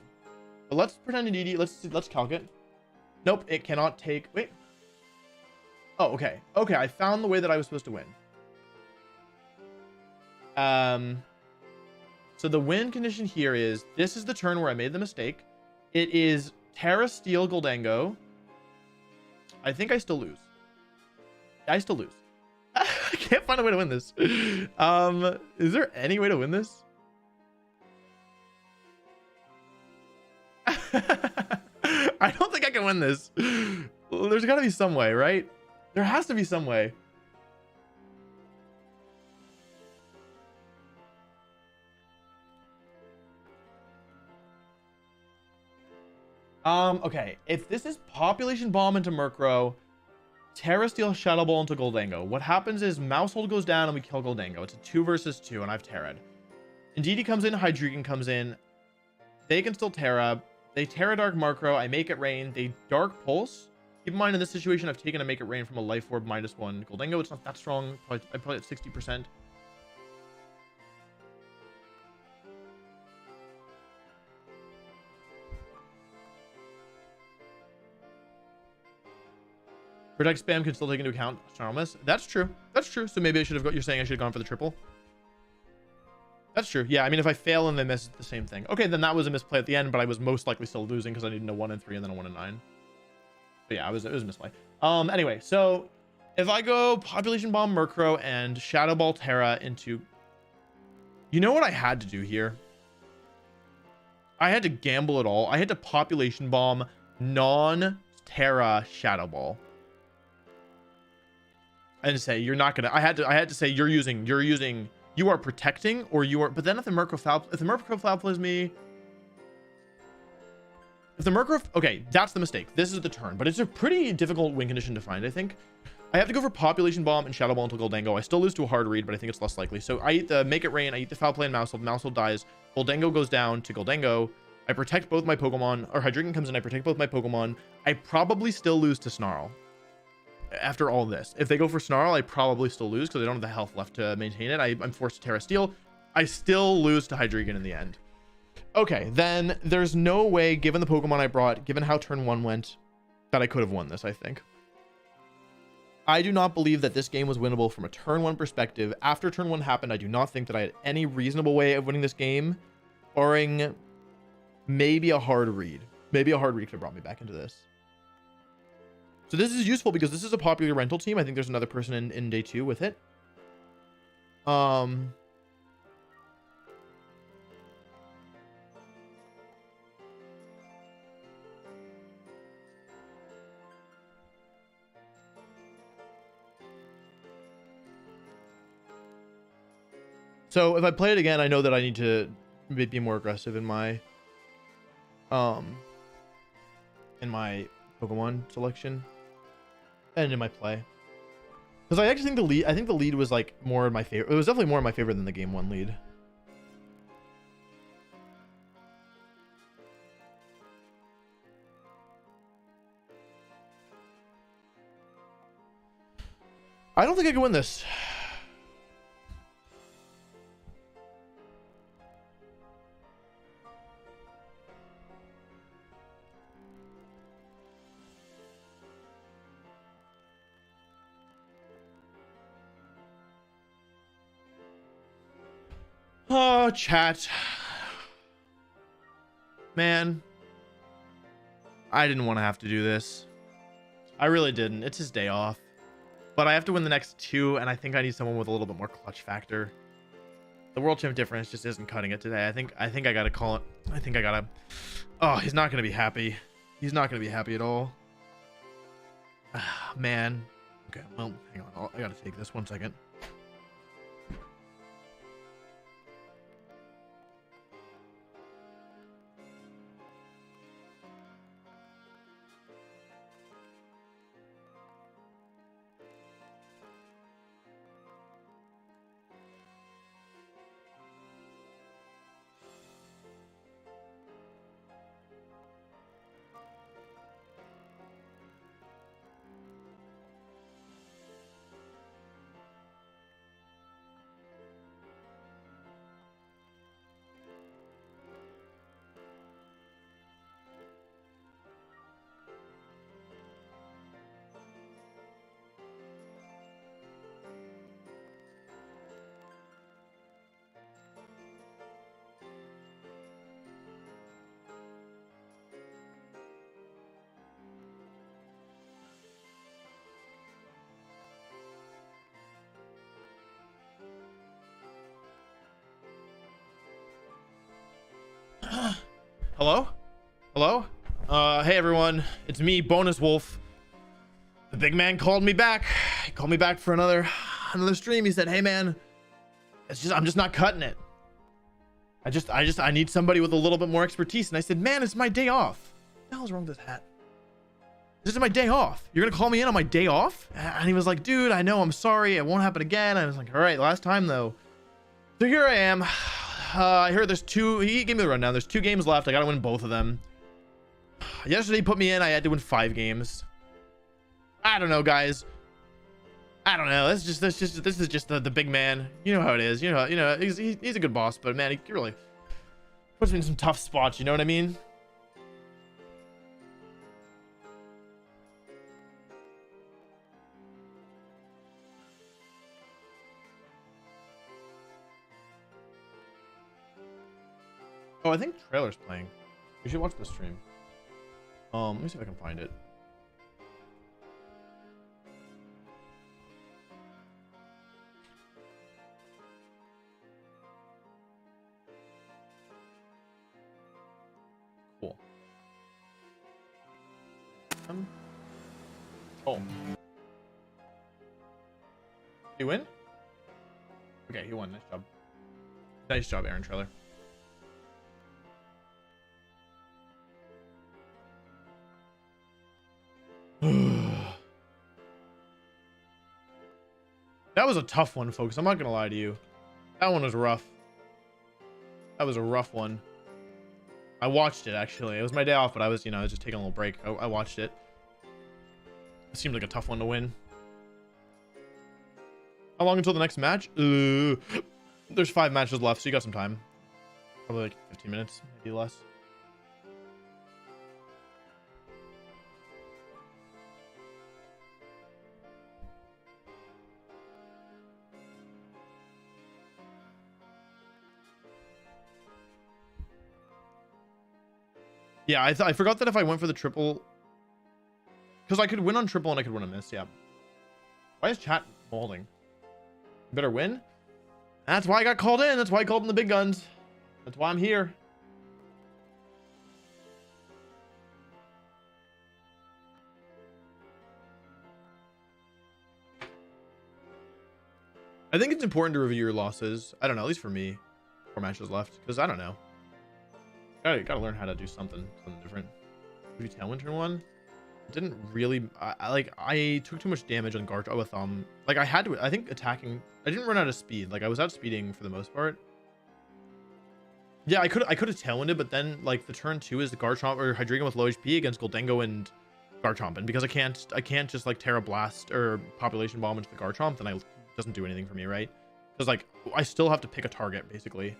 But let's pretend Ndidi, let's calc it. Nope, it cannot take, wait. Oh, okay. Okay, I found the way that I was supposed to win. So the win condition here is, this is the turn where I made the mistake. It is Terra Steel Goldango. I think I still lose. I still lose. I can't find a way to win this. Is there any way to win this? I don't think I can win this. There's got to be some way, right? There has to be some way. Okay. If this is Population Bomb into Murkrow, Terra Steel Shadow Ball into Goldango, what happens is Mousehold goes down and we kill Goldango. It's a 2 versus 2, and I've Terra'd. Ndidi comes in, Hydreigon comes in. They can still Terra. They Terra Dark Murkrow. I Make It Rain. They Dark Pulse. Keep in mind, in this situation, I've taken a Make It Rain from a Life Orb -1. Goldango, it's not that strong. I probably at 60%. Protect spam can still take into account Charmas. That's true. That's true. So maybe I should have got. You're saying I should have gone for the triple. That's true. Yeah, I mean, if I fail and they miss, it's the same thing. Okay, then that was a misplay at the end, but I was most likely still losing because I needed a 1 and 3 and then a 1 and 9. But yeah, it was a misplay. Anyway, so if I go Population Bomb Murkrow and Shadow Ball Terra into... You know what I had to do here? I had to gamble it all. I had to Population Bomb non-Terra Shadow Ball. And say, you're not gonna... I had to say, you're using... You are protecting, or you are... But then if the Murkrow foul plays me... If the Murkrow... Okay, that's the mistake. This is the turn, but it's a pretty difficult win condition to find, I think. I have to go for Population Bomb and Shadow Ball until Goldango. I still lose to a hard read, but I think it's less likely. So I eat the Make It Rain, I eat the Foul Play and Mousehold. Mousehold dies. Goldango goes down to Goldango. I protect both my Pokemon, or Hydreigon comes in, I protect both my Pokemon. I probably still lose to Snarl. After all this, if they go for Snarl, I probably still lose because I don't have the health left to maintain it. I'm forced to Terra Steel. I still lose to Hydreigon in the end. Okay, then there's no way, given the Pokemon I brought, given how turn 1 went, that I could have won this, I think. I do not believe that this game was winnable from a turn 1 perspective. After turn 1 happened, I do not think that I had any reasonable way of winning this game, barring maybe a hard read. Maybe a hard read could have brought me back into this. So this is useful because this is a popular rental team. I think there's another person in day 2 with it. So if I play it again, I know that I need to be more aggressive in my Pokemon selection and in my play. Because I actually think the lead was like more in my favor. It was definitely more in my favor than the game 1 lead. I don't think I can win this. Oh, chat. Man. I didn't want to have to do this. I really didn't. It's his day off. But I have to win the next 2, and I think I need someone with a little bit more clutch factor. The world champ difference just isn't cutting it today. I think I gotta call it. I think I gotta... Oh, he's not gonna be happy. He's not gonna be happy at all. Man. Okay, well, hang on. I gotta take this 1 second. Hello? Hello? Hey everyone, it's me, Bonus Wolf. The big man called me back. He called me back for another stream. He said, "Hey man, I'm just not cutting it. I need somebody with a little bit more expertise." And I said, "Man, it's my day off. What the hell's wrong with this hat? This is my day off. You're gonna call me in on my day off?" And he was like, "Dude, I know, I'm sorry. It won't happen again." I was like, "All right, last time though." So here I am. I heard there's 2. He gave me the rundown. There's 2 games left. I gotta win both of them. Yesterday he put me in. I had to win 5 games. I don't know, guys. I don't know. This is just the big man. You know how it is. You know. He's a good boss, but man, he really puts me in some tough spots. You know what I mean? Oh, I think Trailer's playing. We should watch the stream. Let me see if I can find it. Cool. Oh. He win? Okay, he won. Nice job. Nice job, Aaron Trailer. That was a tough one, folks. I'm not gonna lie to you. That one was rough. That was a rough one. I watched it, actually. It was my day off, but I was, you know, I was just taking a little break. I watched it. It seemed like a tough one to win. How long until the next match? There's 5 matches left, so you got some time. Probably like 15 minutes, maybe less. Yeah, I forgot that if I went for the triple, because I could win on triple and I could win on miss. Yeah. Why is chat molding? Better win. That's why I got called in. That's why I called in the big guns. That's why I'm here. I think it's important to review your losses. I don't know, at least for me. 4 matches left, because I don't know. Gotta learn how to do something different. Maybe Tailwind turn 1. Didn't really. I took too much damage on guard with like I had to. I think attacking. I didn't run out of speed. Like I was outspeeding for the most part. Yeah, I could have tailwinded, but then like the turn 2 is the Garchomp or Hydreigon with low HP against Goldengo and Garchomp, and because I can't just like Terra Blast or Population Bomb into the Garchomp, then it doesn't do anything for me, right? Because like I still have to pick a target basically.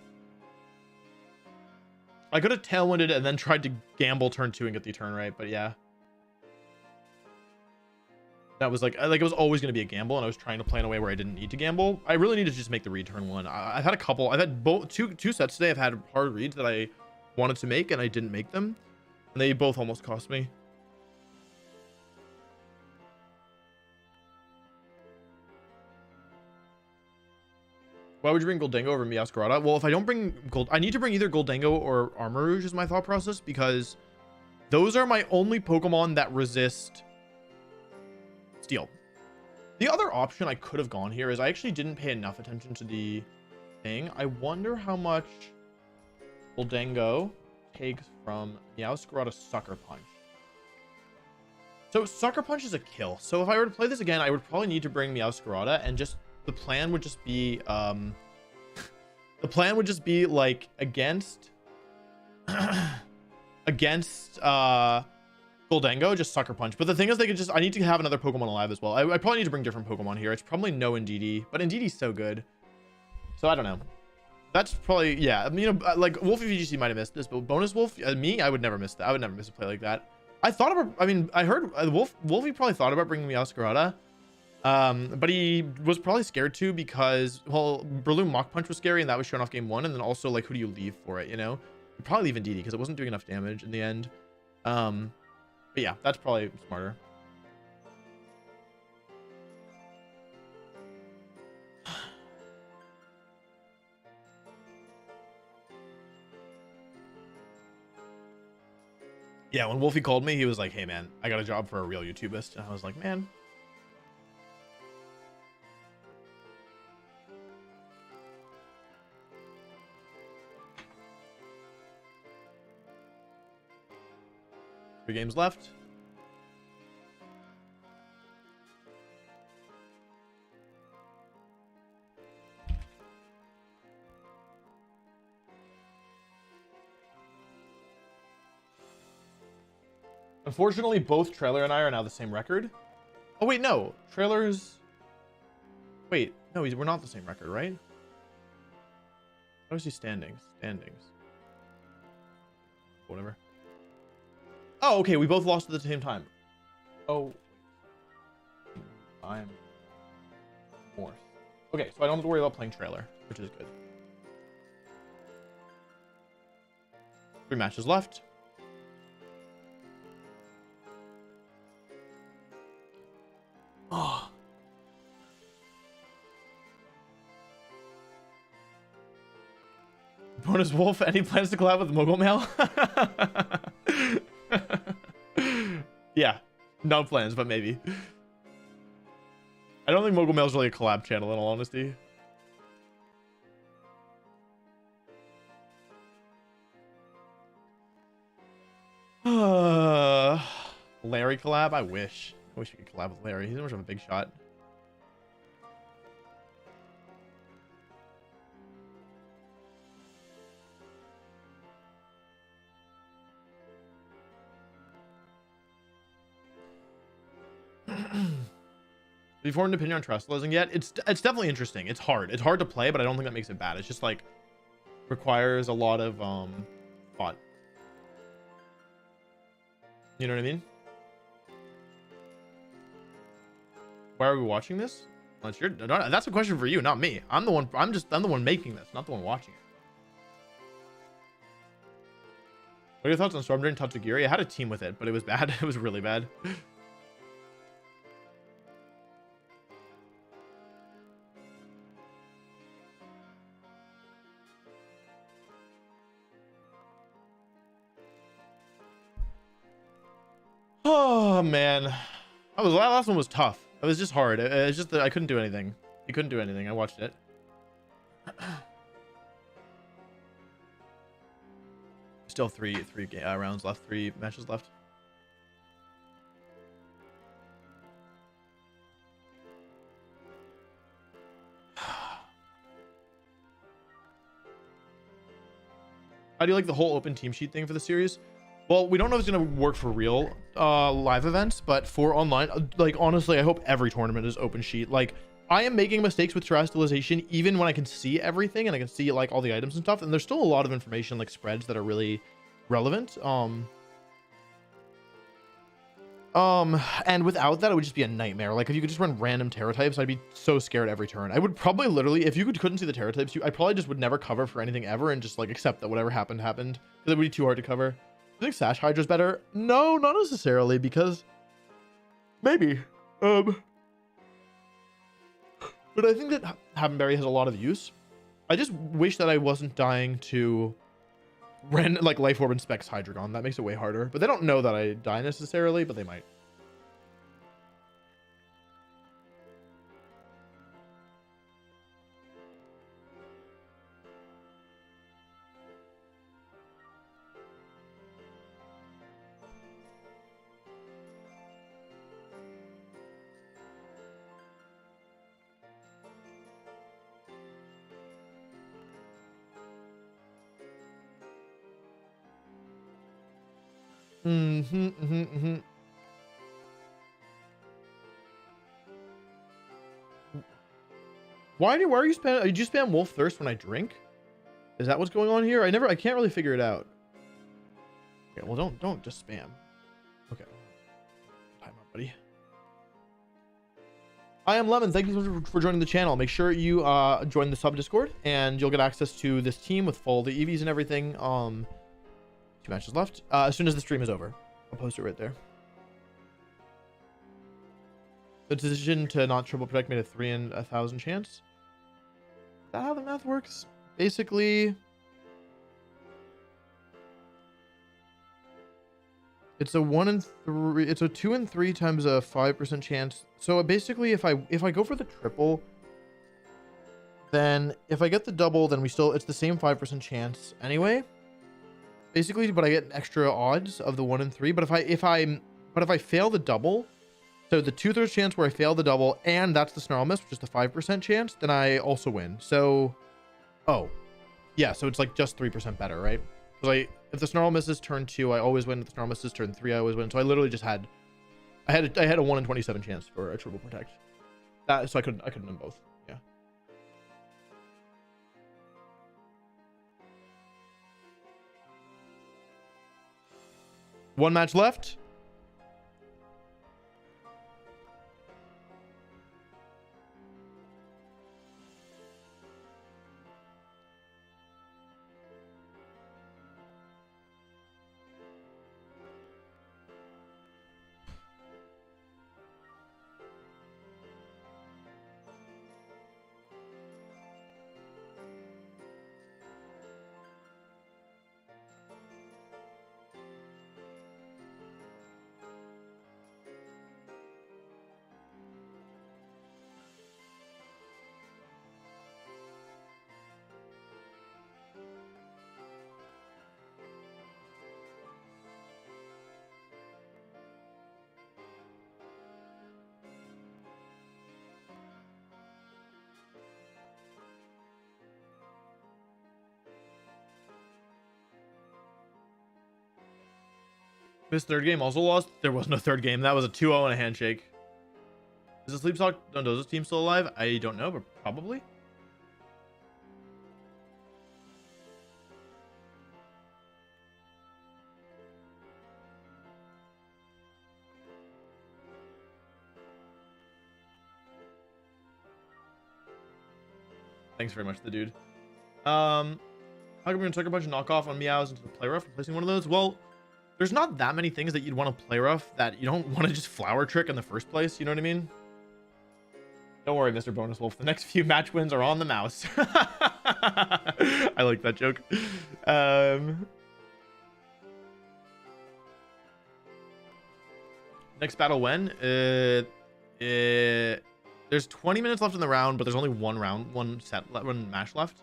I could have tailwinded and then tried to gamble turn 2 and get the turn right, but yeah. That was like it was always going to be a gamble, and I was trying to play in a way where I didn't need to gamble. I really needed to just make the read turn 1. I've had a couple. I've had both two sets today. I've had hard reads that I wanted to make, and I didn't make them, and they both almost cost me. Why would you bring Goldengo over Meowscarada? Well, if I don't bring Gold, I need to bring either Goldengo or Armarouge is my thought process, because those are my only Pokemon that resist Steel. The other option I could have gone here is I actually didn't pay enough attention to the thing. I wonder how much Goldengo takes from Meowscarada Sucker Punch. So Sucker Punch is a kill. So if I were to play this again, I would probably need to bring Meowscarada, and just the plan would just be like against Goldengo, just Sucker Punch. But the thing is, I need to have another Pokemon alive as well. I probably need to bring different Pokemon here. It's probably no Indeedee, but Indeedee's so good. So I don't know. That's probably, yeah. I mean, you know, like Wolfe VGC might have missed this, but Bonus Wolf, me, I would never miss that. I would never miss a play like that. I thought about, I mean, I heard Wolfie probably thought about bringing Meowscarada. But he was probably scared too, because, well, Breloom Mach Punch was scary, and that was shown off game 1. And then also, like, who do you leave for it, you know? You'd probably leave Indeedee because it wasn't doing enough damage in the end. But yeah, that's probably smarter. Yeah, when Wolfie called me, he was like, hey man, I got a job for a real YouTubist. And I was like, man. Three games left. Unfortunately, both Trailer and I are now the same record. Oh, wait, no. Trailer's... Wait, no, we're not the same record, right? How is he standings? Standings. Whatever. Oh, okay, we both lost at the same time. Oh. I'm... fourth. Okay, so I don't have to worry about playing Trailer, which is good. 3 matches left. Oh. Bonus Wolf, any plans to collab with Mogul Mail? Yeah, no plans, but maybe. I don't think Mogul Mail is really a collab channel, in all honesty. Larry collab? I wish. I wish we could collab with Larry. He's much of a big shot. Have you formed an opinion on Trustlism yet? It's definitely interesting. It's hard. It's hard to play, but I don't think that makes it bad. It's just like requires a lot of thought. You know what I mean? Why are we watching this? That's a question for you, not me. I'm the one making this, not the one watching it. What are your thoughts on Storm Drain Tatsugiri? I had a team with it, but it was bad. It was really bad. Oh man, that last one was tough. It was just hard. It's just that I couldn't do anything. You couldn't do anything. I watched it. Still three rounds left. 3 matches left. How do you like the whole open team sheet thing for the series? Well, we don't know if it's going to work for real live events, but for online, like, honestly, I hope every tournament is open sheet. Like, I am making mistakes with terrestrialization even when I can see everything and I can see, like, all the items and stuff. And there's still a lot of information, like, spreads that are really relevant. And without that, it would just be a nightmare. Like, if you could just run random terra types, I'd be so scared every turn. I would probably literally, if you couldn't see the terra types, I probably just would never cover for anything ever and just, like, accept that whatever happened. Because it would be too hard to cover. I think Sash Hydra's better. No, not necessarily, because maybe. But I think that Havenberry has a lot of use. I just wish that I wasn't dying to like Life Orb and Specs Hydreigon. That makes it way harder. But they don't know that I die necessarily, but they might. Why are you spam? Did you spam Wolf Thirst when I drink? Is that what's going on here? I can't really figure it out. Okay, well don't just spam. Okay. Time out, buddy. I am Lemon. Thank you for joining the channel. Make sure you join the sub Discord and you'll get access to this team with all the EVs and everything. 2 matches left. As soon as the stream is over. I'll post it right there. The decision to not triple protect made a 3 in 1,000 chance. Is that how the math works? Basically, it's a 1 in 3. It's a 2 in 3 times a 5% chance. So basically, if I go for the triple, then if I get the double, then it's the same 5% chance anyway. Basically, but I get extra odds of the 1 in 3. But if I fail the double, so the 2/3 chance where I fail the double, and that's the snarl miss, which is the 5% chance, then I also win. So, oh, yeah. So it's like just 3% better, right? Because if the snarl misses turn 2, I always win. If the snarl misses turn 3, I always win. So I literally just had a 1 in 27 chance for a triple protect. So I couldn't win both. Yeah. One match left. This third game also lost. There was no third game. That was a 2-0 and a handshake. Is the Sleep Talk Dondozo's team still alive? I don't know, but probably. Thanks very much, the dude. How come we're gonna take a bunch of knockoff on meows into the play rough, replacing one of those? Well, there's not that many things that you'd want to play rough that you don't want to just flower trick in the first place. You know what I mean? Don't worry, Mr. Bonus Wolf. The next few match wins are on the mouse. I like that joke. Next battle when? There's 20 minutes left in the round, but there's only one match left.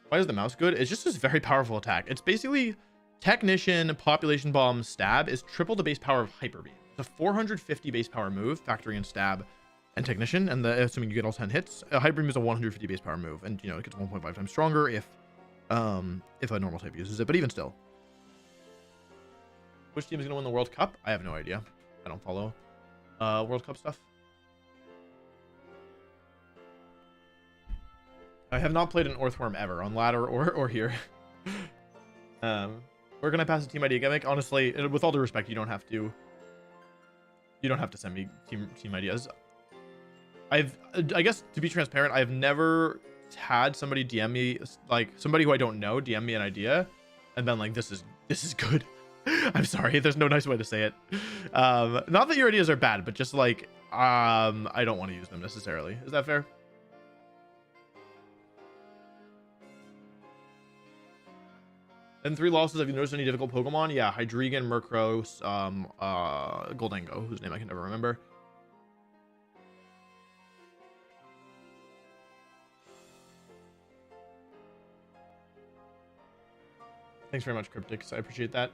Why is the mouse good? It's just this very powerful attack. It's basically Technician, Population Bomb, Stab is triple the base power of Hyper Beam. It's a 450 base power move, factoring in Stab and Technician, and assuming you get all 10 hits. Hyper Beam is a 150 base power move, and you know it gets 1.5 times stronger if a normal type uses it. But even still, which team is going to win the World Cup? I have no idea. I don't follow World Cup stuff. I have not played an Earthworm ever on ladder or here. Where can I pass a team idea gimmick? Honestly, with all due respect, you don't have to send me team ideas. I guess to be transparent, I've never had somebody DM me, like somebody who I don't know DM me an idea and been like, this is good. I'm sorry, there's no nice way to say it. Not that your ideas are bad, but just like I don't want to use them necessarily. Is that fair? And 3 losses. Have you noticed any difficult Pokemon? Yeah, Hydreigon, Murkrow, Goldango, whose name I can never remember. Thanks very much, Cryptix. I appreciate that.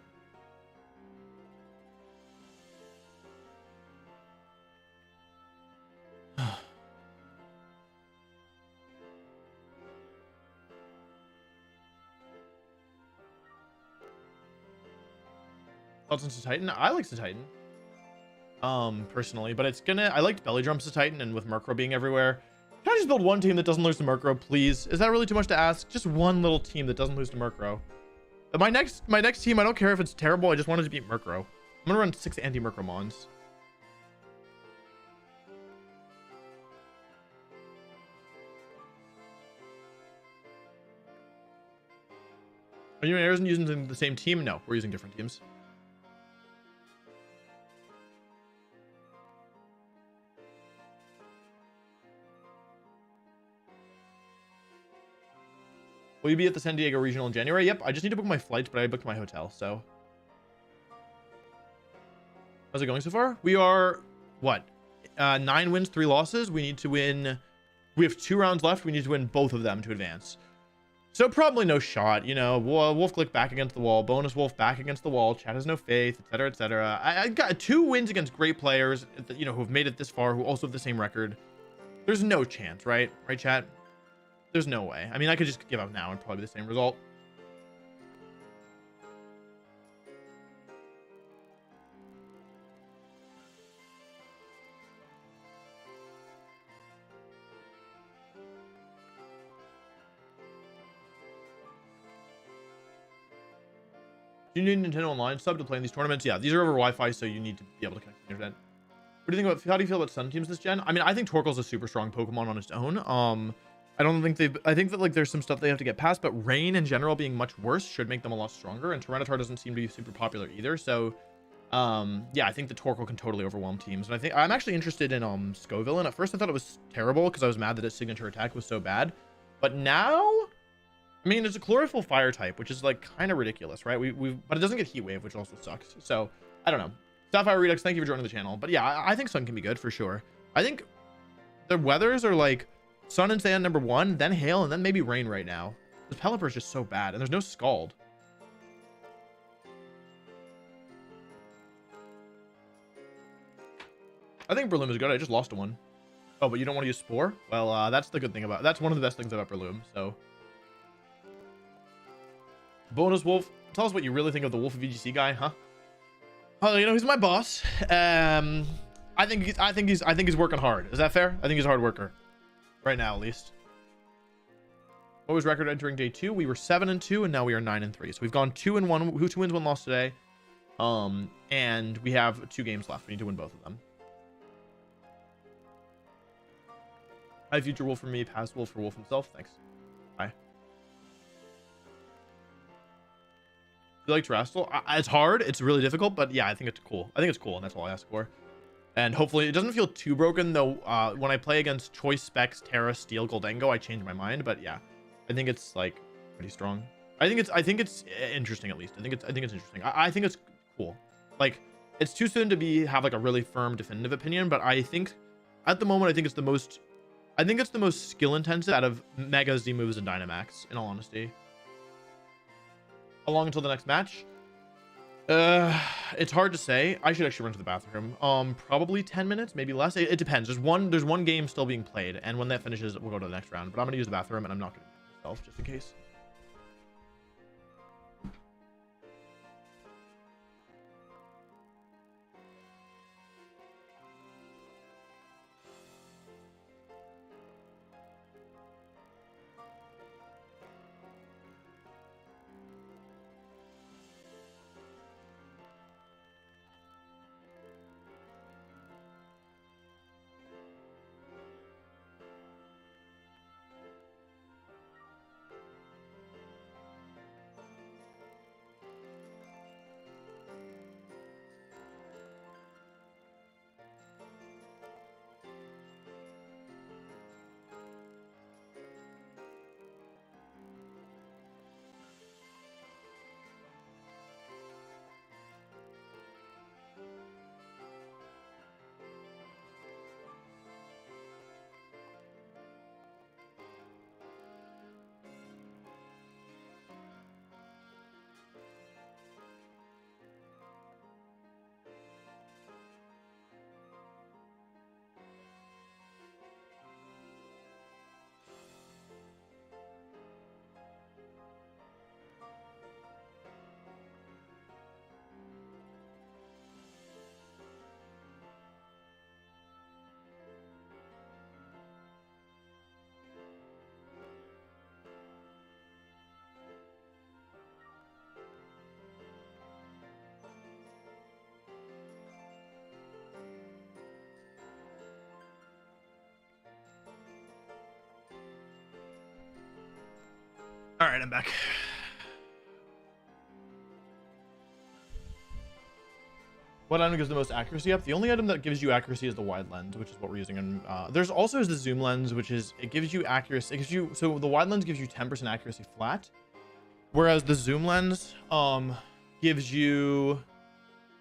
Thoughts on Titan? I like Titan. Personally, but it's gonna. I liked Belly Drums to Titan, and with Murkrow being everywhere, can I just build one team that doesn't lose to Murkrow, please? Is that really too much to ask? Just one little team that doesn't lose to Murkrow. My next team, I don't care if it's terrible. I just wanted to beat Murkrow. I'm gonna run 6 anti-Murkrow Mons. Are you and Arizon using the same team? No, we're using different teams. Will you be at the San Diego Regional in January? Yep, I just need to book my flights, but I booked my hotel, so. How's it going so far? We are, what? 9 wins, 3 losses. We need to win. We have 2 rounds left. We need to win both of them to advance. So probably no shot, you know. Wolfe Glick back against the wall. Bonus Wolf back against the wall. Chat has no faith, etc., etc. I got 2 wins against great players, you know, who have made it this far, who also have the same record. There's no chance, right? Right, chat? There's no way. I mean, I could just give up now and probably the same result. Do you need Nintendo Online sub to play in these tournaments? Yeah, these are over Wi-Fi, so you need to be able to connect to the internet. What do you think about? How do you feel about Sun teams this gen? I mean, I think Torkoal's a super strong Pokemon on its own. I don't think I think that like there's some stuff they have to get past, but Rain in general being much worse should make them a lot stronger, and Tyranitar doesn't seem to be super popular either. So, yeah, I think the Torkoal can totally overwhelm teams, and I think I'm actually interested in Scoville. And at first I thought it was terrible because I was mad that its signature attack was so bad, but now, I mean, it's a chlorophyll fire type, which is like kind of ridiculous, right? But it doesn't get Heat Wave, which also sucks. So I don't know. Sapphire Redux, thank you for joining the channel. But yeah, I think Sun can be good for sure. I think the weathers are like Sun and Sand number 1, then Hail, and then maybe Rain right now. The Pelipper is just so bad, and there's no Scald. I think Breloom is good. I just lost to one. Oh, but you don't want to use Spore? Well, that's the good thing about. That's one of the best things about Breloom. So, Bonus Wolf, tell us what you really think of the Wolf of VGC guy, huh? Oh, you know, he's my boss. I think he's working hard. Is that fair? I think he's a hard worker. Right now, at least. What was record entering day 2? We were 7-2, and now we are 9-3. So we've gone 2-1. 2 wins, 1 loss today. And we have 2 games left. We need to win both of them. Hi, future Wolf for me, past Wolf for Wolf himself. Thanks. Bye. You like Terrestrial? It's hard. It's really difficult, but yeah, I think it's cool. I think it's cool, and that's all I ask for. And hopefully, it doesn't feel too broken, though. When I play against Choice Specs, Terra, Steel, Goldango, I change my mind. But yeah, I think it's like pretty strong. I think it's interesting, at least. I think it's interesting. I think it's cool. Like, it's too soon to have like a really firm, definitive opinion, but I think at the moment, I think it's the most skill intensive out of Mega Z moves and Dynamax, in all honesty. How long until the next match? It's hard to say. I should actually run to the bathroom. Probably 10 minutes, maybe less. It depends. There's one game still being played, and when that finishes, we'll go to the next round. But I'm gonna use the bathroom, and I'm not gonna do it myself just in case. All right, I'm back. What item gives the most accuracy up? The only item that gives you accuracy is the wide lens, which is what we're using. And there's also the zoom lens, which is it gives you accuracy. So the wide lens gives you 10% accuracy flat, whereas the zoom lens gives you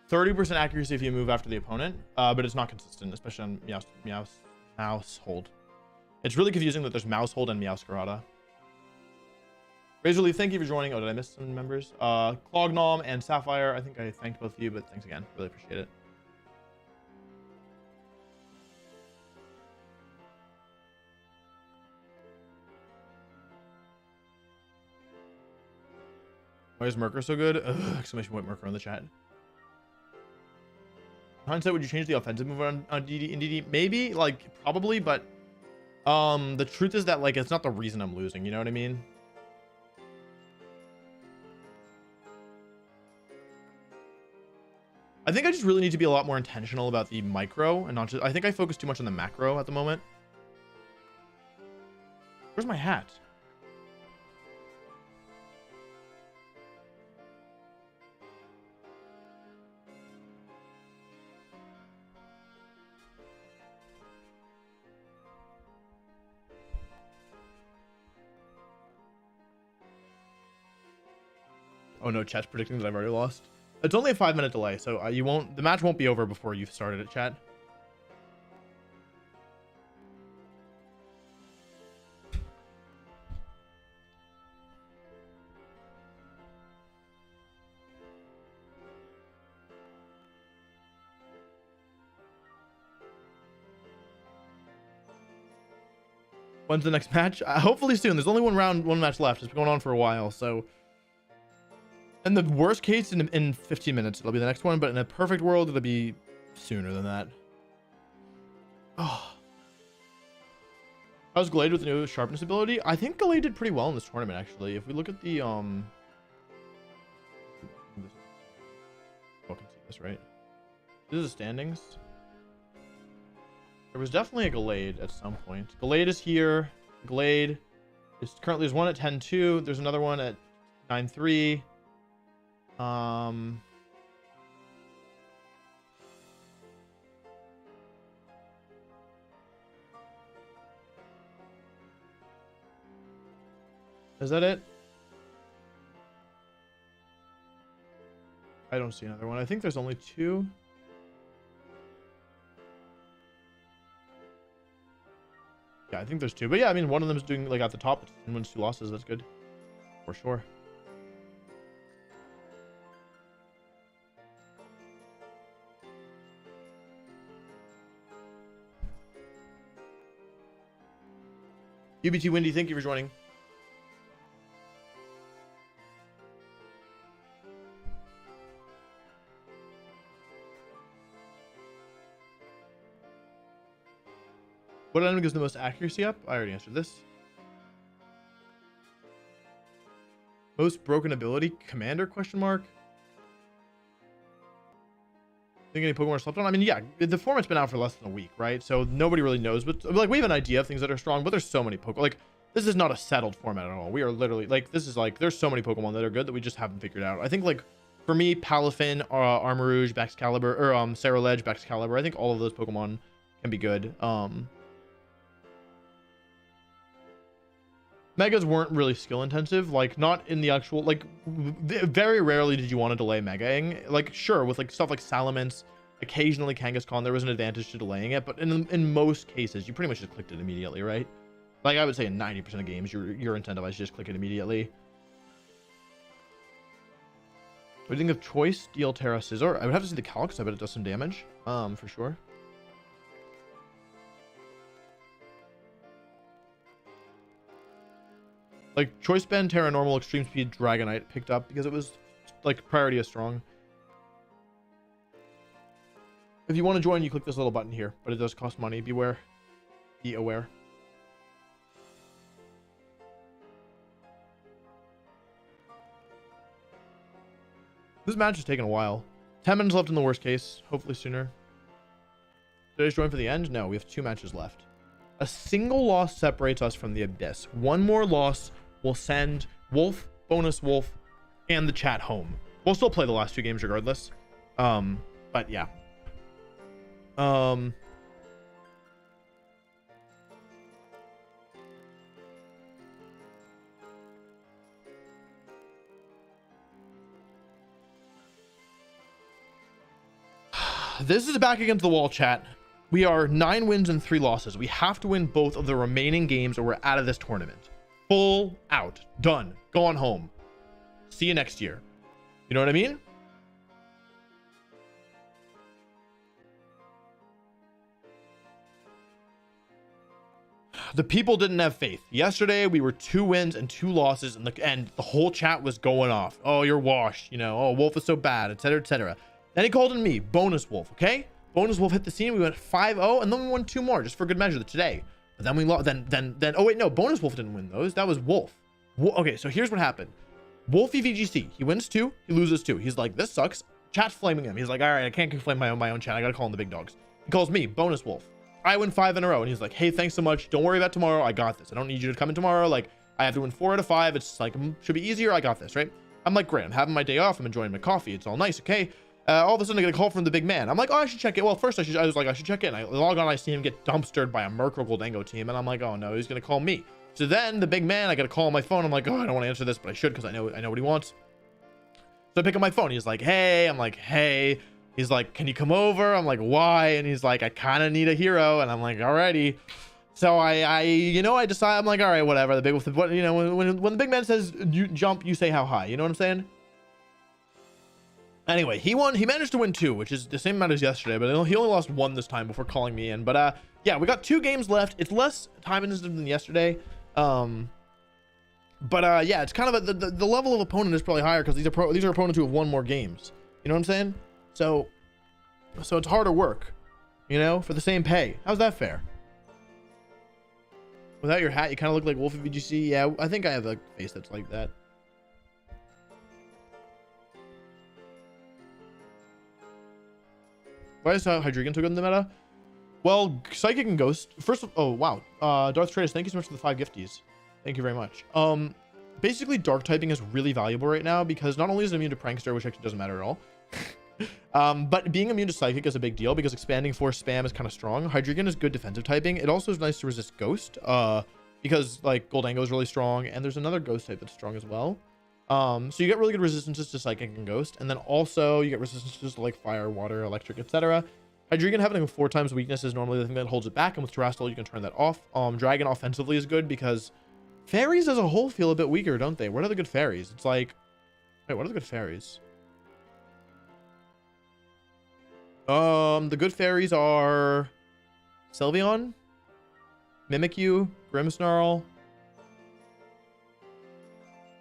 30% accuracy if you move after the opponent, but it's not consistent, especially on mouse hold. It's really confusing that there's mouse hold and Meowscarada. Razorleaf, thank you for joining. Oh, did I miss some members? Clognom and Sapphire, I think I thanked both of you, but thanks again. Really appreciate it. Why is Merker so good? Ugh, exclamation point Merker in the chat. In hindsight, would you change the offensive move on DD in DD? Maybe, like, probably, but the truth is that, like, it's not the reason I'm losing, you know what I mean? I think I just really need to be a lot more intentional about the micro and not just, I think I focus too much on the macro at the moment. Where's my hat? Oh no, chat's predicting that I've already lost. It's only a 5-minute delay, so the match won't be over before you've started it, chat. When's the next match? Hopefully soon. There's only one match left. It's been going on for a while, so And the worst case in 15 minutes, it'll be the next one. But in a perfect world, it'll be sooner than that. Oh. How's Glade with the new sharpness ability? I think Glade did pretty well in this tournament, actually. If we look at the oh, I can see this, right? This is the standings. There was definitely a Glade at some point. Glade is here. Glade is currently, there's one at 10-2. There's another one at 9-3. Is that it? I don't see another one. I think there's only 2. Yeah, I think there's 2. But yeah, I mean, one of them is doing like at the top. And wins 2 losses. That's good. For sure. UBT Windy, thank you for joining. What item gives the most accuracy up? I already answered this. Most broken ability? Commander? Question mark. Think any Pokemon are slept on? I mean, yeah, the format's been out for less than a week, right? So nobody really knows, but like we have an idea of things that are strong, but there's so many Pokemon. Like this is not a settled format at all. We are literally like, this is like, there's so many Pokemon that are good that we just haven't figured out. I think like for me, Palafin, Armarouge, Baxcalibur, or Ceruledge, Baxcalibur, I think all of those Pokemon can be good. Megas weren't really skill intensive, like not in the actual, like very rarely did you want to delay megaing. Like sure, with like stuff like Salamence, occasionally Kangaskhan, there was an advantage to delaying it, but in most cases, you pretty much just clicked it immediately, right? Like I would say in 90% of games, you're incentivized to just click it immediately. What do you think of Choice, Steel, Terra, Scizor? I would have to see the calc, because I bet it does some damage, for sure. Like Choice Band, Terra Normal, Extreme Speed, Dragonite picked up because it was like priority is strong. If you want to join, you click this little button here, but it does cost money. Beware. Be aware. This match is taking a while. 10 minutes left in the worst case. Hopefully sooner. Did I just join for the end? No, we have 2 matches left. A single loss separates us from the abyss. One more loss will send Wolf, bonus Wolf, and the chat home. We'll still play the last 2 games regardless. But yeah. This is back against the wall, chat. We are 9 wins and 3 losses. We have to win both of the remaining games or we're out of this tournament. Full out. Done. Gone home. See you next year. You know what I mean? The people didn't have faith. Yesterday, we were 2 wins and 2 losses, and the whole chat was going off. Oh, you're washed. You know, oh, Wolf is so bad, etc., etc. Then he called in me, bonus Wolf, okay? Bonus Wolf hit the scene. We went 5-0, and then we won 2 more just for good measure today. But then we lost. Then. Oh wait, no. Bonus Wolf didn't win those. That was Wolf. Okay, so here's what happened. Wolf VGC. He wins 2. He loses 2. He's like, this sucks. Chat's flaming him. He's like, all right, I can't flame my own chat. I gotta call in the big dogs. He calls me, bonus Wolf. I win 5 in a row, and he's like, hey, thanks so much. Don't worry about tomorrow. I got this. I don't need you to come in tomorrow. Like, I have to win 4 out of 5. It's like should be easier. I got this, right? I'm like, great. I'm having my day off. I'm enjoying my coffee. It's all nice, okay? All of a sudden I get a call from the big man. I'm like, oh, I should check it. Well, first I was like, I should check in. I log on, I see him get dumpstered by a Merkle Goldango team, and I'm like, oh no, he's gonna call me. So then the big man, I get a call on my phone. I'm like, oh, I don't want to answer this, but I should because I know what he wants. So I pick up my phone. He's like, hey. I'm like, hey. He's like, can you come over? I'm like, why? And he's like, I kind of need a hero. And I'm like, alrighty. So I decide. I'm like, all right, whatever. When the big man says you jump, you say how high. You know what I'm saying? Anyway, he won. He managed to win 2, which is the same amount as yesterday, but he only lost 1 this time before calling me in. But yeah, we got 2 games left. It's less time intensive than yesterday. But yeah, it's kind of the level of opponent is probably higher because these are opponents who have won more games. You know what I'm saying? So it's harder work, you know, for the same pay. How's that fair? Without your hat, you kind of look like Wolfe of VGC. Yeah, I think I have a face that's like that. Why is Hydreigon so good in the meta? Well, Psychic and Ghost. First, oh wow, Darth Traders, thank you so much for the 5 gifties. Thank you very much. Basically, Dark typing is really valuable right now because not only is it immune to Prankster, which actually doesn't matter at all, but being immune to Psychic is a big deal because expanding Force spam is kind of strong. Hydreigon is good defensive typing. It also is nice to resist Ghost, because like Goldango is really strong, and there's another Ghost type that's strong as well. So you get really good resistances to Psychic and Ghost, and then also you get resistances to like Fire, Water, Electric, etc. Hydreigon having a 4 times weakness is normally the thing that holds it back, and with Terrestrial you can turn that off. Dragon offensively is good because fairies as a whole feel a bit weaker, don't they? What are the good fairies? It's like, wait, what are the good fairies? The good fairies are Sylveon, Mimikyu, Grimmsnarl,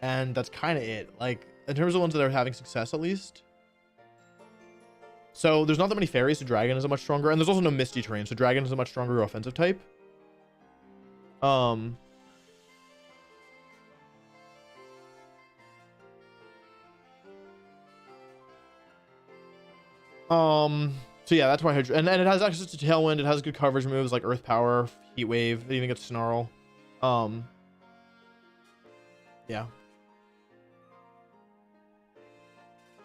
and that's kind of it. Like, in terms of ones that are having success, at least. So there's not that many fairies, so Dragon is a much stronger, and there's also no Misty Terrain, so Dragon is a much stronger offensive type. So yeah, that's why and it has access to Tailwind. It has good coverage moves like Earth Power, Heat Wave. It even gets Snarl. Yeah.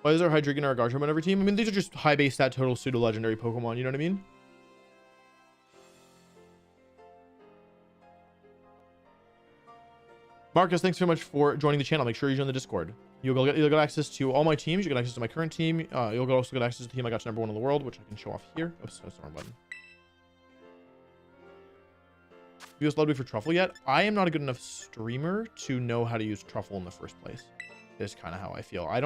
Why is there Hydreigon or a Garchomp on every team? I mean, these are just high base stat total pseudo legendary Pokemon. You know what I mean? Marcus, thanks so much for joining the channel. Make sure you join the Discord. You'll get access to all my teams. You get access to my current team. You'll also get access to the team I got to #1 in the world, which I can show off here. Oops, that's the wrong button. Have you used Ludwig for Truffle yet? I am not a good enough streamer to know how to use Truffle in the first place. Is kind of how I feel. I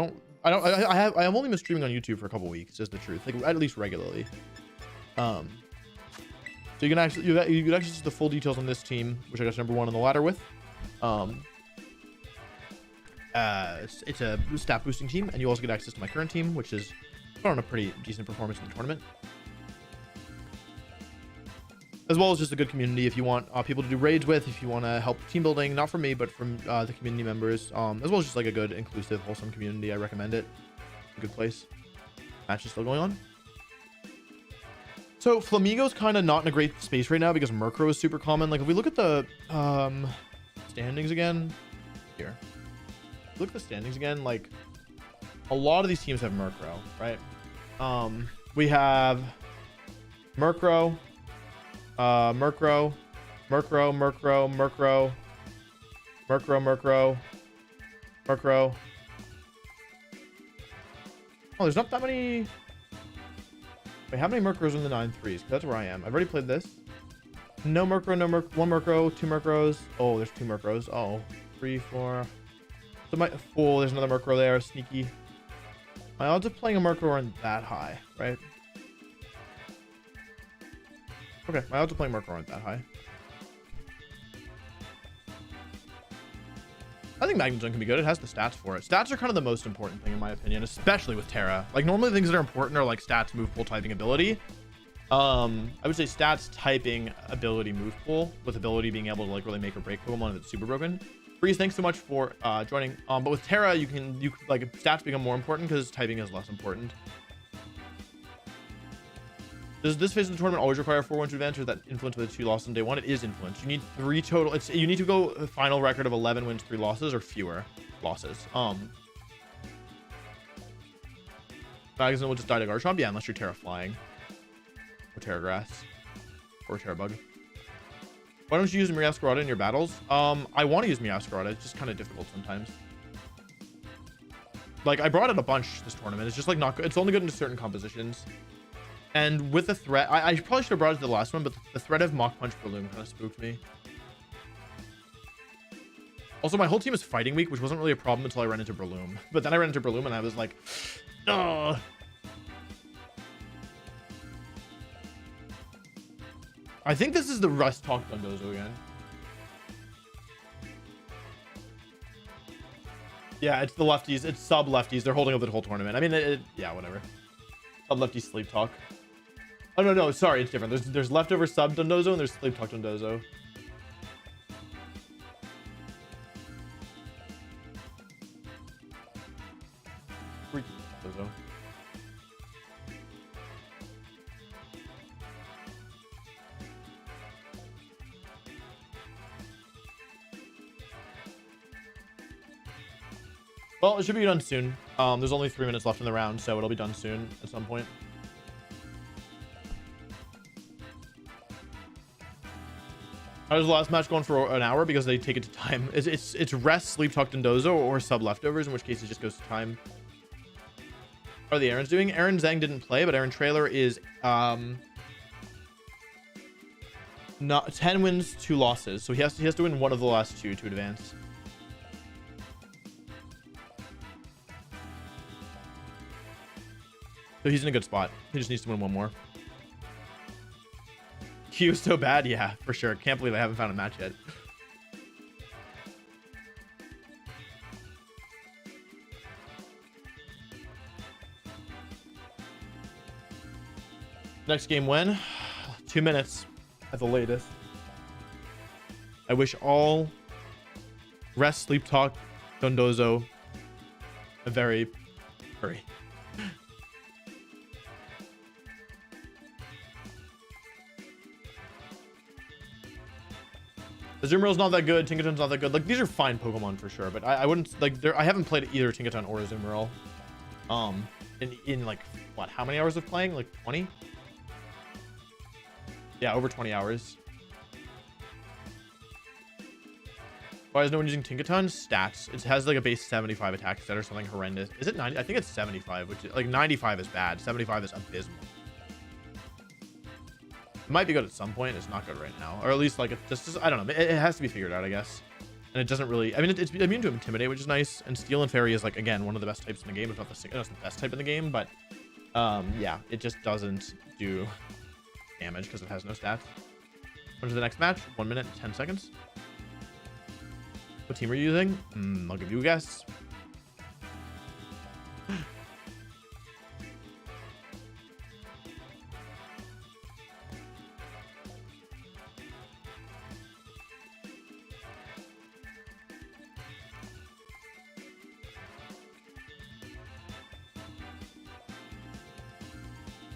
have only been streaming on YouTube for a couple weeks, is the truth. Like at least regularly. So you can actually you get access to the full details on this team, which I got #1 on the ladder with. It's a stat boosting team, and you also get access to my current team, which is put on a pretty decent performance in the tournament, as well as just a good community if you want people to do raids with, if you want to help team building, not from me but from the community members, as well as just like a good inclusive wholesome community. I recommend it. It's a good place. Match is still going on. So Flamigo's kind of not in a great space right now because Murkrow is super common. Like if we look at the standings again here, look at the standings again, like a lot of these teams have Murkrow, right? We have Murkrow, Murkrow. Oh, there's not that many. Wait, how many Murkrows in the 9-3s? That's where I am. I've already played this. No Murkrow, no Murkrow, 1 Murkrow, 2 Murkrows. Oh, there's 2 Murkrows. Oh, 3, 4. So oh, there's another Murkrow there. Sneaky. My odds of playing a Murkrow aren't that high, right? Okay, my odds of playing Murkrow aren't that high. I think Magnezone can be good. It has the stats for it. Stats are kind of the most important thing in my opinion, especially with Terra. Like normally things that are important are like stats, move pool, typing, ability. I would say stats, typing, ability, move pool, with ability being able to like really make or break Pokemon if it's super broken. Freeze, thanks so much for joining. But with Terra, you can like stats become more important because typing is less important. Does this phase of the tournament always require 4 wins to advance, or that influence with 2 losses on day 1? It is influence. You need 3 total. You need to go a final record of 11 wins, 3 losses, or fewer losses. Magazine will just die to Garchomp, yeah, unless you're Terra Flying, or Terra Grass, or Terra Bug. Why don't you use Meowscarada in your battles? I want to use Meowscarada. It's just kind of difficult sometimes. Like I brought it a bunch this tournament. It's just like not good. It's only good into certain compositions. And with the threat, I probably should have brought it to the last one, but the threat of Mach Punch Breloom kind of spooked me. Also, my whole team is fighting weak, which wasn't really a problem until I ran into Breloom. But then I ran into Breloom and I was like, ugh. I think this is the Rust Talk Dundozo again. Yeah, it's the lefties. It's sub lefties. They're holding up the whole tournament. I mean, yeah, whatever. Sub lefty sleep talk. Oh no, sorry, it's different. There's leftover sub Dondozo and there's sleep talk Dondozo. Freaky Dondozo. Well, it should be done soon. There's only 3 minutes left in the round, so it'll be done soon at some point. How does the last match going for an hour? Because they take it to time. It's rest, sleep talk, Dondozo, or sub leftovers, in which case it just goes to time. How are the Aaron's doing? Aaron Zhang didn't play, but Aaron Trailer is not 10 wins, 2 losses. So he has to win one of the last 2 to advance. So he's in a good spot. He just needs to win one more. Q is so bad. Yeah, for sure. Can't believe I haven't found a match yet. Next game when? 2 minutes at the latest. I wish all rest, sleep talk, Dondozo a very hurry. Azumarill's not that good. Tinkaton's not that good. Like, these are fine Pokemon for sure, but I wouldn't like. I haven't played either Tinkaton or Azumarill. In like what? How many hours of playing? Like 20? Yeah, over 20 hours. Why is no one using Tinkaton? Stats. It has like a base 75 attack stat or something horrendous. Is it 90? I think it's 75, which is like 95 is bad. 75 is abysmal. It might be good at some point. It's not good right now, or at least like it's just I don't know. It has to be figured out, I guess. And it doesn't really. I mean, it's immune to Intimidate, which is nice. And Steel and Fairy is like again one of the best types in the game, if not the best type in the game. But yeah, it just doesn't do damage because it has no stats. When's the next match? 1 minute and 10 seconds. What team are you using? I'll give you a guess.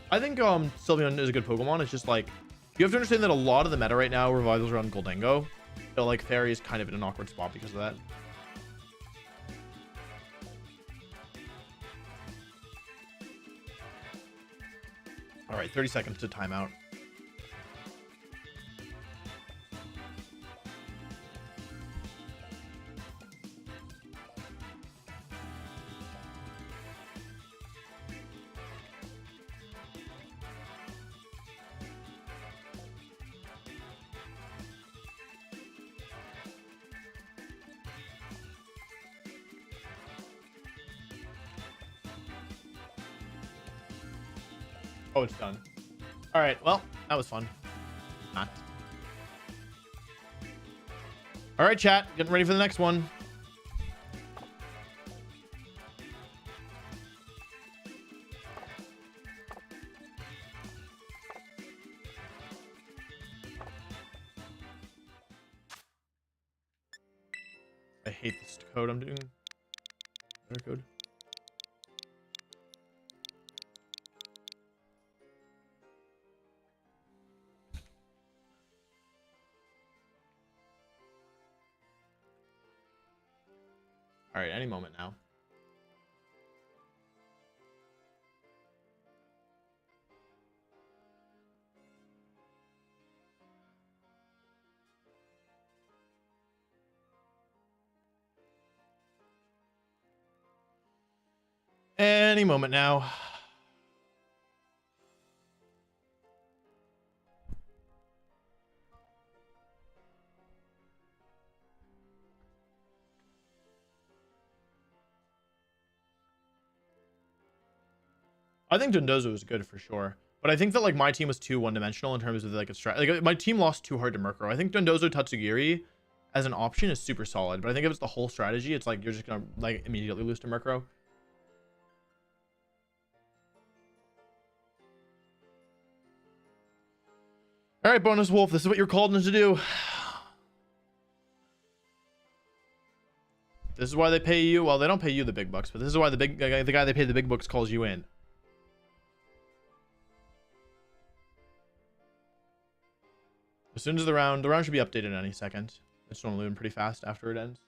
I think Sylveon is a good Pokemon. It's just like you have to understand that a lot of the meta right now revivals around Goldengo. So like Fairy is kind of in an awkward spot because of that. All right, 30 seconds to timeout. Oh, it's done. All right, well, that was fun. Not. All right, chat, getting ready for the next one. I hate this code I'm doing. Better code. All right, any moment now. Any moment now. I think Dondozo is good for sure, but I think that like my team was too one-dimensional in terms of like a strat. Like my team lost too hard to Murkrow. I think Dondozo, Tatsugiri, as an option is super solid, but I think if it's the whole strategy, it's like you're just gonna like immediately lose to Murkrow. All right, bonus Wolf, this is what you're called in to do. This is why they pay you. Well, they don't pay you the big bucks, but this is why the guy they pay the big bucks calls you in. As soon as the round should be updated any second. It's normally moving pretty fast after it ends.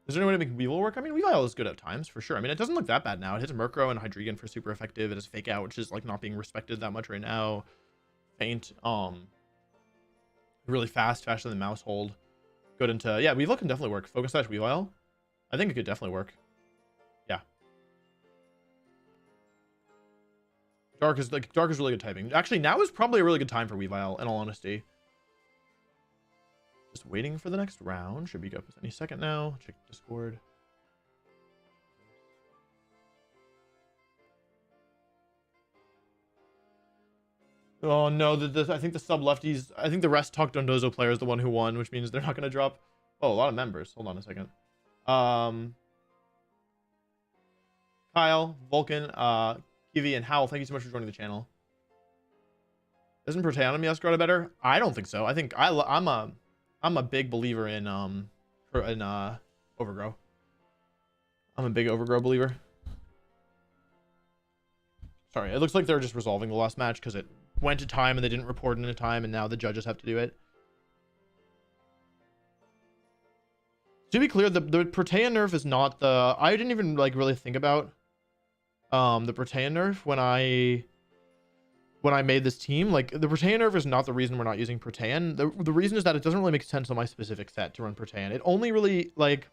Is there any way to make Weavile work? I mean, Weavile is good at times, for sure. I mean, it doesn't look that bad now. It hits Murkrow and Hydreigon for super effective. It has Fake Out, which is, like, not being respected that much right now. Faint, really fast, faster than Mouse Hold. Good into... Yeah, Weavile can definitely work. Focus Sash Weavile. I think it could definitely work. Yeah. Dark is really good typing. Actually, now is probably a really good time for Weavile, in all honesty. Just waiting for the next round. Should be up any second now. Check Discord. Oh no, I think the sub lefties. I think the rest Talk Dondozo player is the one who won, which means they're not going to drop. Oh, a lot of members. Hold on a second. Kyle, Vulcan, Kiwi, and Howl. Thank you so much for joining the channel. Isn't Protean and Meowscarada better? I don't think so. I think I'm a big believer in Overgrow. I'm a big Overgrow believer. Sorry, it looks like they're just resolving the last match because it went to time and they didn't report it in time, and now the judges have to do it. To be clear, the Protean nerf is not the... I didn't even like really think about the Protean nerf when I made this team. Like, the Protean nerf is not the reason we're not using Protean. The reason is that it doesn't really make sense on my specific set to run Protean. It only really, like,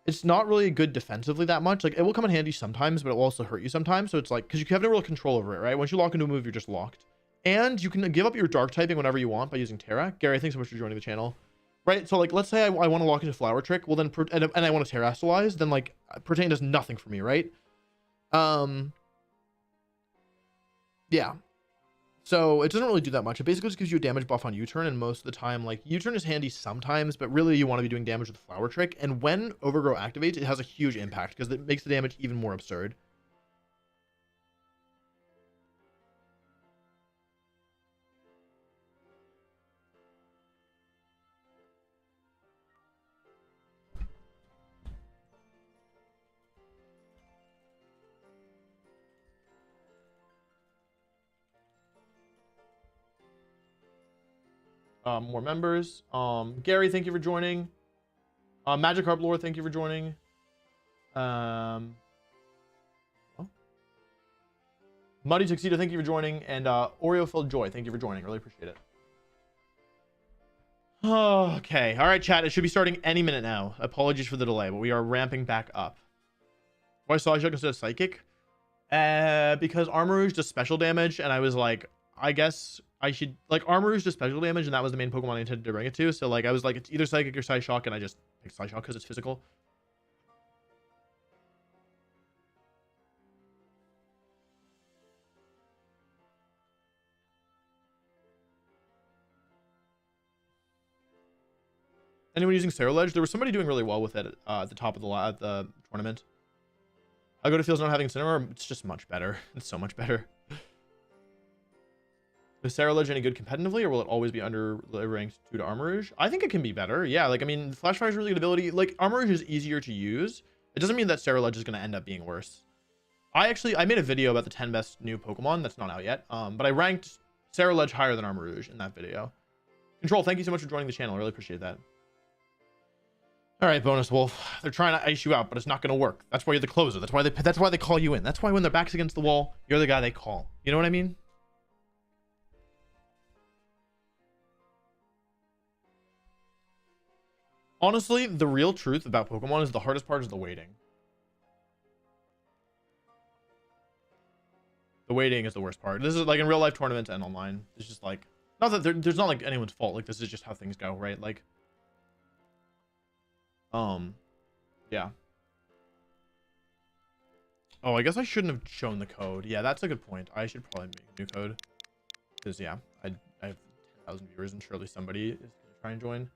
it's not really good defensively that much. Like, it will come in handy sometimes, but it will also hurt you sometimes. So it's like, because you have no real control over it, right? Once you lock into a move, you're just locked. And you can give up your dark typing whenever you want by using Terra. Gary, thanks so much for joining the channel. Right? So, like, let's say I want to lock into Flower Trick. Well, then, and I want to Terrastallize. Then, like, Protean does nothing for me, right? Yeah. So it doesn't really do that much. It basically just gives you a damage buff on U-turn, and most of the time, like, U-turn is handy sometimes, but really you want to be doing damage with Flower Trick. And when Overgrow activates, it has a huge impact because it makes the damage even more absurd. More members. Gary, thank you for joining. Magikarp Lore, thank you for joining. Muddy Tuxedo, thank you for joining. And Oreo Filled Joy, thank you for joining. Really appreciate it. Okay. All right, chat. It should be starting any minute now. Apologies for the delay, but we are ramping back up. Why Psyshock instead of Psychic? Because Armarouge does special damage, and I was like, I guess I should, like, Armarouge does special damage, and that was the main Pokemon I intended to bring it to. So, like, I was like, it's either Psychic or Psyshock, and I just picked Psyshock because it's physical. Anyone using Ceruledge? There was somebody doing really well with it at the top of the tournament. How good it feels not having Incineroar? It's just much better. It's so much better. Is Ceruledge any good competitively, or will it always be under ranked 2 to Armarouge? I think it can be better. Yeah, like, I mean, Flashfire is really good ability. Like, Armarouge is easier to use. It doesn't mean that Ceruledge is going to end up being worse. I made a video about the 10 best new Pokemon. That's not out yet. But I ranked Ceruledge higher than Armarouge in that video. Control, thank you so much for joining the channel. I really appreciate that. All right, Bonus Wolf. They're trying to ice you out, but it's not going to work. That's why you're the closer. That's why they call you in. That's why when their back's against the wall, you're the guy they call. You know what I mean? Honestly, the real truth about Pokemon is the hardest part is the waiting. The waiting is the worst part. This is like in real life tournaments and online. It's just like, not that there's not like anyone's fault. Like this is just how things go, right? Like, yeah. Oh, I guess I shouldn't have shown the code. Yeah, that's a good point. I should probably make a new code. Because, yeah, I have 10,000 viewers and surely somebody is going to try and join.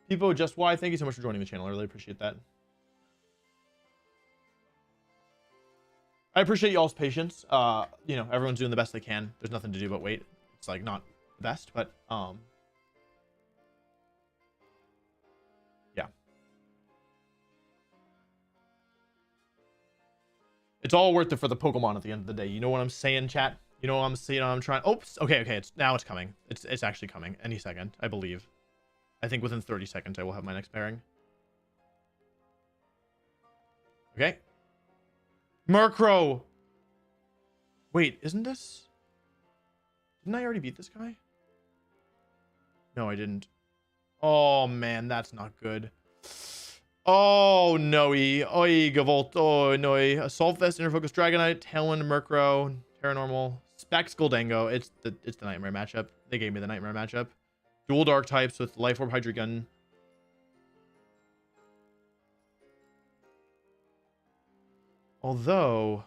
People, just why? Thank you so much for joining the channel. I really appreciate that. I appreciate y'all's patience. You know, everyone's doing the best they can. There's nothing to do but wait. It's like not the best, but yeah. It's all worth it for the Pokemon at the end of the day. You know what I'm saying, chat? You know what I'm saying? I'm trying. Oops. Okay. It's coming. It's actually coming any second, I believe. I think within 30 seconds I will have my next pairing. Okay. Murkrow. Wait, isn't this? Didn't I already beat this guy? No, I didn't. Oh man, that's not good. Oh no, oi, Gavolt, oh no, Assault Vest, Interfocus, Dragonite, Tailwind, Murkrow, Paranormal, Specs, Goldango. It's the Nightmare matchup. They gave me the Nightmare matchup. Dual Dark types with Life Orb, Hydreigon. Although,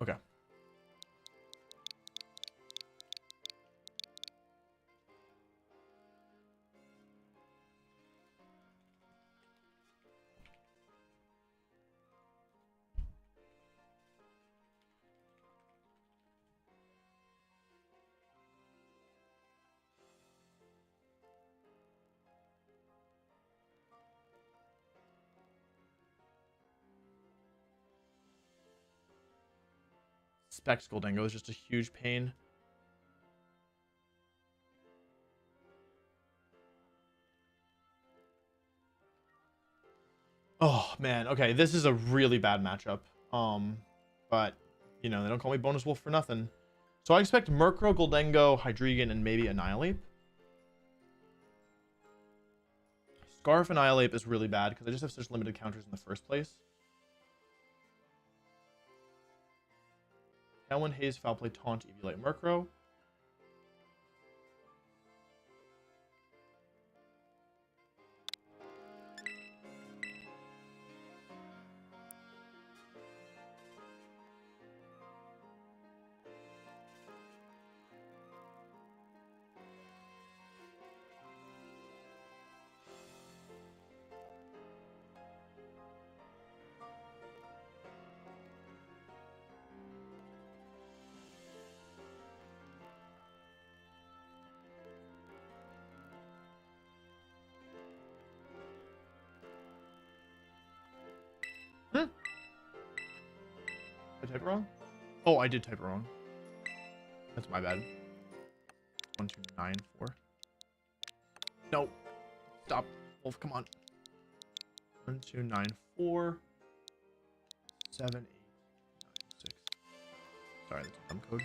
okay. Specs Goldango is just a huge pain. Oh man, okay, this is a really bad matchup. But you know, they don't call me Bonus Wolf for nothing. So I expect Murkrow, Goldango, Hydreigon, and maybe Annihilate. Scarf Annihilate is really bad because I just have such limited counters in the first place. Tailwind, Haze, Foul Play, Taunt, Eviolite, Murkrow. Did I type it wrong? Oh, I did type it wrong. That's my bad. 1294. No. Stop. Wolf, come on. 1294. 7896. Sorry, that's a dumb code.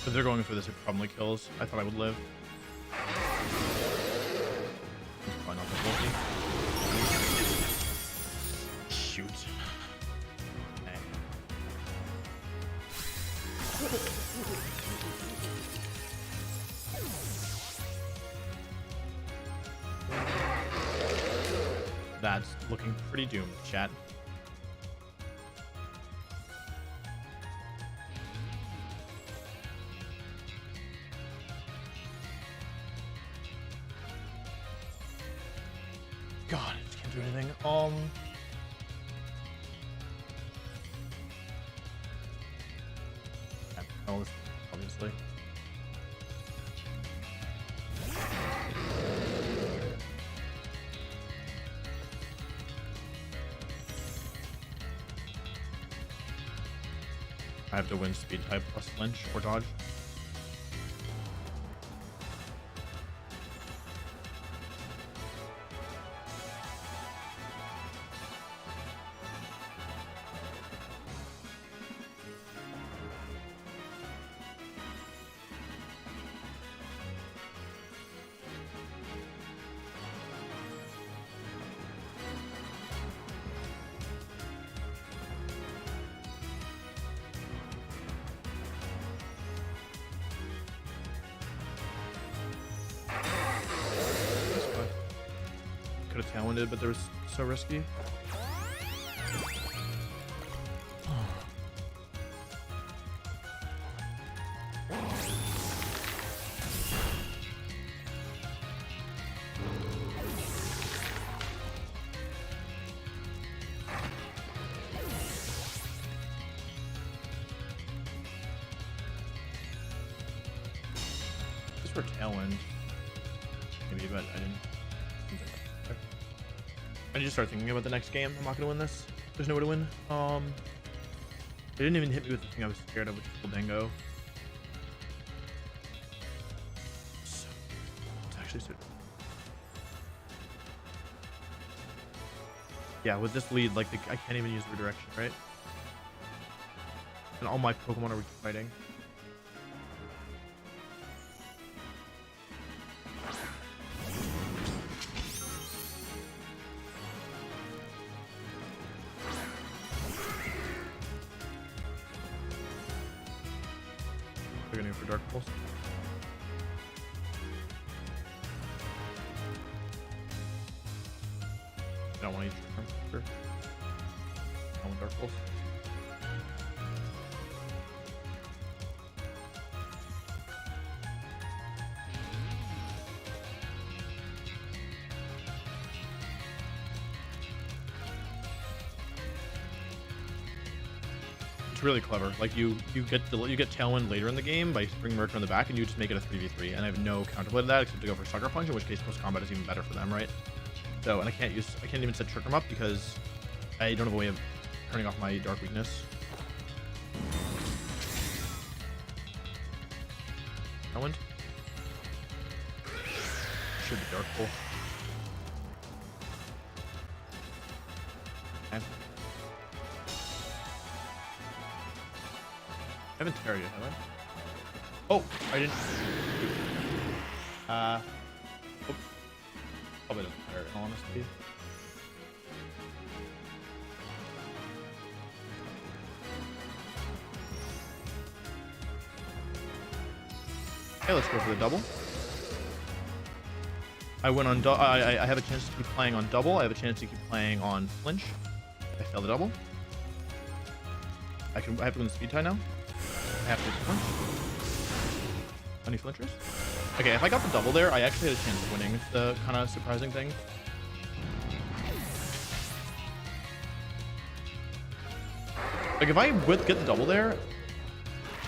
If they're going for this, it probably kills. I thought I would live. It's probably not that bulky. Shoot. Okay. That's looking pretty doomed, chat. God, I just can't do anything. Oh, this obviously. I have to win speed type plus flinch or dodge. Could have tailwinded, but there was so risky. Just for tailwind, maybe, but I didn't. I need to start thinking about the next game. I'm not gonna win this. There's no way to win. They didn't even hit me with the thing I was scared of, which is Dango. So, it's actually so. Yeah, with this lead, like I can't even use redirection, right? And all my Pokemon are fighting. They're gonna go for Dark Pulse. I don't want to use Charm for sure. I want Dark Pulse. Really clever. Like you get Tailwind later in the game by bringing Murkrow in the back, and you just make it a 3v3. And I have no counterplay to that except to go for Sucker Punch, in which case post combat is even better for them, right? So, and I can't even set Trick Room up because I don't have a way of turning off my Dark Weakness. Tailwind should be Dark Pull. Okay. I haven't teared yet, have I? Oh, I didn't. Oops. Probably doesn't matter, in all honesty. Okay, let's go for the double. I went on. I have a chance to keep playing on double. I have a chance to keep playing on flinch. I failed the double. I have to win the speed tie now. I have to flinch. Any flinchers? Okay, if I got the double there, I actually had a chance of winning. It's the kind of surprising thing. Like if I get the double there,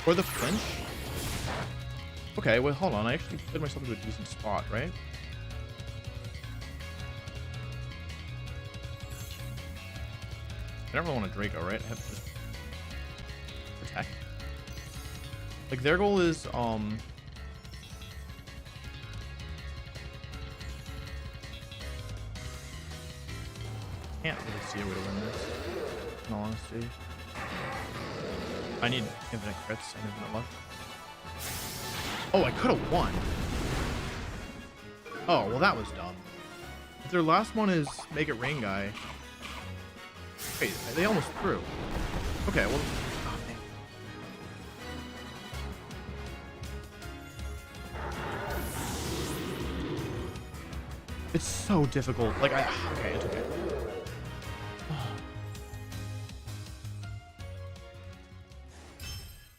or the flinch. Okay, well hold on. I actually put myself into a decent spot, right? I don't really want a Draco, right? I have to just attack. Like their goal is can't really see a way to win this, in all honesty. I need infinite crits and infinite luck. Oh, I could have won. Oh, well, that was dumb. If their last one is Make It Rain guy. Wait, they almost threw. Okay, well. Oh, man. It's so difficult. Like, okay, it's okay.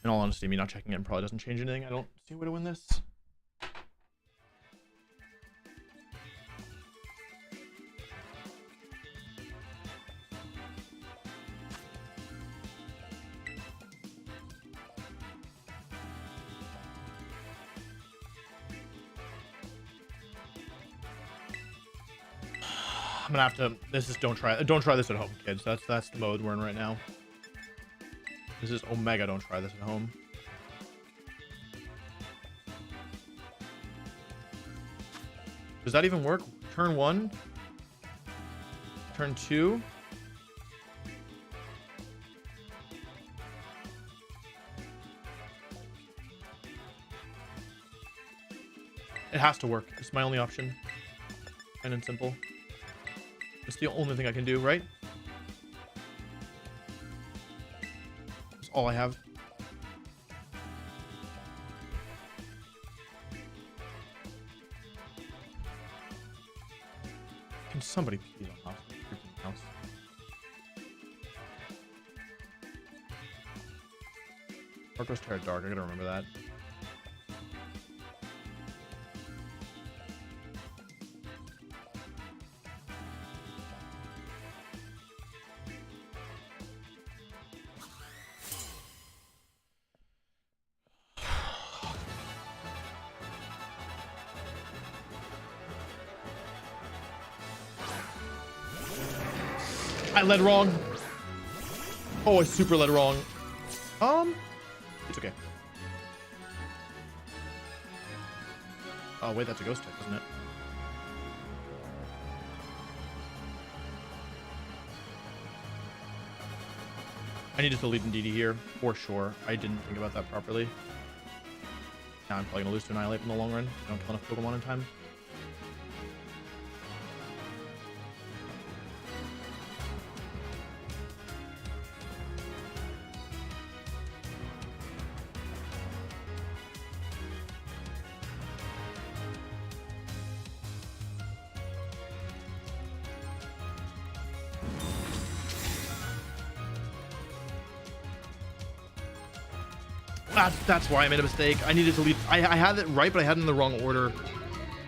In all honesty, me not checking it probably doesn't change anything. I don't see a way to win this. I'm gonna have to. This is don't try this at home, kids. That's the mode we're in right now. This is Omega. Don't try this at home. Does that even work? Turn 1, turn 2. It has to work. It's my only option. Plain and simple. It's the only thing I can do, right? That's all I have. Can somebody please on house? Freaking house. Marco's Terra Dark. I gotta remember that. I led wrong. Oh, I super led wrong. It's okay. Oh, wait, that's a ghost type, isn't it? I need to delete DD here, for sure. I didn't think about that properly. Now I'm probably going to lose to Annihilate in the long run. I don't kill enough Pokemon in time. That's why I made a mistake. I needed to leave. I had it right, but I had it in the wrong order.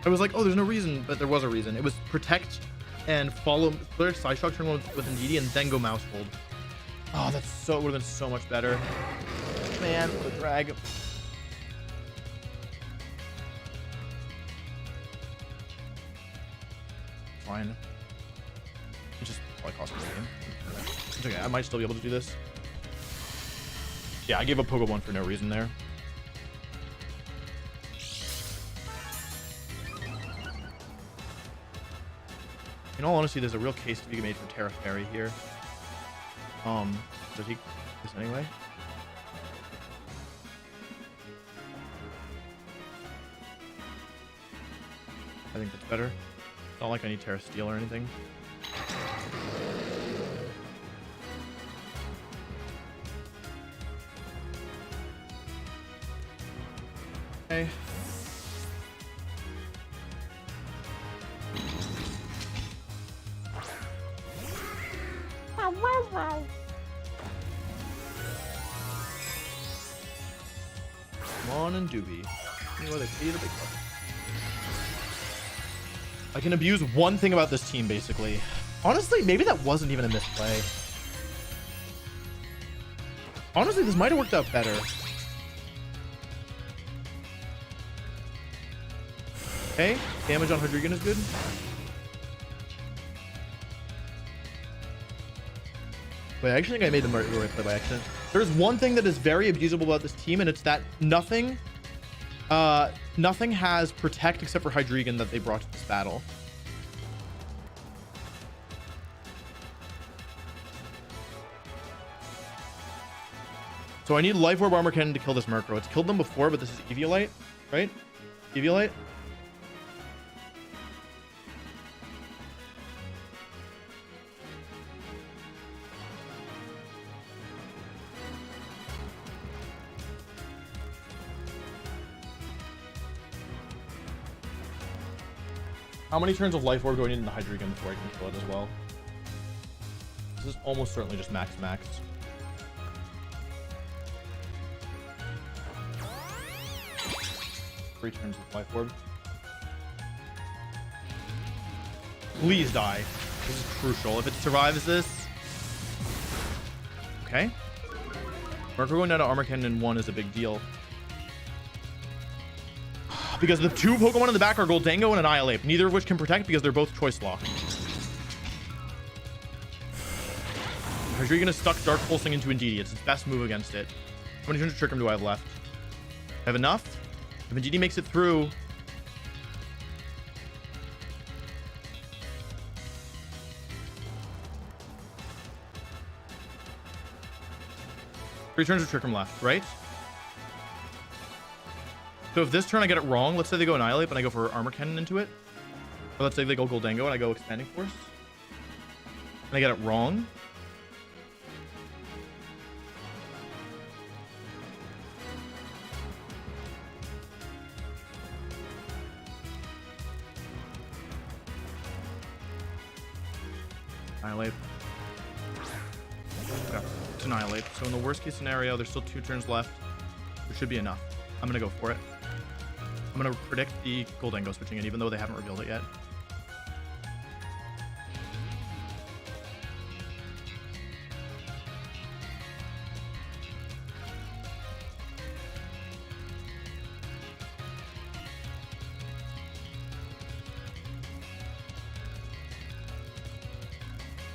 I was like, oh, there's no reason, but there was a reason. It was protect and follow, clear side shock, turn one with Indeedee, and then go mouse hold. Oh, that's so, it would have been so much better. Man, what a drag. Fine. It just probably cost me a game. It's okay, I might still be able to do this. Yeah, I gave up Pokemon for no reason there. In all honesty, there's a real case to be made for Terra Fairy here. Does he this anyway? I think that's better. It's not like I need Terra Steel or anything. Okay. Come on and Doobie. Anyway, they pay the big bucks. I can abuse one thing about this team, basically. Honestly, maybe that wasn't even a misplay. Honestly, this might have worked out better. Okay, damage on Hydreigon is good. Wait, I actually think I made the right play by accident. There's one thing that is very abusable about this team, and it's that nothing has Protect except for Hydreigon that they brought to this battle. So I need Life Orb Armor Cannon to kill this Murkrow. It's killed them before, but this is Eviolite, right? Eviolite? How many turns of Life Orb do I need in the Hydreigon before I can kill it as well? This is almost certainly just max. 3 turns with Life Orb. Please die. This is crucial. If it survives this... Okay. Murkrow going down to Armor Cannon in 1 is a big deal. Because the 2 Pokemon in the back are Goldango and Annihilate, neither of which can protect because they're both Choice Lock. Hydreigon is stuck Dark Pulsing into Indeedee. It's its best move against it. How many turns of Trick Room do I have left? I have enough? If Indeedee makes it through... Three turns of Trick Room left, right? So if this turn I get it wrong, let's say they go Annihilate, but I go for Armor Cannon into it. Or let's say they go Goldango and I go Expanding Force. And I get it wrong. Annihilate. Yeah, it's Annihilate. So in the worst case scenario, there's still 2 turns left. There should be enough. I'm gonna go for it. I'm gonna predict the Goldango switching it, even though they haven't revealed it yet.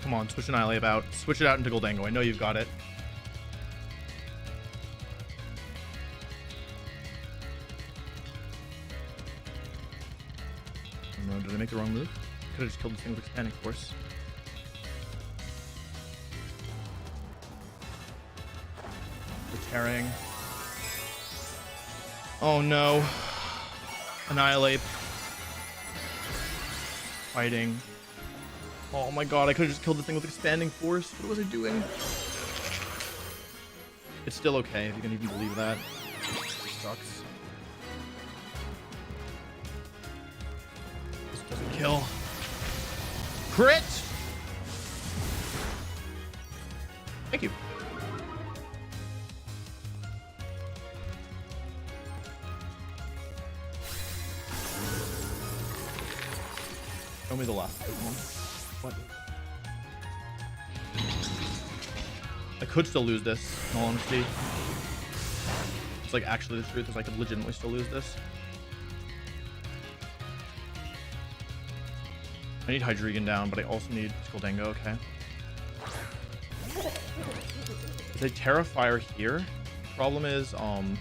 Come on, switch Annihilate out. Switch it out into Goldango. I know you've got it. Oh no, did I make the wrong move? Could have just killed this thing with Expanding Force. The tearing. Oh no. Annihilate. Fighting. Oh my god, I could have just killed the thing with Expanding Force. What was I doing? It's still okay, if you can even believe that. It sucks. This doesn't kill. Crit! Thank you. Show me the last Pokemon. What? I could still lose this, in all honesty. It's like actually the truth is I could legitimately still lose this. I need Hydreigon down, but I also need Goldango, okay. If they Terra Fire here, problem is, I'm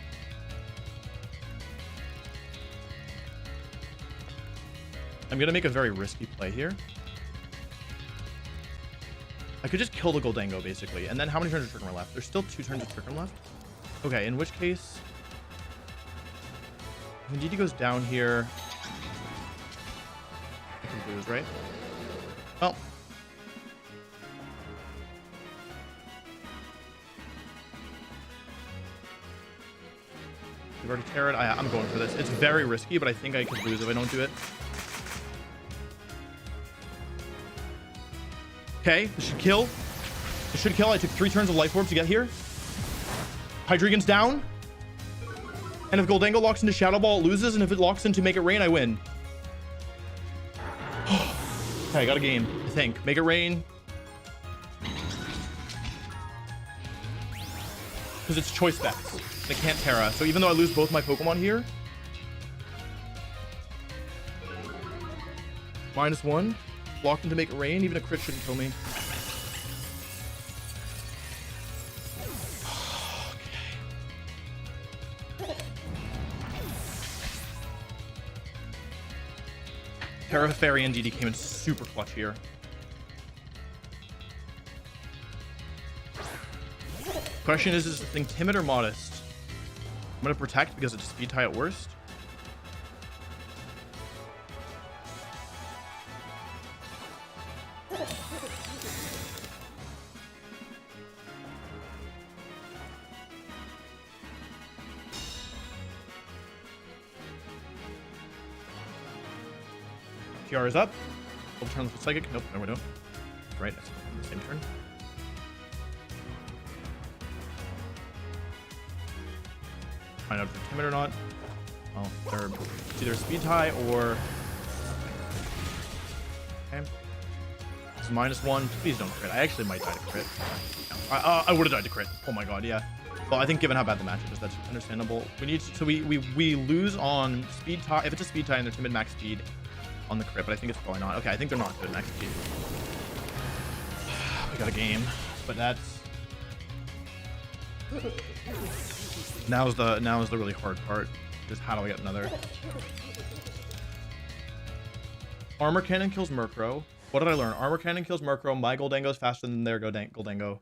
gonna make a very risky play here. I could just kill the Goldango, basically. And then how many turns of Trick Room are left? There's still 2 turns of Trick Room left. Okay, in which case... When Indeedee goes down here... I can lose, right? Well... We've already teared. I'm going for this. It's very risky, but I think I could lose if I don't do it. Okay, this should kill. This should kill. I took 3 turns of Life Orb to get here. Hydreigon's down. And if Goldango locks into Shadow Ball, it loses. And if it locks into Make It Rain, I win. Okay, I got a game, I think. Make It Rain. Because it's choice bets. They can't Terra. So even though I lose both my Pokemon here. -1. Locked into Make It Rain. Even a crit shouldn't kill me. Okay. Terra Fairy and DD came in super clutch here. Question is the thing timid or modest? I'm gonna protect because it's speed tie at worst. PR is up. Full turn with psychic. Nope, no we don't. Right, that's the same turn. Find out if they're timid or not. Oh, they're either a speed tie or. Okay. It's -1. Please don't crit. I actually might die to crit. No. I would have died to crit. Oh my god, yeah. Well, I think given how bad the matchup is, that's understandable. We need so we lose on speed tie if it's a speed tie and they're timid max speed on the crit, but I think it's probably not. Okay, I think they're not good max speed. We got a game, but that's now is the really hard part. Just how do I get another? Armor cannon kills Murkrow. What did I learn? Armor cannon kills Murkrow. My Goldango is faster than their Goldango.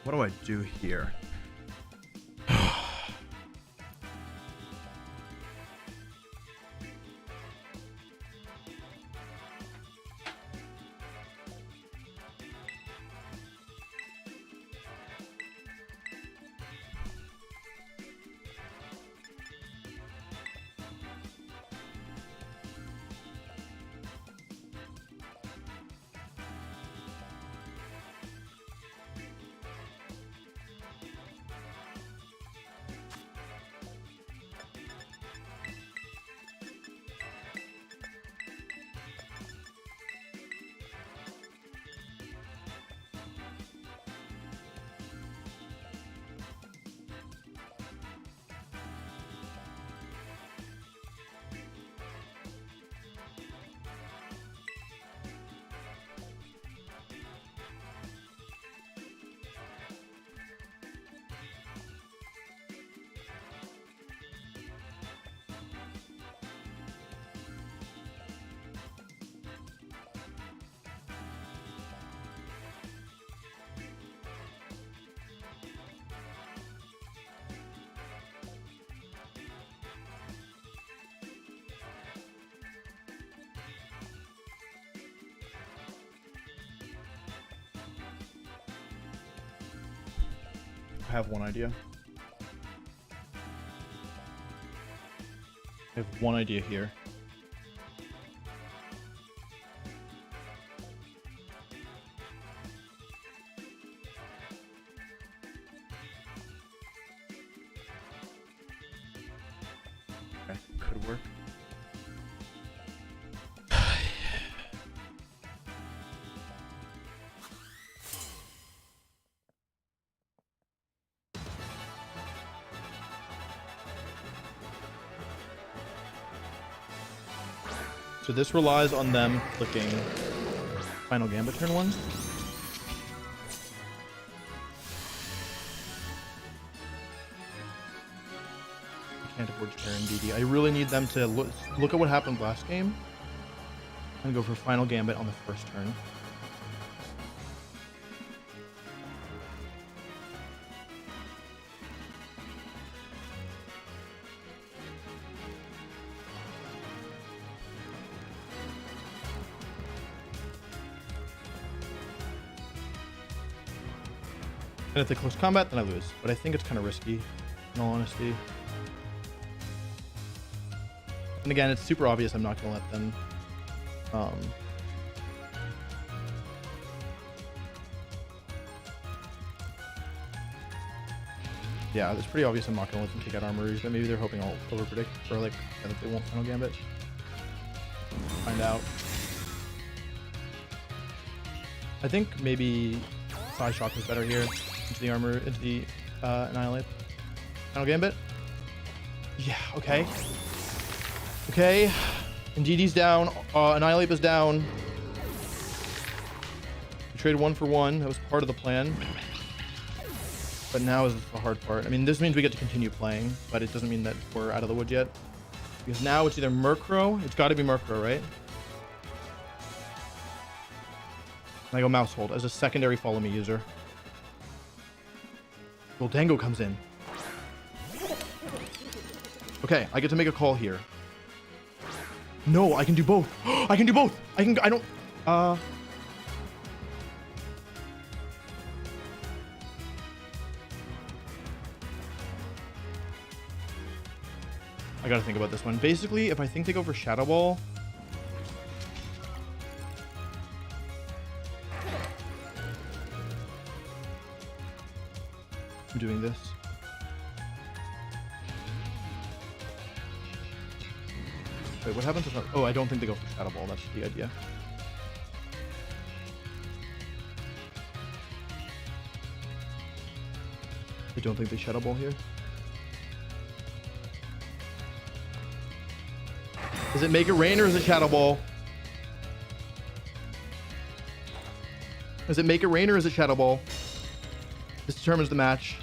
What do I do here? I have one idea. I have one idea here. Okay, could work. So this relies on them clicking Final Gambit turn 1. I can't afford to carry DD. I really need them to look at what happened last game and go for Final Gambit on the first turn. And if they close combat, then I lose. But I think it's kind of risky, in all honesty. And again, it's super obvious I'm not going to let them... Yeah, it's pretty obvious I'm not going to let them take out armories, but maybe they're hoping I'll overpredict, or like, that they won't Final Gambit. Find out. I think maybe Psy Shock was better here. Into the armor, into the Annihilate. Final Gambit. Yeah, okay. Okay. And DD's down. Annihilate is down. We traded 1 for 1. That was part of the plan. But now is the hard part. I mean, this means we get to continue playing, but it doesn't mean that we're out of the woods yet. Because now it's either Murkrow. It's got to be Murkrow, right? And I go mouse hold as a secondary follow me user. Goldango comes in. Okay, I get to make a call here. No, I can do both. I can do both. I don't. I gotta think about this one. Basically, if I think they go for Shadow Ball. I'm doing this. Wait, what happens if I... Oh, I don't think they go for Shadow Ball. That's the idea. I don't think they Shadow Ball here. Does it make it rain or is it Shadow Ball? Does it make it rain or is it Shadow Ball? This determines the match.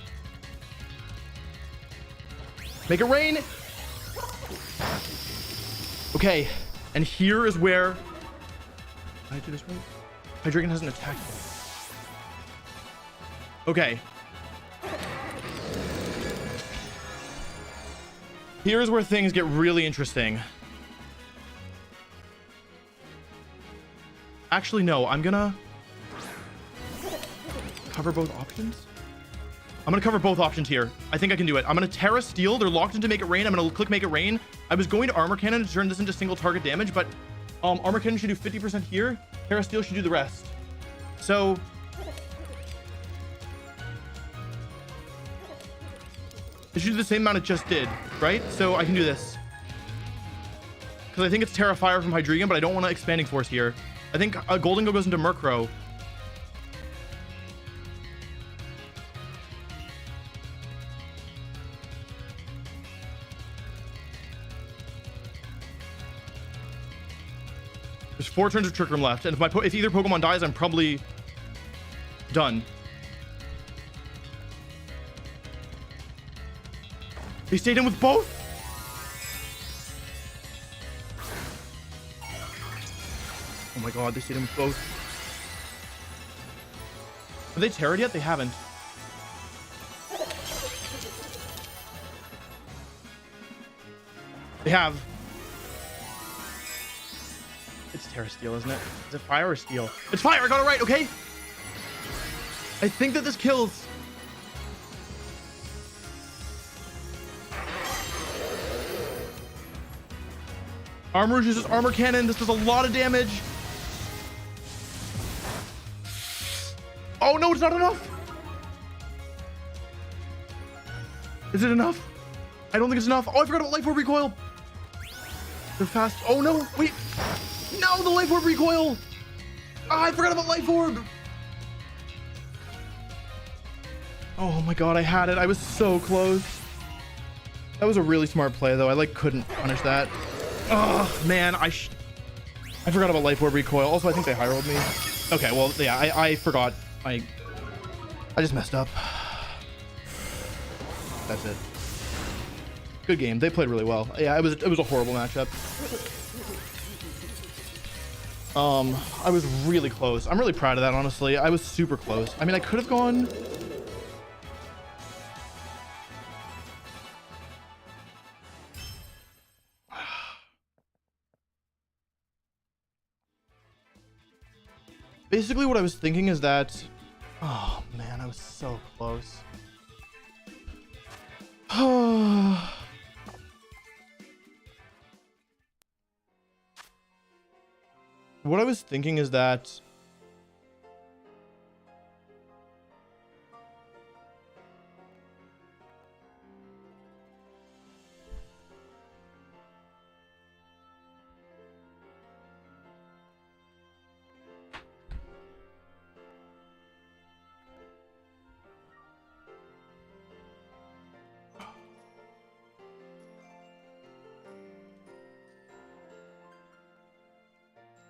Make it rain! Okay, and here is where... Can I do this right? Hydreigon hasn't attacked yet. Okay. Here's where things get really interesting. Actually, no, I'm gonna cover both options. I'm gonna cover both options here. I think I can do it. I'm gonna Terra Steel. They're locked into Make It Rain. I'm gonna click Make It Rain. I was going to Armor Cannon to turn this into single target damage, but Armor Cannon should do 50% here. Terra Steel should do the rest. So it should do the same amount it just did, right? So I can do this. Because I think it's Terra Fire from Hydreigon, but I don't want to Expanding Force here. I think Goldengo goes into Murkrow. There's 4 turns of Trick Room left, and if either Pokemon dies, I'm probably done. They stayed in with both. Oh my god, they stayed in with both. Have they terrored yet? They haven't. They have. It's Terra Steel, isn't it? Is it fire or steel? It's fire! I got it right, okay? I think that this kills. Armor uses Armor Cannon. This does a lot of damage. Oh no, it's not enough. Is it enough? I don't think it's enough. Oh, I forgot about Life Orb Recoil. They're fast. Oh no, wait. No, the Life Orb Recoil. Ah, I forgot about Life Orb. Oh my god, I had it. I was so close. That was a really smart play though. I like couldn't punish that. Oh man, I forgot about Life Orb Recoil. Also, I think they high rolled me. Okay, well, yeah, I forgot. I just messed up. That's it. Good game. They played really well. Yeah, it was a horrible matchup. I was really close. I'm really proud of that, honestly. I was super close. I mean, I could have gone. Basically, what I was thinking is that, oh man, I was so close. What I was thinking is that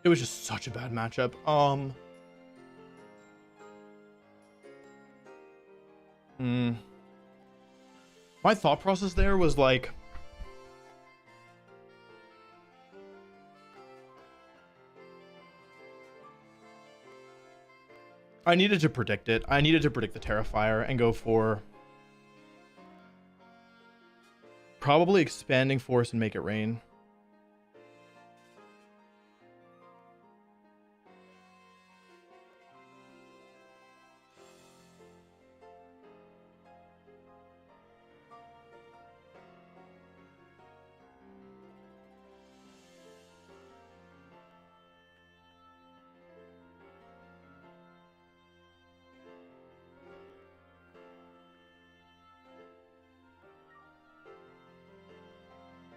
it was just such a bad matchup. My thought process there was like, I needed to predict it. I needed to predict the Terrifier and go for probably Expanding Force and Make It Rain.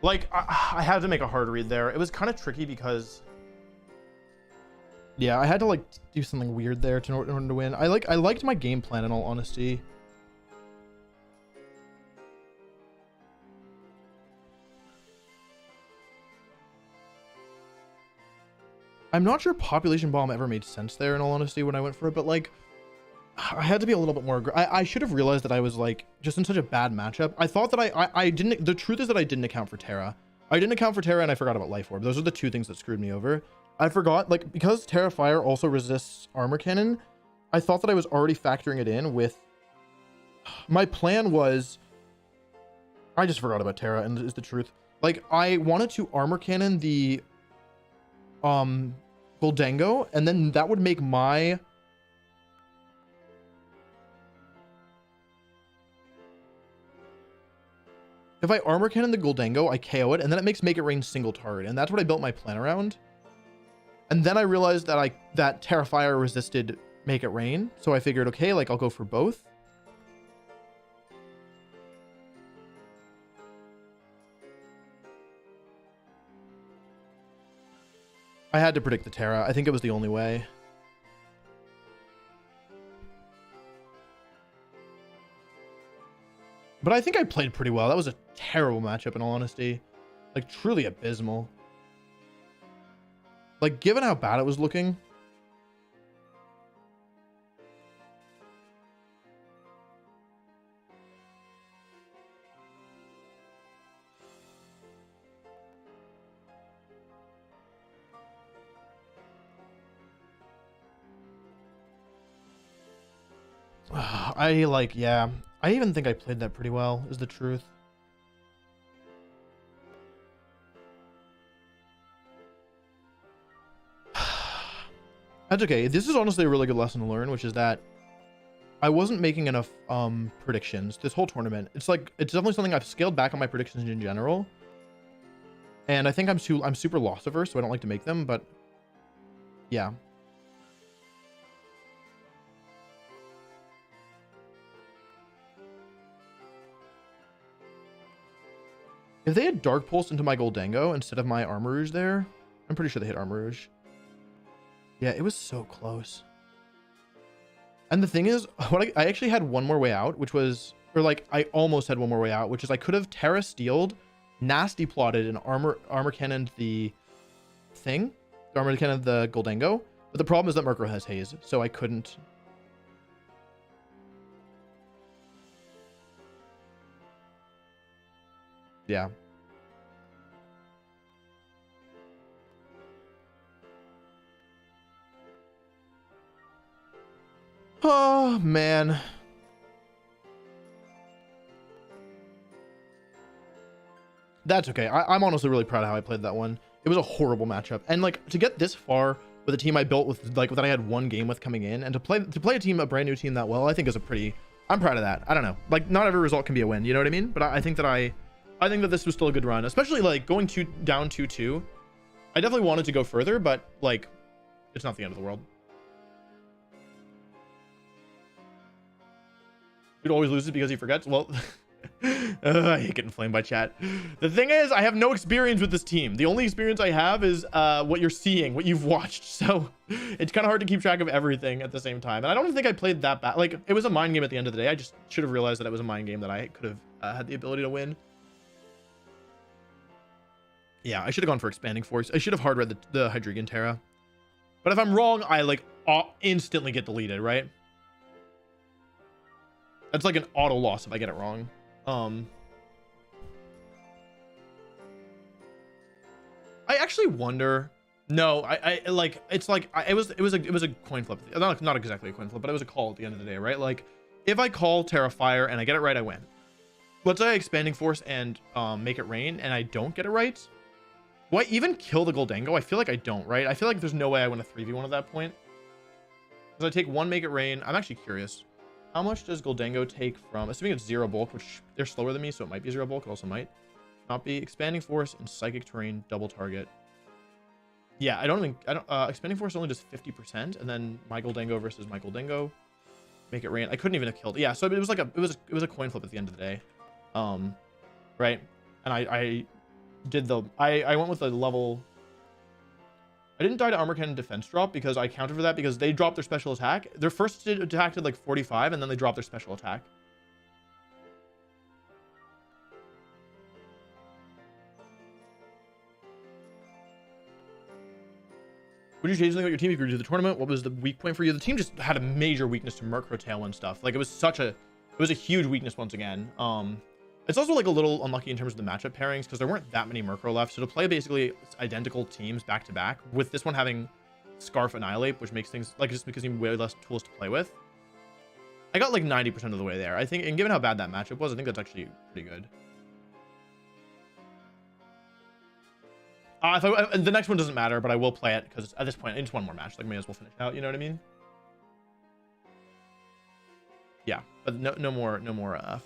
Like, I had to make a hard read there. It was kind of tricky because, yeah, I had to like do something weird there in order to win. I liked my game plan in all honesty. I'm not sure Population Bomb ever made sense there in all honesty when I went for it, but like, I had to be a little bit more. I should have realized that I was like just in such a bad matchup. I thought that I didn't. The truth is that I didn't account for Terra. I didn't account for Terra, and I forgot about Life Orb. Those are the two things that screwed me over. I forgot, like, because Terrifier also resists Armor Cannon. I thought that I was already factoring it in with. My plan was. I just forgot about Terra, and is the truth. Like, I wanted to Armor Cannon the Goldango, and then that would make my. If I Armor Cannon the Goldango, I KO it, and then it makes Make It Rain single target, and that's what I built my plan around. And then I realized that that Terrifier resisted Make It Rain, so I figured, okay, like, I'll go for both. I had to predict the Terra. I think it was the only way. But I think I played pretty well. That was a terrible matchup in all honesty. Like, truly abysmal. Like, given how bad it was looking. Yeah. I even think I played that pretty well, is the truth. That's okay. This is honestly a really good lesson to learn, which is that I wasn't making enough predictions this whole tournament. It's definitely something I've scaled back on my predictions in general. And I think I'm super loss averse, so I don't like to make them, but yeah. If they had Dark Pulse into my Goldango instead of my Armor Rouge there, I'm pretty sure they hit Armor Rouge. Yeah, it was so close. And the thing is, I actually had one more way out, which was, or like, I almost had one more way out, which is I could have Terra Steeled, Nasty Plotted, and Armor Cannoned the thing, the Armor Cannoned the Goldango. But the problem is that Murkrow has Haze, so I couldn't. Yeah. Oh, man. That's okay. I'm honestly really proud of how I played that one. It was a horrible matchup. And like to get this far with a team I built with like that I had one game with coming in, and to play a brand new team that well, I think is a pretty, I'm proud of that. I don't know. Like not every result can be a win, you know what I mean? But I think that this was still a good run, especially like going down 2-2. I definitely wanted to go further, but like it's not the end of the world. Dude always loses because he forgets. Well, I hate getting flamed by chat. The thing is, I have no experience with this team. The only experience I have is what you're seeing, what you've watched. So it's kind of hard to keep track of everything at the same time. And I don't even think I played that bad. Like, it was a mind game at the end of the day. I just should have realized that it was a mind game that I could have had the ability to win. Yeah, I should have gone for Expanding Force. I should have hard read the Hydreigon Terra. But if I'm wrong, I like instantly get deleted, right? That's like an auto loss if I get it wrong. I actually wonder. No, I like it's like it was a coin flip. Not exactly a coin flip, but it was a call at the end of the day, right? Like if I call Terrifier and I get it right, I win. Let's say Expanding Force and Make It Rain and I don't get it right. Do I even kill the Goldango? I feel like I don't, right? I feel like there's no way I win a 3v1 at that point. Because I take one Make It Rain. I'm actually curious. How much does Goldango take from, assuming it's 0 bulk, which they're slower than me, so it might be 0 bulk. It also might not be. Expanding Force and Psychic Terrain, double target. Yeah, Expanding Force only does 50%, and then my Goldango versus my Goldango. Make It Rain. I couldn't even have killed. Yeah, so it was like it was a coin flip at the end of the day. Right? And I went with a level. I didn't die to Armor Cannon defense drop because I counted for that because they dropped their special attack. Their first attack did like 45 and then they dropped their special attack. Would you change something about your team if you were to do the tournament? What was the weak point for you? The team just had a major weakness to Murkrow Tailwind stuff. Like it was a huge weakness once again. It's also like a little unlucky in terms of the matchup pairings because there weren't that many Murkrow left. So to play basically identical teams back to back with this one having Scarf Annihilate, which makes things like just because you have way less tools to play with. I got like 90% of the way there. I think, and given how bad that matchup was, I think that's actually pretty good. The next one doesn't matter, but I will play it because at this point, it's one more match. Like, may as well finish out. You know what I mean? Yeah, but no more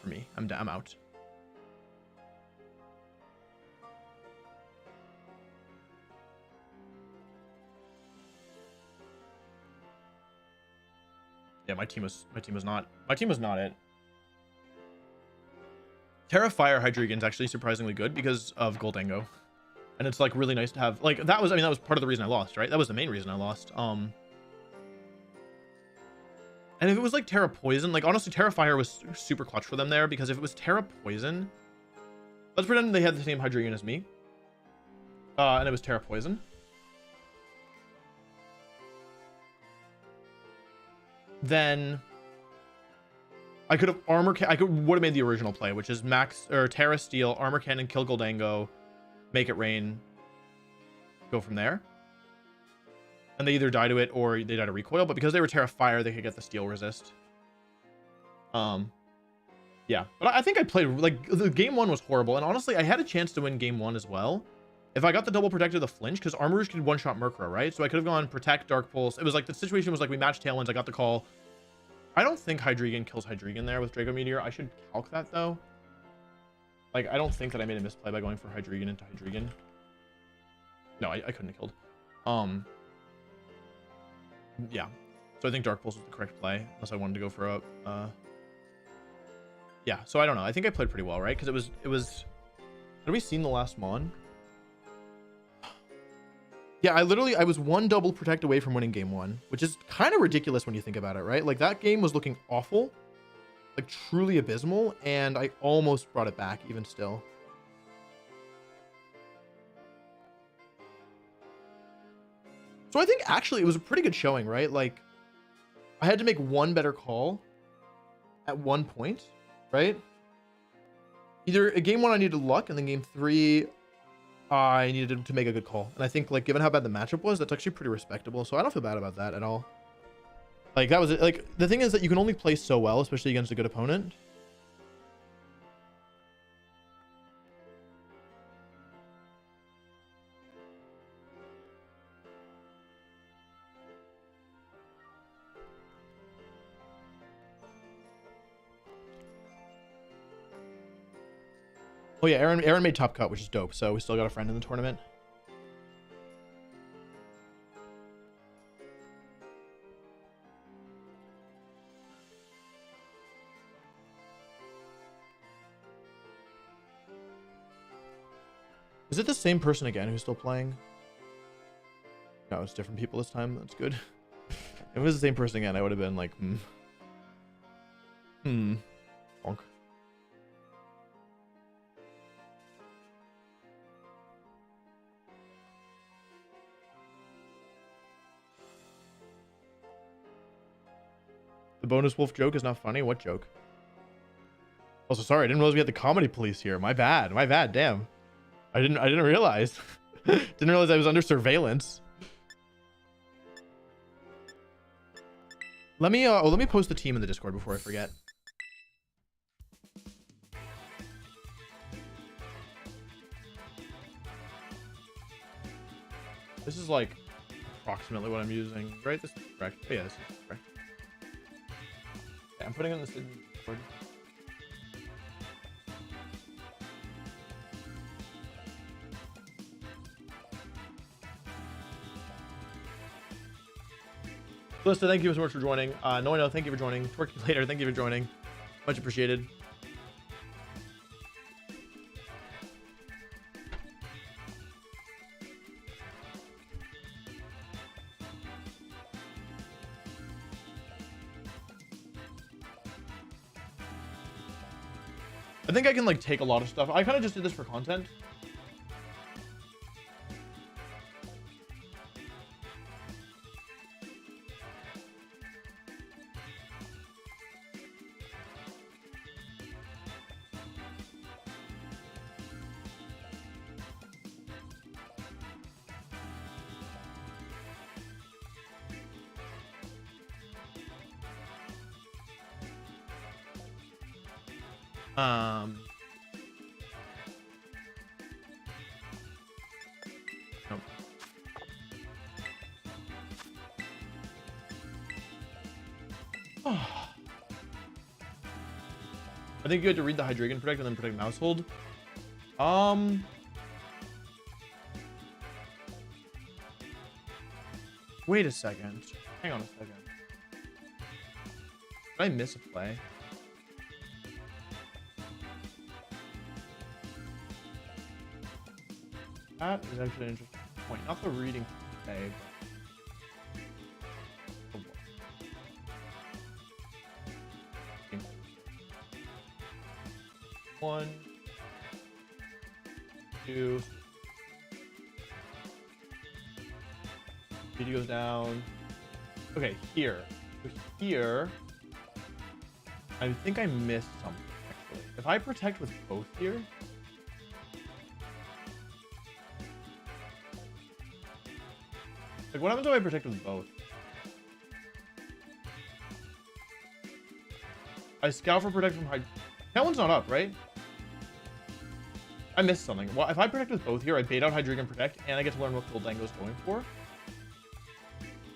for me. I'm out. Yeah, my team was not it. Terrifier Hydreigon's actually surprisingly good because of Goldango. And it's like really nice to have like that was part of the reason I lost, right? That was the main reason I lost. And if it was like Terra Poison, like honestly Terrifier was super clutch for them there because if it was Terra Poison, let's pretend they had the same Hydreigon as me. And it was Terra Poison. Then I would have made the original play, which is Max or Terra Steel, Armor Cannon, kill Goldango, Make It Rain, go from there. And they either die to it or they die to recoil, but because they were Terra Fire, they could get the steel resist. Yeah, but I think I played like the game 1 was horrible, and honestly, I had a chance to win game 1 as well. If I got the double protect or the flinch, because Armor Rouge could one-shot Murkrow, right? So I could have gone Protect, Dark Pulse. It was like the situation was like we matched Tailwinds. I got the call. I don't think Hydreigon kills Hydreigon there with Draco Meteor. I should calc that though. Like, I don't think that I made a misplay by going for Hydreigon into Hydreigon. No, I couldn't have killed. Yeah. So I think Dark Pulse was the correct play, unless I wanted to go for a yeah, so I don't know. I think I played pretty well, right? Because it was had we seen the last Mon? Yeah, I was one double protect away from winning game 1, which is kind of ridiculous when you think about it, right? Like that game was looking awful, like truly abysmal, and I almost brought it back even still. So I think actually it was a pretty good showing, right? Like I had to make one better call at one point, right? Either game 1 I needed luck, and then game 3 I needed to make a good call. And I think like given how bad the matchup was, that's actually pretty respectable. So I don't feel bad about that at all. Like that was it. Like the thing is that you can only play so well, especially against a good opponent. Oh yeah, Aaron made top cut, which is dope. So we still got a friend in the tournament. Is it the same person again who's still playing? No, it's different people this time. That's good. If it was the same person again, I would have been like, bonk. The bonus wolf joke is not funny. What joke? Also, sorry, I didn't realize we had the comedy police here. My bad. My bad. Damn. I didn't realize. Didn't realize I was under surveillance. Let me post the team in the Discord before I forget. This is like approximately what I'm using, right? This is correct. Oh, yeah, this is correct. Yeah, I'm putting in this in Discord. Lista, thank you so much for joining. No, thank you for joining. Twerk you later, thank you for joining. Much appreciated. I think I can like take a lot of stuff. I kind of just did this for content. Nope. I think you had to read the Hydreigon Protect and then Protect Mousehold. Wait a second. Hang on a second. Did I miss a play? That is actually an interesting point. Not the reading play, but... Oh, 1, 2. Speedy goes down. Okay, here. So here, I think I missed something, actually. If I protect with both here... Like, what happens if I protect with both? I scout for protect from high... That one's not up, right? I missed something. Well, if I protect with both here, I bait out Hydreigon Protect, and I get to learn what Gholdengo's going for.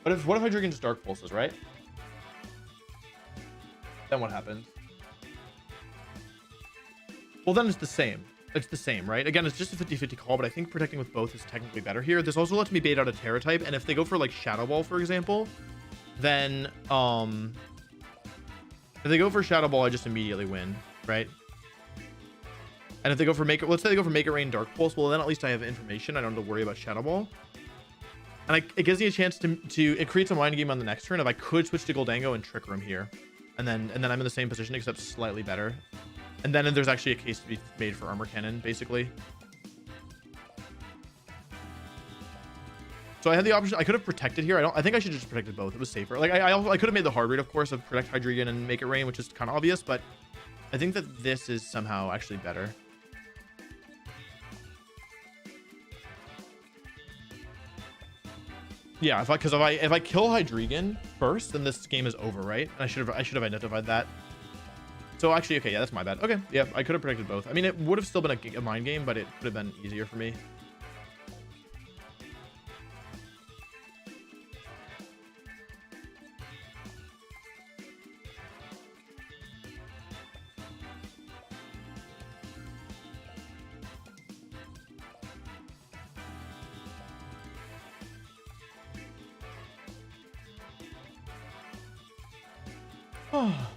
But what if Hydreigon just Dark Pulses, right? Then what happens? Well, then it's the same. It's the same, right? Again, it's just a 50-50 call, but I think protecting with both is technically better here. This also lets me bait out a Terra type, and if they go for like Shadow Ball, for example, then if they go for Shadow Ball, I just immediately win, right? And if they go for let's say they go for Make It Rain Dark Pulse, well then at least I have information. I don't have to worry about Shadow Ball. And it gives me a chance to it creates a mind game on the next turn if I could switch to Gholdengo and Trick Room here. And then I'm in the same position except slightly better. And then there's actually a case to be made for Armor Cannon, basically. So I had the option. I could have protected here. I think I should have just protected both. It was safer. Like I could have made the hard read, of course, of protect Hydreigon and Make It Rain, which is kind of obvious, but I think that this is somehow actually better. Yeah, if I kill Hydreigon first, then this game is over, right? And I should have identified that. So actually, okay, yeah, that's my bad. Okay, yeah, I could have predicted both. I mean, it would have still been a mind game, but it could have been easier for me. Oh.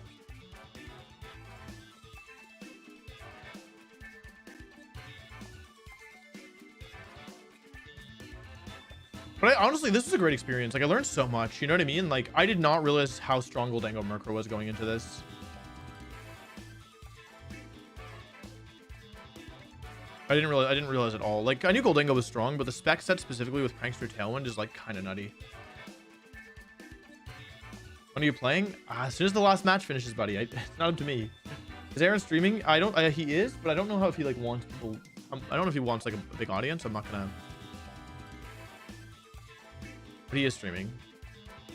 But honestly, this was a great experience. Like, I learned so much. You know what I mean? Like, I did not realize how strong Gholdengo Murkrow was going into this. I didn't realize at all. Like, I knew Gholdengo was strong, but the spec set specifically with Prankster Tailwind is like kind of nutty. When are you playing? As soon as the last match finishes, buddy. It's not up to me. Is Aaron streaming? I don't. He is, but I don't know how if he like wants people. I don't know if he wants like a big audience. I'm not gonna. But he is streaming.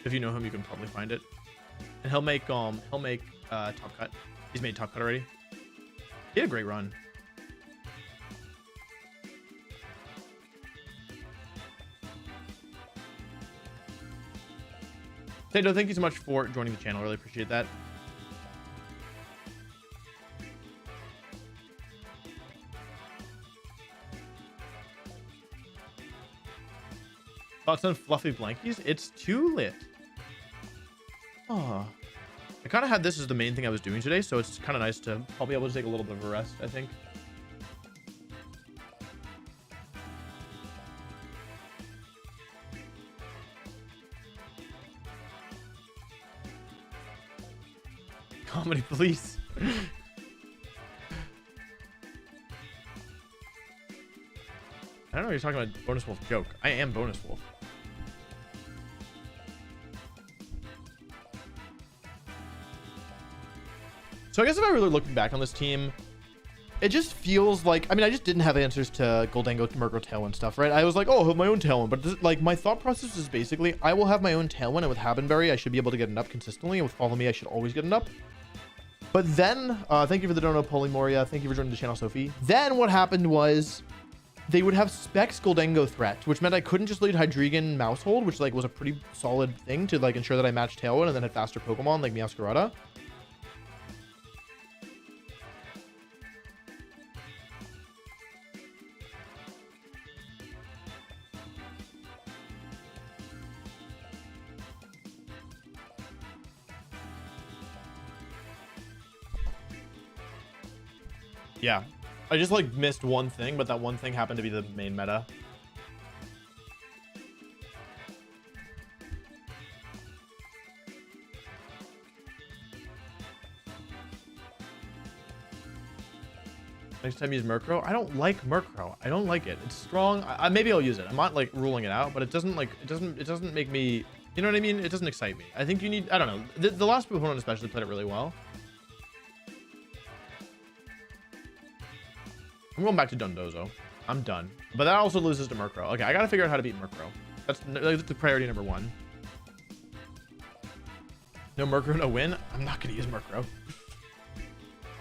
If you know him, you can probably find it. And he'll make Top Cut. He's made Top Cut already. He had a great run. Tato, thank you so much for joining the channel. Really appreciate that. Thoughts on fluffy blankies? It's too lit. Oh, I kind of had this as the main thing I was doing today, so it's kind of nice to probably be able to take a little bit of a rest, I think. Comedy police. I don't know what you're talking about. Bonus Wolf joke. I am Bonus Wolf. So I guess if I really look back on this team, it just feels like, I mean, I just didn't have answers to Goldango, Murkrow, Tailwind stuff, right? I was like, oh, I have my own Tailwind, but this, like my thought process is basically, I will have my own Tailwind, and with Habenberry, I should be able to get an up consistently, and with Follow Me, I should always get an up. But then, thank you for the dono, Polymoria. Thank you for joining the channel, Sophie. Then what happened was they would have Specs Goldango threat, which meant I couldn't just lead Hydreigon Mousehold, which like was a pretty solid thing to like ensure that I matched Tailwind and then had faster Pokemon like Meowscarada. Yeah, I just like missed one thing, but that one thing happened to be the main meta. Next time use Murkrow. I don't like Murkrow. I don't like it. It's strong. Maybe I'll use it. I'm not like ruling it out, but it doesn't like it doesn't make me, you know what I mean? It doesn't excite me. I think you need, I don't know. The last opponent especially played it really well. I'm going back to Dondozo. I'm done. But that also loses to Murkrow. Okay, I gotta figure out how to beat Murkrow. That's the priority number one. No Murkrow, no win. I'm not gonna use Murkrow.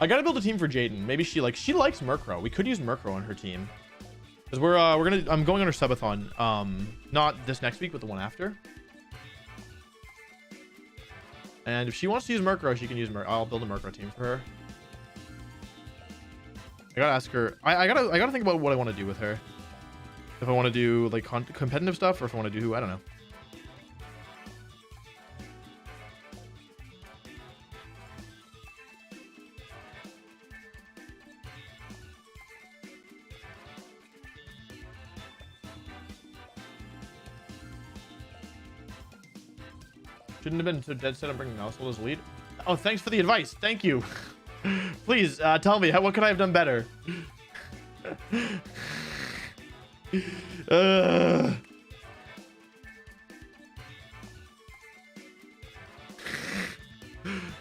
I gotta build a team for Jaden. Maybe she likes Murkrow. We could use Murkrow on her team. Because I'm going on her subathon. Not this next week, but the one after. And if she wants to use Murkrow, she can use I'll build a Murkrow team for her. I gotta ask her. I gotta think about what I want to do with her. If I want to do like competitive stuff, or if I want to do, I don't know. Shouldn't have been so dead set on bringing Mousehold as lead. Oh, thanks for the advice. Thank you. Please tell me what could I have done better. I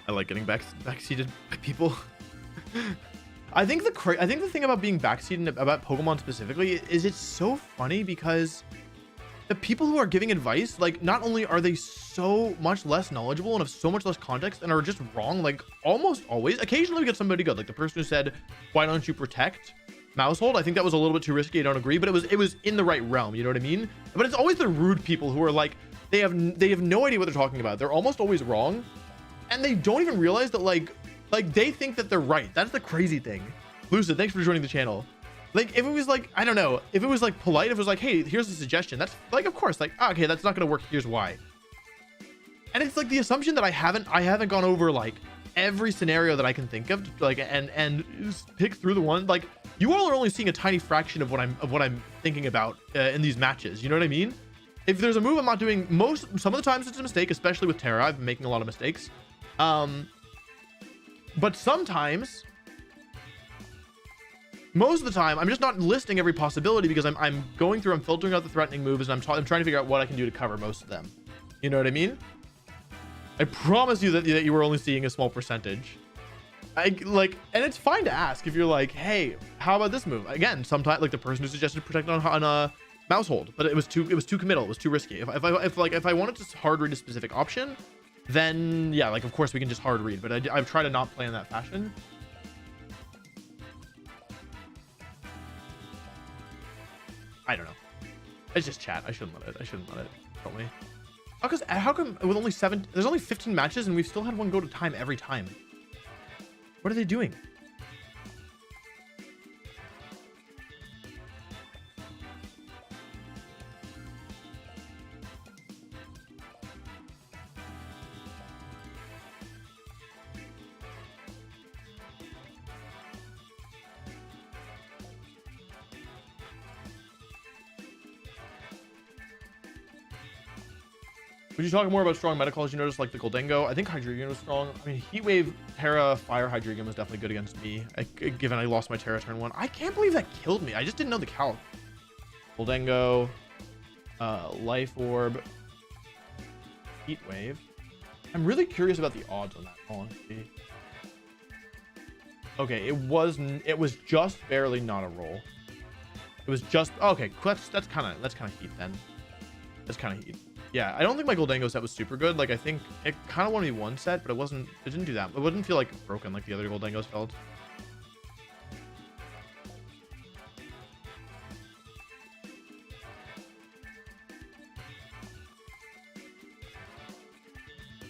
like getting backseated by people. I think the thing about being backseated about Pokemon specifically is it's so funny because the people who are giving advice, like, not only are they so much less knowledgeable and have so much less context and are just wrong, like almost always. Occasionally we get somebody good, like the person who said, why don't you protect Mousehold? I think that was a little bit too risky. I don't agree, but it was in the right realm. You know what I mean? But it's always the rude people who are like, they have no idea what they're talking about. They're almost always wrong. And they don't even realize that like they think that they're right. That's the crazy thing. Lucid, thanks for joining the channel. Like, if it was like, I don't know, if it was like polite, if it was like, hey, here's a suggestion, that's like, of course, like, okay, that's not gonna work, here's why. And it's like the assumption that I haven't gone over like every scenario that I can think of, like, and pick through the one, like, you all are only seeing a tiny fraction of what I'm thinking about in these matches. You know what I mean? If there's a move I'm not doing, some of the times it's a mistake, especially with Terra. I've been making a lot of mistakes. But sometimes, most of the time, I'm just not listing every possibility because I'm going through, I'm filtering out the threatening moves, and I'm trying to figure out what I can do to cover most of them. You know what I mean? I promise you that you were only seeing a small percentage. And it's fine to ask if you're like, hey, how about this move? Again, sometimes like the person who suggested protect on a mouse hold, but it was too committal. It was too risky. If I wanted to hard read a specific option, then yeah, like of course we can just hard read. But I've tried to not play in that fashion. I don't know. It's just chat. I shouldn't let it help me. How come with only 7? There's only 15 matches and we've still had one go to time every time. What are they doing? Would you talk more about strong meta calls you noticed, like the Goldengo? I think Hydreigon was strong. I mean, Heat Wave, Terra, Fire Hydreigon was definitely good against me, given I lost my Terra turn 1. I can't believe that killed me. I just didn't know the calc. Goldengo, Life Orb, Heat Wave. I'm really curious about the odds on that, honestly. Okay, it was just barely not a roll. It was just okay. That's kind of Heat then. That's kind of Heat. Yeah, I don't think my Goldengo set was super good. Like, I think it kind of wanted me one set, but it didn't do that. It wouldn't feel like broken like the other Goldengos felt.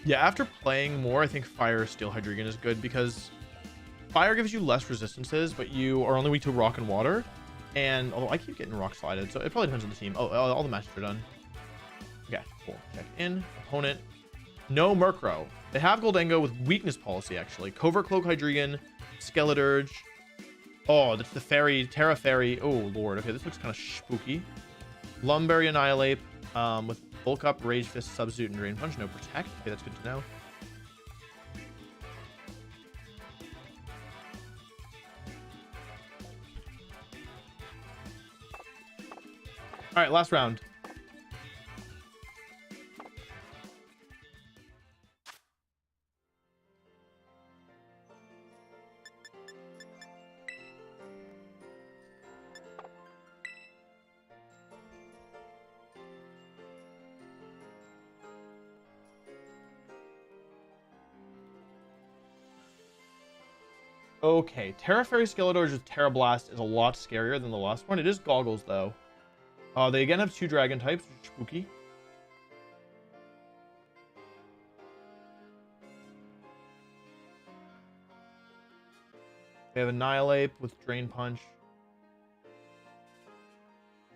Yeah, after playing more, I think Fire Steel Hydreigon is good because Fire gives you less resistances, but you are only weak to Rock and Water. And although I keep getting Rock slided, so it probably depends on the team. Oh, all the matches are done. Okay, cool. Check in. Opponent. No Murkrow. They have Goldengo with weakness policy, actually. Covert Cloak Hydreigon. Skeledirge. Oh, that's the Fairy. Terra Fairy. Oh, Lord. Okay, this looks kind of spooky. Lumberry Annihilate. With Bulk Up, Rage Fist, Substitute, and Drain Punch. No Protect. Okay, that's good to know. All right, last round. Okay, Terra Fairy Skeledirge with Terra Blast is a lot scarier than the last one. It is Goggles, though. They again have 2 dragon types, which is spooky. They have Annihilate with Drain Punch.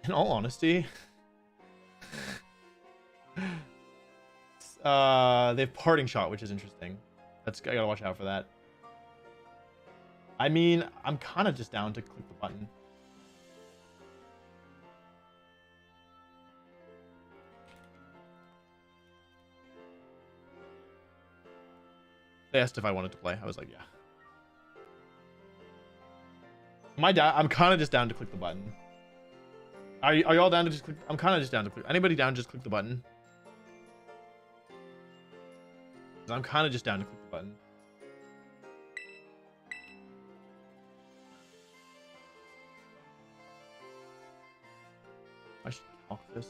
In all honesty, they have Parting Shot, which is interesting. I gotta watch out for that. I mean, I'm kind of just down to click the button. They asked if I wanted to play. I was like, yeah. I'm kind of just down to click the button. Are y'all down to just click? I'm kind of just down to click. Anybody down, just click the button. I'm kind of just down to click the button. I should talk this.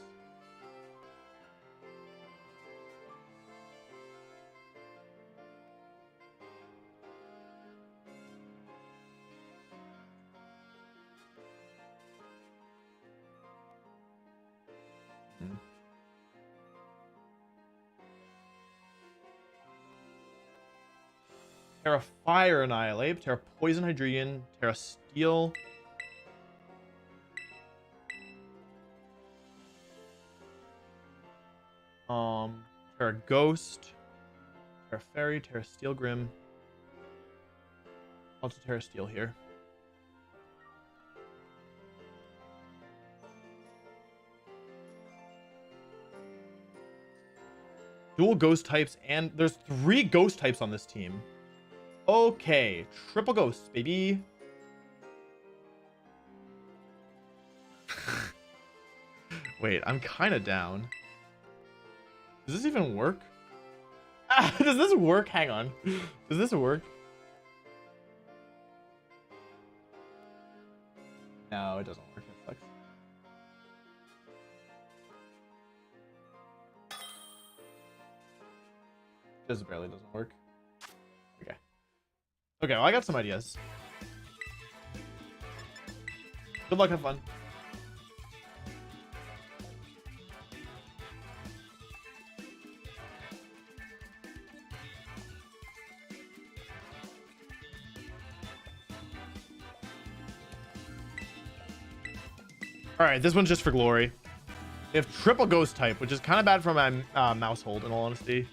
Terra Fire Annihilate, Terra Poison Hydreigon, Terra Steel. Terra Ghost, Terra Fairy, Terra Steel Grim. Also Terra Steel here. Dual ghost types, and there's 3 ghost types on this team. Okay, triple ghosts, baby. Wait, I'm kind of down. Does this even work? Does this work? Hang on. Does this work? No, it doesn't work. It sucks. Just barely doesn't work. Okay. Okay, well, I got some ideas. Good luck, have fun. All right, this one's just for glory. We have triple ghost type, which is kind of bad for my mouse hold, in all honesty.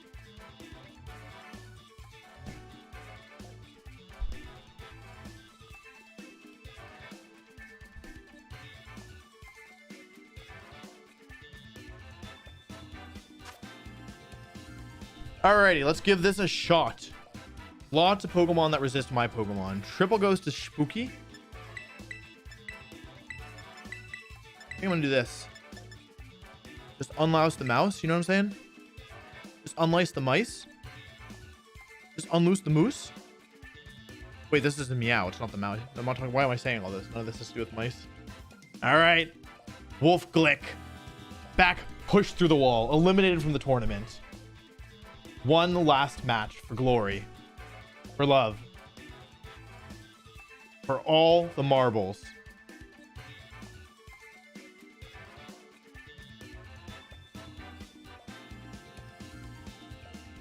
Alrighty, let's give this a shot. Lots of Pokemon that resist my Pokemon. Triple Ghost is spooky. I think I'm gonna do this. Just unlouse the mouse, you know what I'm saying? Just unlace the mice. Just unloose the moose. Wait, this is a meow, it's not the mouse. I'm not talking, why am I saying all this? None of this has to do with mice. Alright. Wolfe Glick. Back, pushed through the wall, eliminated from the tournament. One last match for glory, for love, for all the marbles.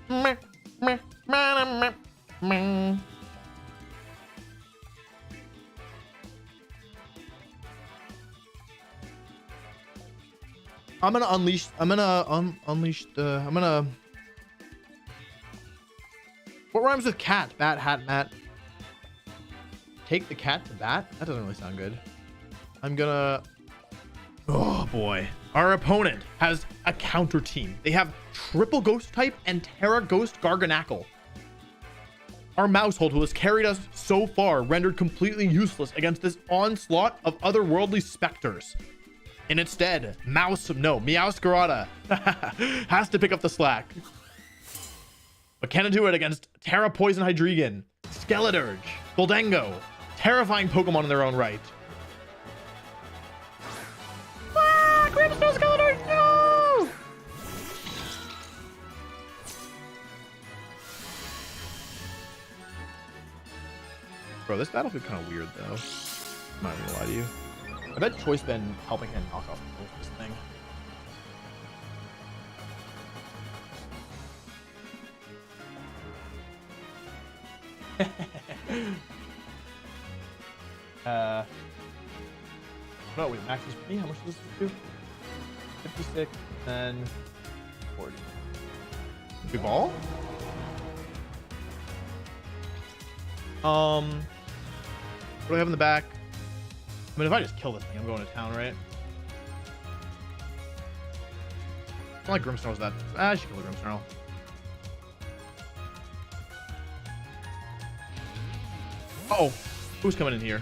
I'm gonna unleash. What rhymes with cat? Bat, hat, mat. Take the cat to bat? That doesn't really sound good. I'm gonna... Oh boy. Our opponent has a counter team. They have triple ghost type and Terra Ghost Garganackle. Our Mousehold, who has carried us so far, rendered completely useless against this onslaught of otherworldly specters. And instead, Meowscarada has to pick up the slack. But can it do it against Terra Poison Hydreigon, Skeledirge, Boldango, terrifying Pokemon in their own right? Ah, Grimmsnarl Skeledirge, no! Bro, this battlefield kind of weird though. I'm not gonna lie to you. I bet Choice been helping him knock off this thing. No, wait, max is for me. How much does this do? 56 and 40. We ball? What do I have in the back? I mean, if I just kill this thing, I'm going to town, right? I don't like Grimmsnarl's that. I should kill the Grimmsnarl. Uh-oh, who's coming in here?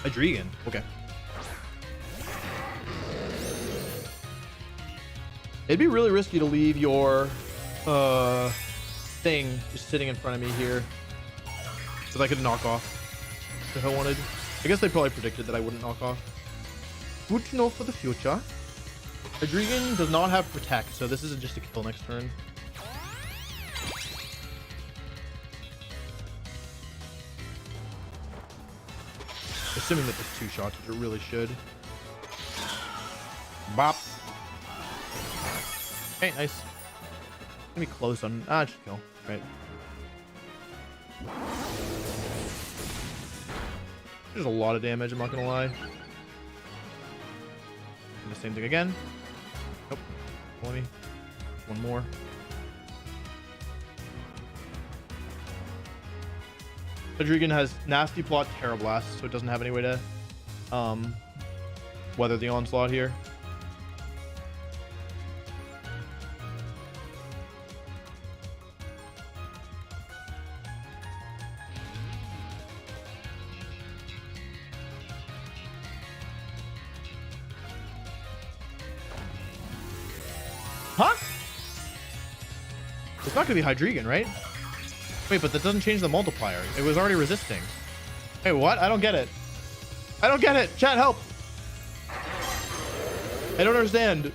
Hydreigon. Okay. It'd be really risky to leave your thing just sitting in front of me here, so that I could knock off if I wanted. I guess they probably predicted that I wouldn't knock off. Good to know for the future. Hydreigon does not have Protect, so this isn't just a kill next turn. Assuming that there's 2 shots, which it really should. Bop. Okay, nice. Gonna be close on. Ah, just kill. Right. There's a lot of damage, I'm not gonna lie. And the same thing again. Nope. 20. One more. Hydreigon has Nasty Plot, Terra Blast, so it doesn't have any way to weather the onslaught here. Huh? It's not gonna be Hydreigon, right? Wait, but that doesn't change the multiplier. It was already resisting. Hey, what? I don't get it. I don't get it. Chat, help. I don't understand.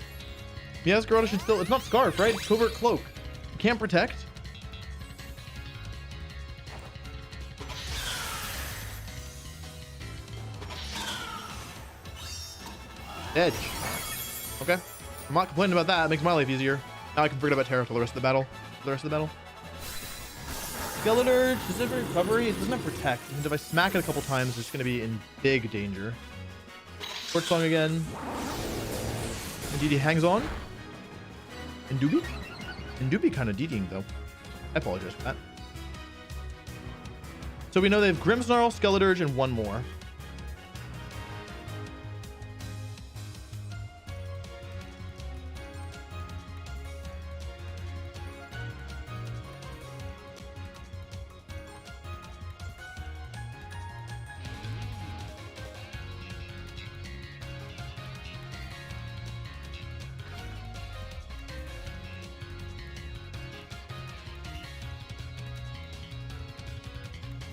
Yes, Garrote should still... It's not Scarf, right? It's Covert Cloak. You can't protect. Edge. Okay. I'm not complaining about that. It makes my life easier. Now I can forget about Terra for the rest of the battle. Skeletor, specific recovery. It doesn't have protect. It means if I smack it a couple times, it's going to be in big danger. Short song again. Indeed, hangs on. Indubi? Indubi kind of DDing though. I apologize for that. So we know they have Grimmsnarl, Skeledirge, and one more.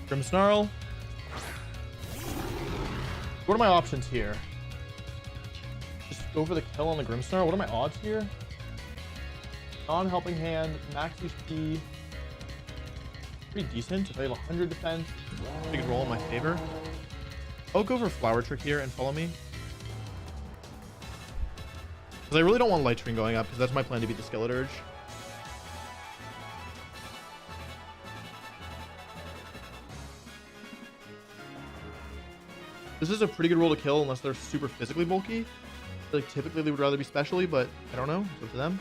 Grimmsnarl. What are my options here? Just go for the kill on the Grimmsnarl. What are my odds here? Non-helping hand, max HP. Pretty decent. If I have 100 defense, big roll in my favor. I'll go for Flower Trick here and follow me. Because I really don't want Light Screen going up, because that's my plan to beat the Skeledirge. This is a pretty good roll to kill unless they're super physically bulky. Like typically they would rather be specially, but I don't know. It's up to them.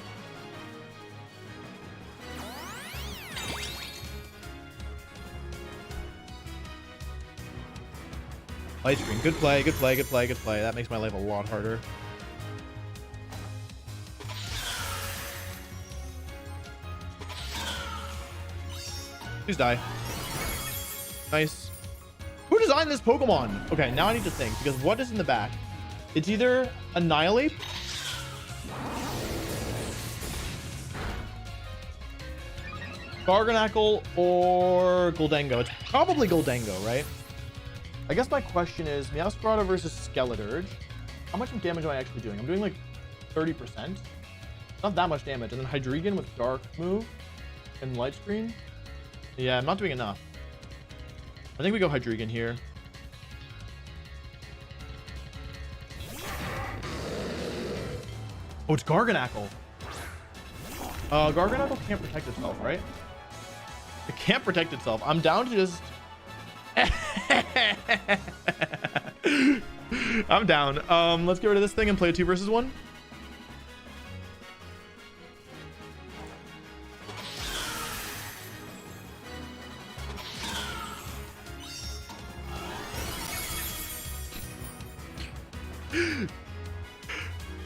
Light Screen. Good play, good play, good play, good play. That makes my life a lot harder. Please die. Nice. Who designed this Pokemon? Okay, now I need to think, because what is in the back? It's either Annihilate, Garganackle, or Goldengo. It's probably Goldengo, right? I guess my question is, Meowscarada versus Skeledirge. How much damage am I actually doing? I'm doing like 30%. Not that much damage. And then Hydreigon with Dark move and Light Screen. Yeah, I'm not doing enough. I think we go Hydreigon here. Oh, it's Garganackle. Garganackle can't protect itself, right? It can't protect itself. I'm down to just... I'm down. Let's get rid of this thing and play a 2 versus 1.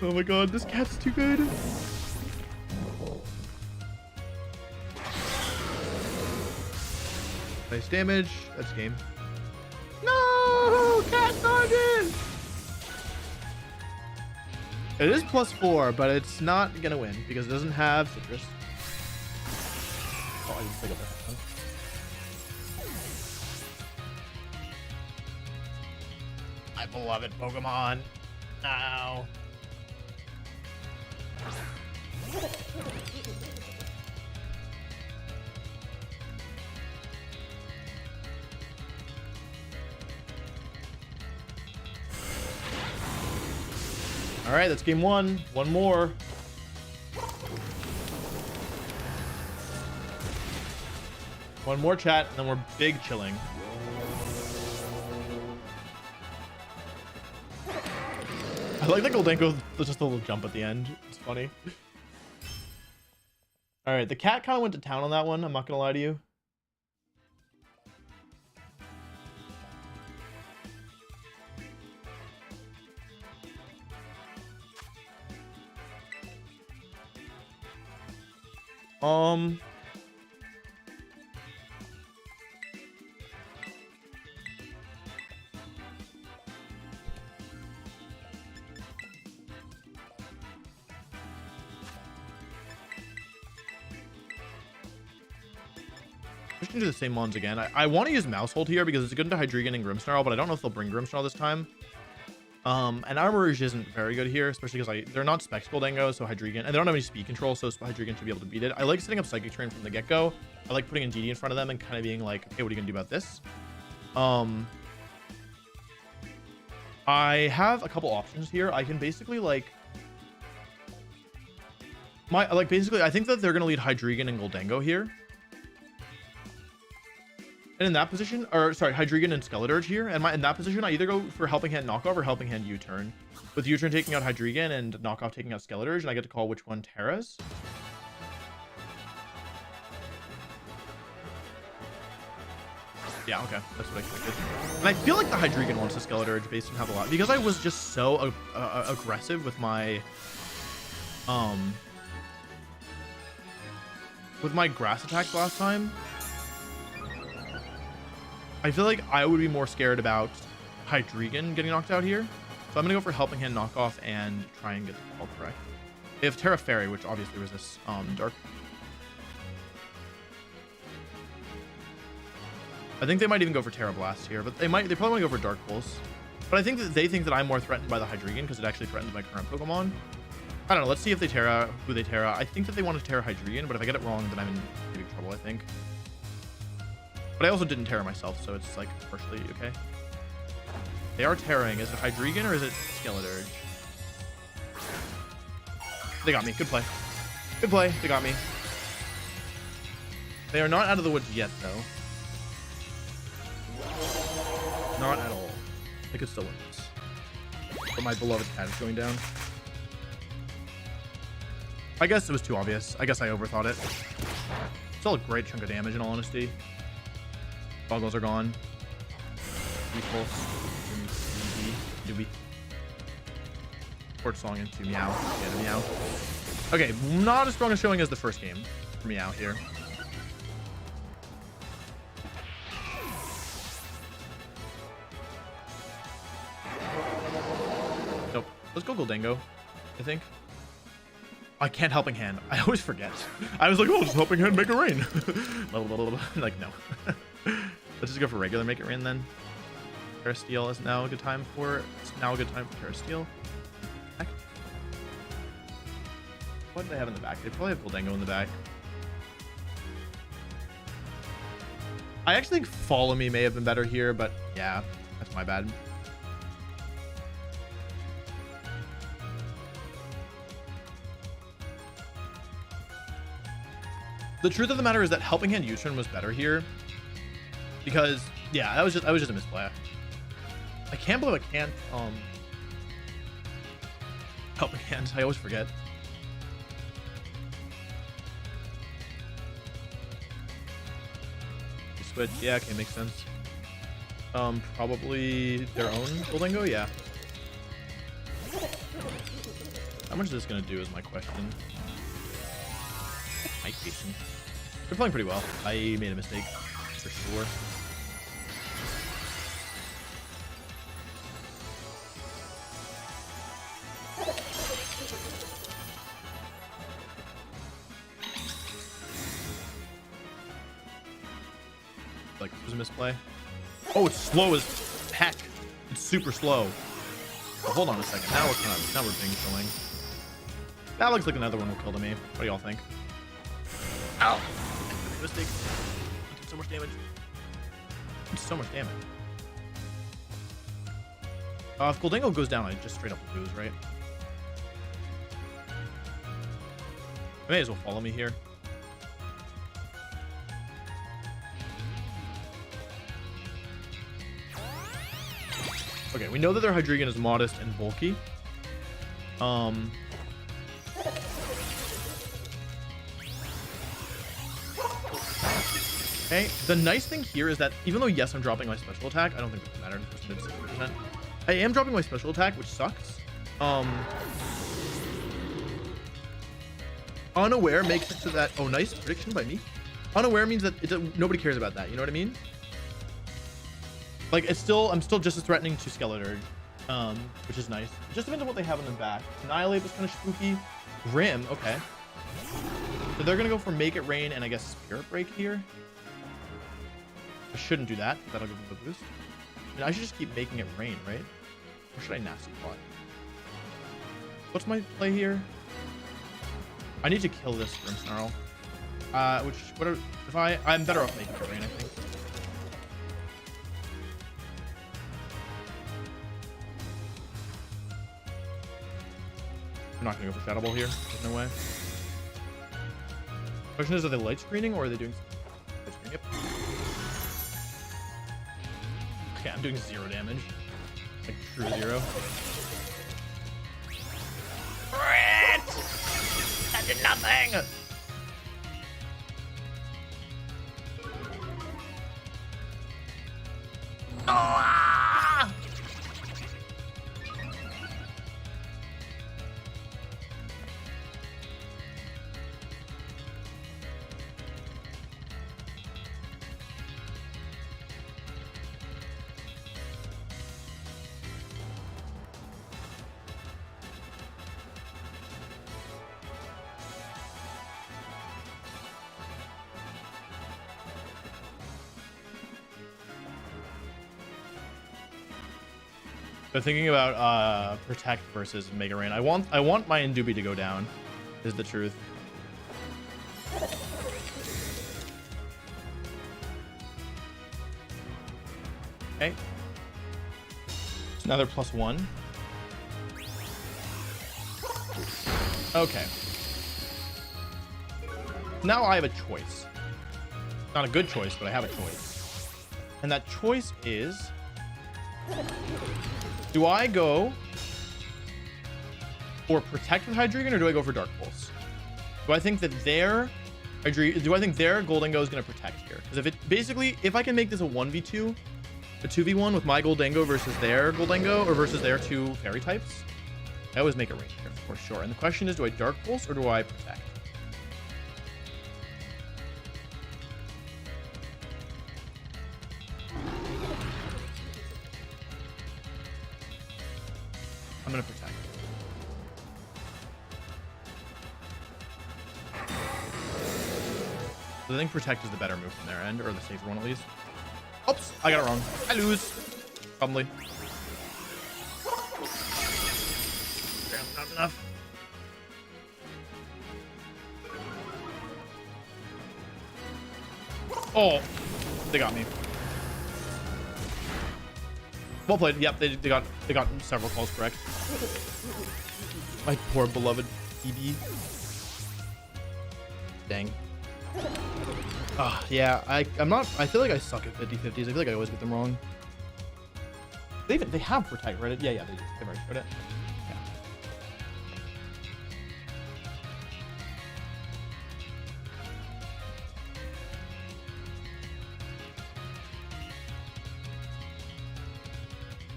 Oh my god, this cat's too good. Nice damage. That's game. No! Cat dodges! It is +4, but it's not gonna win because it doesn't have citrus. Oh, I didn't pick up that one. My beloved Pokemon. No. All right, that's game 1. One more. One more chat, and then we're big chilling. I like that Goldenko just a little jump at the end. It's funny. All right, the cat kind of went to town on that one. I'm not gonna lie to you. Switching to the same ones again. I want to use Mouse Hold here because it's good into Hydreigon and Grimmsnarl, but I don't know if they'll bring Grimmsnarl this time. And Armor Rouge isn't very good here, especially because they're not Spectacle Dango, so Hydreigon, and they don't have any speed control, so Hydreigon should be able to beat it. I like setting up Psychic Terrain from the get-go. I like putting Indeedee in front of them and kind of being like, okay, what are you gonna do about this? I have a couple options here. I can basically basically I think that they're gonna lead Hydreigon and Goldango here. And in that position, or sorry, Hydreigon and Skeledirge here. And in that position, I either go for Helping Hand Knockoff or Helping Hand U-Turn. With U-Turn taking out Hydreigon and Knockoff taking out Skeledirge, and I get to call which one Terras. Yeah, okay, that's what I expected. And I feel like the Hydreigon wants the Skeledirge based on how a lot, because I was just so aggressive with my grass attacks last time. I feel like I would be more scared about Hydreigon getting knocked out here. So I'm going to go for Helping Hand Knockoff and try and get the call correct. They have Terra Fairy, which obviously resists Dark. I think they might even go for Terra Blast here, but they probably want to go for Dark Pulse. But I think that they think that I'm more threatened by the Hydreigon because it actually threatens my current Pokemon. I don't know. Let's see if they Terra, who they Terra. I think that they want to Terra Hydreigon, but if I get it wrong, then I'm in big trouble, I think. But I also didn't Terra myself, so it's like partially okay. They are Terraing. Is it Hydreigon or is it Skeledirge? They got me. Good play. Good play. They got me. They are not out of the woods yet, though. Not at all. They could still win this. But my beloved cat is going down. I guess it was too obvious. I guess I overthought it. Still a great chunk of damage, in all honesty. Boggles are gone. Repulse. Doobie. Port Song into Meow. Yeah, Meow. Okay, not as strong a showing as the first game for Meow here. Nope. Let's go Goldango, I think. I can't Helping Hand. I always forget. I was like, oh, just Helping Hand, make it rain. Like, no. Let's just go for regular Make It Rain then. Terra Steel is now a good time for. It's now a good time for Terra Steel. Heck. What do they have in the back? They probably have Goldango in the back. I actually think Follow Me may have been better here, but yeah, that's my bad. The truth of the matter is that Helping Hand U-Turn was better here. Because yeah, that was just a misplay. I can't believe I can't Helping Hand. I always forget. Switch, yeah, okay, makes sense. Probably their own Goldango, yeah. How much is this gonna do is my question. My patient. They're playing pretty well. I made a mistake for sure. Like, it was a misplay. Oh, it's slow as heck. It's super slow. But hold on a second. Now we're being killing. That looks like another one will kill to me. What do y'all think? Ow! I made a mistake. I did so much damage. It's so much damage. If Goldango goes down, I just straight up lose, right? I may as well Follow Me here. Okay, we know that their Hydreigon is modest and bulky. Okay, the nice thing here is that even though, yes, I'm dropping my special attack, I don't think that matters. I am dropping my special attack, which sucks. Unaware makes it so that, oh, nice prediction by me. Unaware means that nobody cares about that. You know what I mean? Like, I'm still just as threatening to Skeledirge, which is nice. It just depends on what they have in the back. Annihilate was kind of spooky. Rim, okay. So they're gonna go for Make It Rain and I guess Spirit Break here. I shouldn't do that. That'll give him a boost. And I should just keep making it rain, right? Or should I nasty plot? What's my play here? I need to kill this Grimmsnarl. I'm better off making it rain, I think. I'm not gonna go for Shadow Ball here. There's no way. Question is, are they light screening or are they doing light screening? Yep. Okay, I'm doing 0 damage. Like true 0. Crit! That did nothing! Ah! So thinking about Protect versus Mega Rain, I want my Indubi to go down, is the truth. Okay. So now they're +1. Okay. Now I have a choice. Not a good choice, but I have a choice. And that choice is, do I go for Protect with Hydreigon or do I go for Dark Pulse? Do I think that their Goldengo is going to Protect here? Because if it basically, if I can make this a 1v2, a 2v1 with my Goldengo versus their Goldengo or versus their 2 Fairy types, I always make a range here for sure. And the question is, do I Dark Pulse or do I Protect? I'm gonna Protect. So I think Protect is the better move from their end, or the safer one at least. Oops, I got it wrong. I lose. Probably. Damn, not enough. Oh, they got me. Well played. Yep, they got several calls correct. My poor beloved PB. Dang. Yeah, I'm not. I feel like I suck at 50/50s. I feel like I always get them wrong. They have Protect, right? Yeah, they do. They've already read it.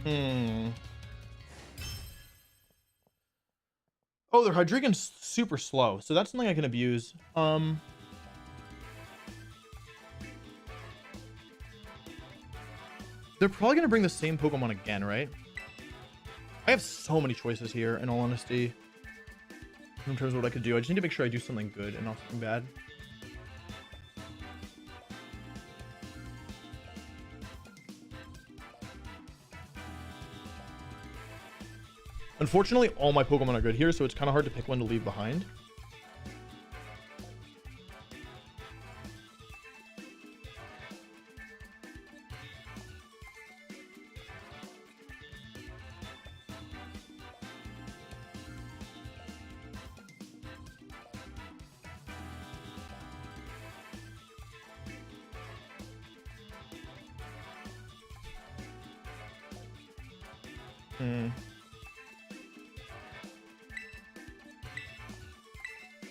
Yeah. Oh, their Hydreigon's super slow, so that's something I can abuse. They're probably gonna bring the same Pokemon again, right? I have so many choices here, in all honesty. In terms of what I could do, I just need to make sure I do something good and not something bad. Unfortunately, all my Pokemon are good here, so it's kind of hard to pick one to leave behind.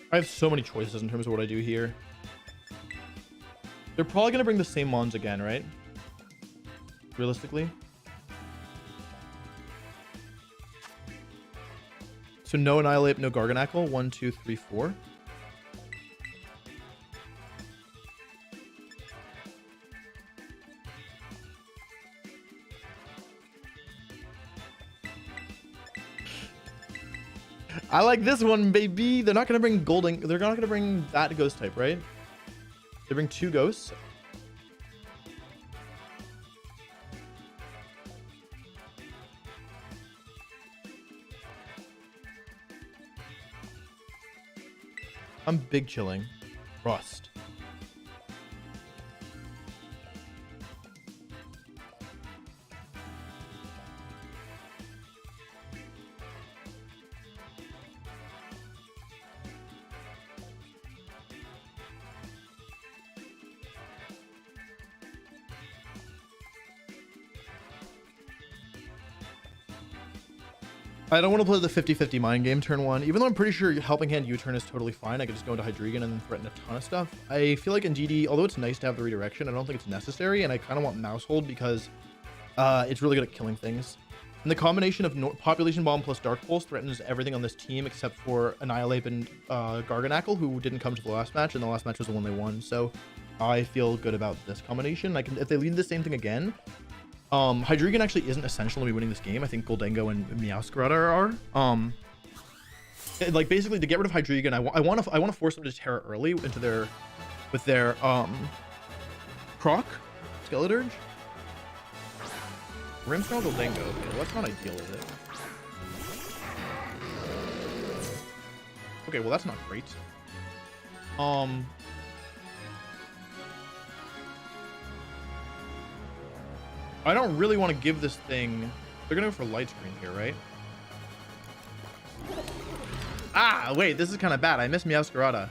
I have so many choices in terms of what I do here. They're probably going to bring the same Mons again, right? Realistically. So no Annihilate, no Garganacl. 1, 2, 3, 4. I like this one, baby. They're not gonna bring Golding. They're not gonna bring that ghost type, right? They bring 2 ghosts. I'm big chilling. Rust. I don't want to play the 50-50 mind game turn 1. Even though I'm pretty sure Helping Hand U-turn is totally fine. I could just go into Hydreigon and then threaten a ton of stuff. I feel like in DD, although it's nice to have the redirection, I don't think it's necessary. And I kind of want Mouse Hold because it's really good at killing things. And the combination of Population Bomb plus Dark Pulse threatens everything on this team except for Annihilate and Garganacl, who didn't come to the last match. And the last match was the one they won. So I feel good about this combination. If they lead the same thing again, Hydreigon actually isn't essential to me winning this game. I think Goldengo and Meowscarada are. Like basically to get rid of Hydreigon, I want to force them to Terra early into their Croc, Skeledirge, Rimsnarl, Goldengo. Okay, well, that's not ideal, is it? Okay, well that's not great. I don't really want to give this thing... They're going to go for Light Screen here, right? Ah, wait, this is kind of bad. I missed Meowscarada.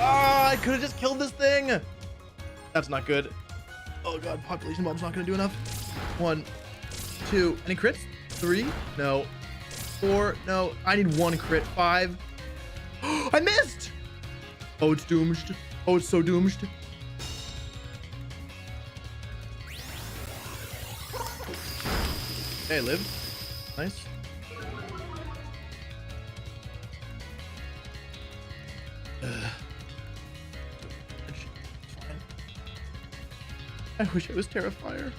I could have just killed this thing. That's not good. Oh god, Population Bomb's not gonna do enough. 1, 2, any crits? 3, no. 4, no. I need 1 crit. 5. I missed. Oh, it's doomed. Oh, it's so doomed. Okay, live. Nice. I wish I was Terrifier.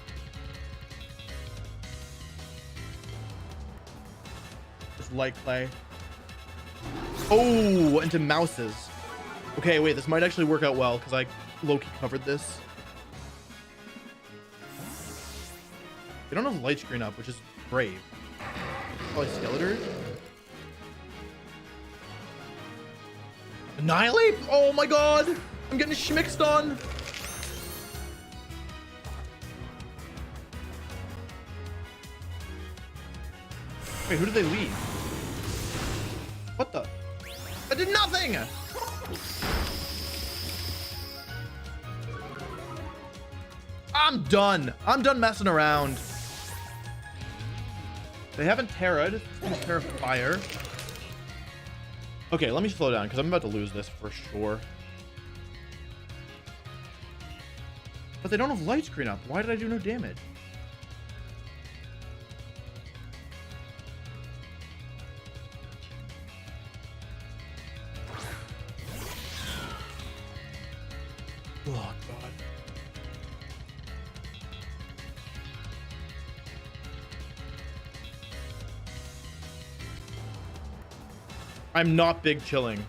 Just light play. Oh, into Mouses. Okay, wait, this might actually work out well because I low-key covered this. They don't have light screen up, which is brave. Probably Skeletor. Annihilate? Oh my god! I'm getting schmixed on! Wait, who did they lead? What the? I did nothing! I'm done. I'm done messing around. They haven't Terra'd. Terra Fire. Okay, let me slow down because I'm about to lose this for sure. But they don't have light screen up. Why did I do no damage? Oh, God. I'm not big chilling.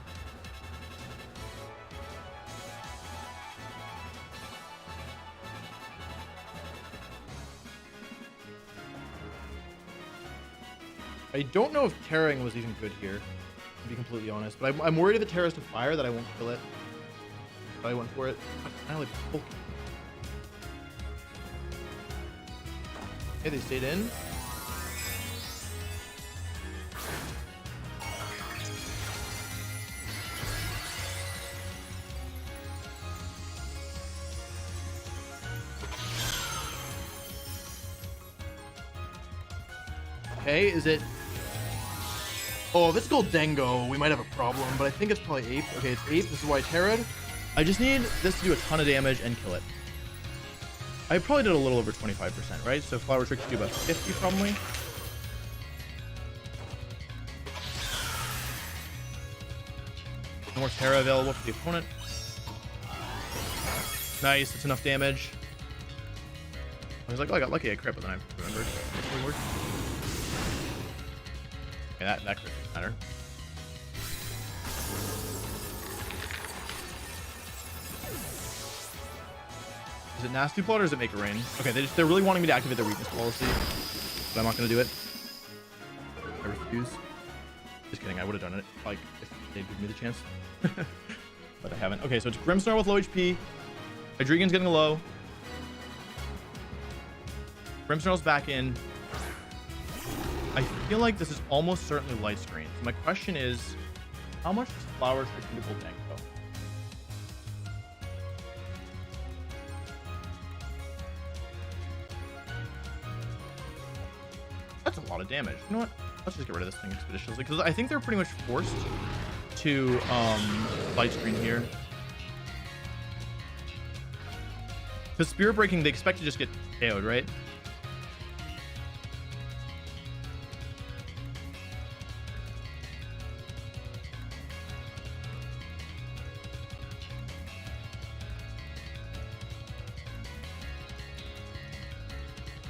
I don't know if Terraing was even good here, to be completely honest. But I'm worried if it Terras to fire that I won't kill it. But I went for it. I like Pokemon. Okay, they stayed in. Okay, is it... Oh, if it's Goldengo, we might have a problem, but I think it's probably Ape. Okay, it's Ape. This is why I Terra'd. I just need this to do a ton of damage and kill it. I probably did a little over 25%, right? So Flower Trick should do about 50 probably. No more Terra available for the opponent. Nice, that's enough damage. I was like, oh, I got lucky at crit, but then I remembered. It really worked. Okay, that crit didn't matter. Is it nasty plot or does it make it rain? Okay, they're really wanting me to activate their weakness policy, but I'm not going to do it. I refuse. Just kidding, I would have done it, like, if they'd given me the chance. But I haven't. Okay, so it's Grimmsnarl with low HP. Hydreigon's getting low. Grimmsnarl's back in. I feel like this is almost certainly light screen. So my question is, how much does Flower Trick do to Gold Tank go? That's a lot of damage. You know what? Let's just get rid of this thing expeditiously, because I think they're pretty much forced to light screen here. Because Spirit Breaking, they expect to just get KO'd, right?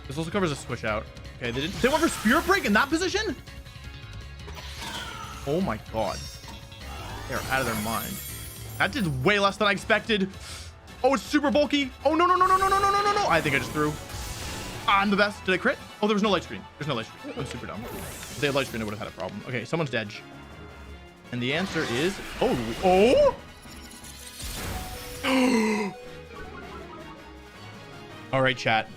This also covers a switch out. Okay, they went for Spirit Break in that position? Oh my god. They're out of their mind. That did way less than I expected. Oh, it's super bulky. Oh, no. I think I just threw. I'm the best. Did I crit? Oh, there was no light screen. There's no light screen. I'm super dumb. If they had light screen, I would have had a problem. Okay, someone's dead. And the answer is... Oh! All right, chat.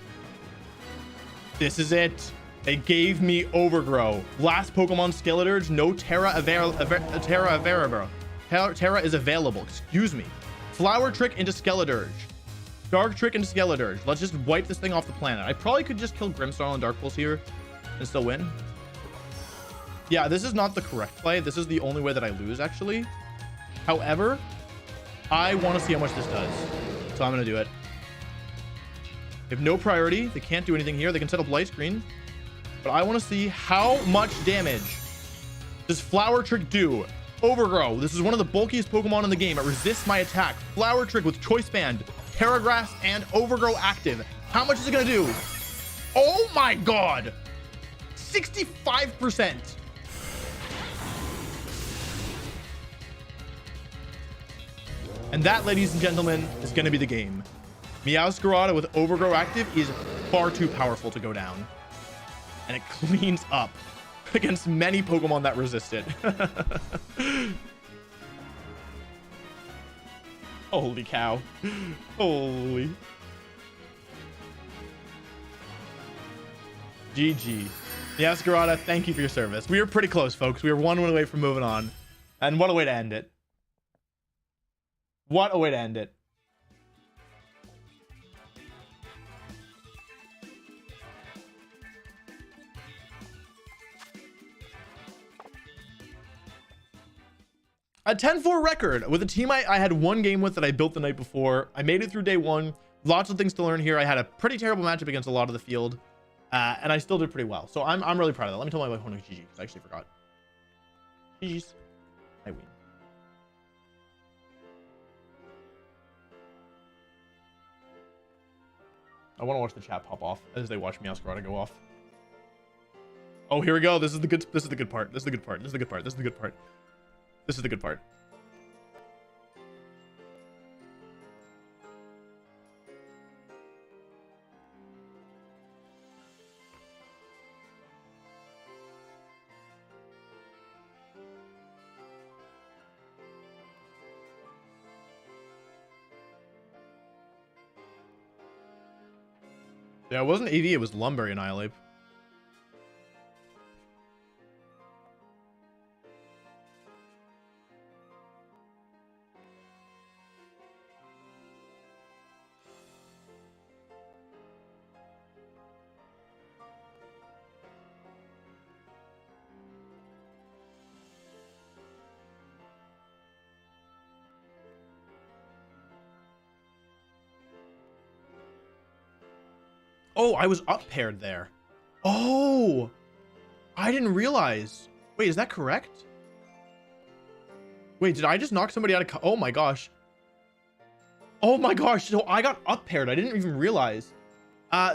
This is it. They gave me Overgrow. Last Pokemon Skeleturge, no Terra available. Terra is available. Excuse me. Flower Trick into Skeleturge. Dark Trick into Skeleturge. Let's just wipe this thing off the planet. I probably could just kill Grimmsnarl and Dark Pulse here and still win. Yeah, this is not the correct play. This is the only way that I lose, actually. However, I want to see how much this does. So I'm going to do it. They have no priority. They can't do anything here. They can set up light screen. But I want to see how much damage does Flower Trick do. Overgrow. This is one of the bulkiest Pokemon in the game. It resists my attack. Flower Trick with Choice Band, Terra Grass, and Overgrow active. How much is it going to do? Oh my god. 65%. And that, ladies and gentlemen, is going to be the game. Meowscarada with Overgrow active is far too powerful to go down. And it cleans up against many Pokemon that resist it. Holy cow. Holy. GG. Meowscarada, thank you for your service. We were pretty close, folks. We were one win away from moving on. And what a way to end it. What a way to end it. A 10-4 record with a team I had one game with that I built the night before. I made it through day one. Lots of things to learn here. I had a pretty terrible matchup against a lot of the field. And I still did pretty well. So I'm really proud of that. Let me tell my opponent GG, because I actually forgot. GG's. I win. I want to watch the chat pop off as they watch Meowscarada go off. Oh, here we go. This is the good part. This is the good part. This is the good part. This is the good part. This is the good part. This is the good part. Yeah, it wasn't AV, it was Lumberry Annihilate. Oh, I was up paired there. Oh, I didn't realize. Wait, is that correct? Wait, did I just knock somebody out of... Oh my gosh. Oh my gosh. So I got up paired. I didn't even realize.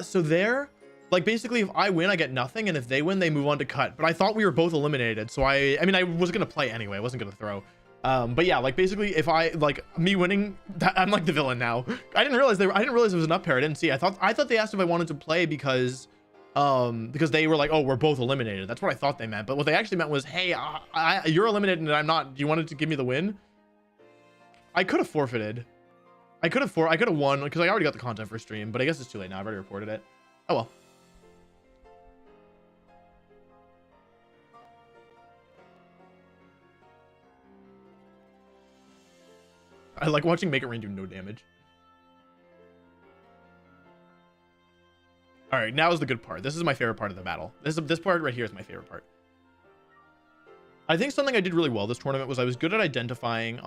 So there, like basically if I win, I get nothing, and if they win, they move on to cut. But I thought we were both eliminated, so I mean, I was gonna play anyway. I wasn't gonna throw. But yeah, like basically if I like me winning, I'm like the villain now. I didn't realize it was an up pair. I didn't see. I thought they asked if I wanted to play because they were like, oh, we're both eliminated. That's what I thought they meant. But what they actually meant was, hey, you're eliminated and I'm not. Do you want to give me the win? I could have forfeited. I could have won because I already got the content for stream, but I guess it's too late now. I've already reported it. Oh well. I like watching Make It Rain do no damage. All right, now is the good part. This is my favorite part of the battle. This part right here is my favorite part. I think something I did really well this tournament was I was good at identifying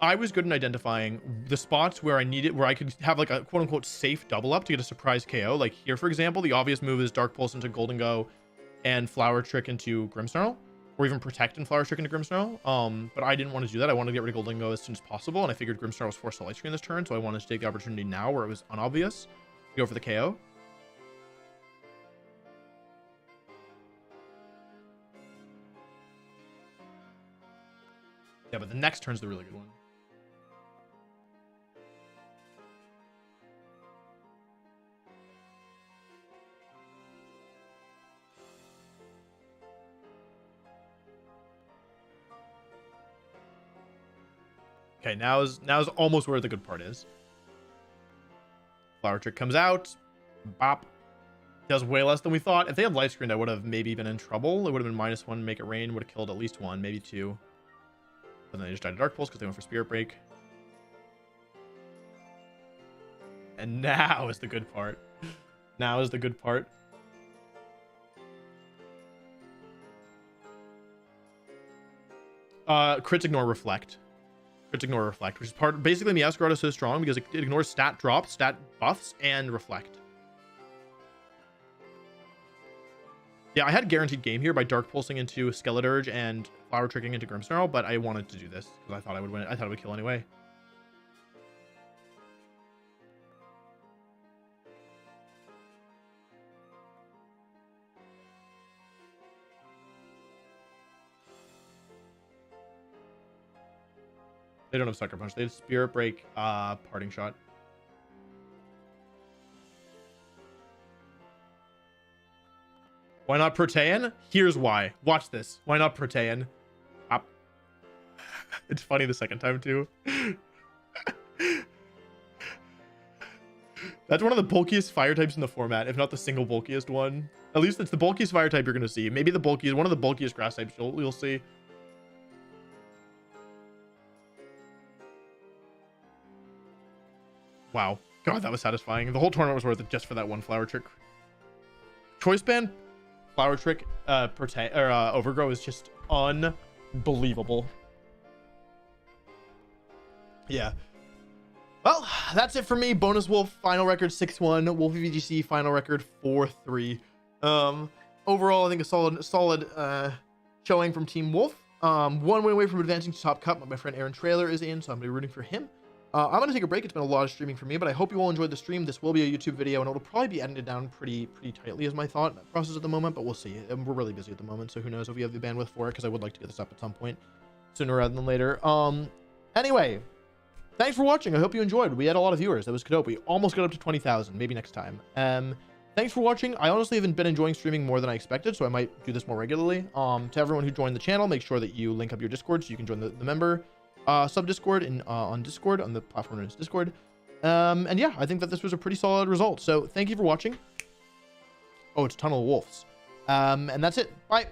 the spots where I could have like a quote unquote safe double up to get a surprise KO. Like here, for example, the obvious move is Dark Pulse into Golden Go and Flower Trick into Grimmsnarl, or even Protect and Flower Trick into Grimmsnarl. But I didn't want to do that. I wanted to get rid of Golden Go as soon as possible, and I figured Grimmsnarl was forced to light screen this turn, so I wanted to take the opportunity now where it was unobvious to go for the KO. Yeah, but the next turn's the really good one. Okay, now is almost where the good part is. Flower Trick comes out. Bop. Does way less than we thought. If they had light screened, I would have maybe been in trouble. It would have been -1, Make It Rain. Would have killed at least one, maybe two. But then they just died to Dark Pulse because they went for Spirit Break. And now is the good part. Now is the good part. Crits ignore Reflect. Crits ignore Reflect, which is part basically Meowscarada is so strong because it ignores stat drops, stat buffs, and Reflect. Yeah, I had guaranteed game here by Dark Pulsing into Skeleturge and Flower Tricking into Grimmsnarl, but I wanted to do this because I thought I would win. I thought it would kill anyway. They don't have Sucker Punch. They have Spirit Break, Parting Shot. Why not Protean? Here's why. Watch this. Why not Protean? It's funny the second time too. That's one of the bulkiest fire types in the format, if not the single bulkiest one. At least it's the bulkiest fire type you're going to see. Maybe the bulkiest, one of the bulkiest grass types you'll see. Wow. God, that was satisfying. The whole tournament was worth it just for that one Flower Trick. Choice Band, Flower Trick, Overgrow is just unbelievable. Yeah. Well, that's it for me. Bonus Wolf, final record 6-1. Wolf VGC, final record 4-3. Overall, I think a solid showing from Team Wolf. One win away from advancing to top cut. My friend Aaron Trailer is in, so I'm going to be rooting for him. I'm going to take a break. It's been a lot of streaming for me, but I hope you all enjoyed the stream. This will be a YouTube video, and it'll probably be edited down pretty tightly is my thought process at the moment, but we'll see. We're really busy at the moment, so who knows if we have the bandwidth for it, because I would like to get this up at some point sooner rather than later. Anyway, thanks for watching. I hope you enjoyed. We had a lot of viewers. That was good. We almost got up to 20,000. Maybe next time. Thanks for watching. I honestly haven't been enjoying streaming more than I expected, so I might do this more regularly. To everyone who joined the channel, make sure that you link up your Discord so you can join the member sub Discord on Discord, on the platform known as Discord. And yeah, I think that this was a pretty solid result. So thank you for watching. Oh, it's Tunnel of Wolves. And that's it. Bye.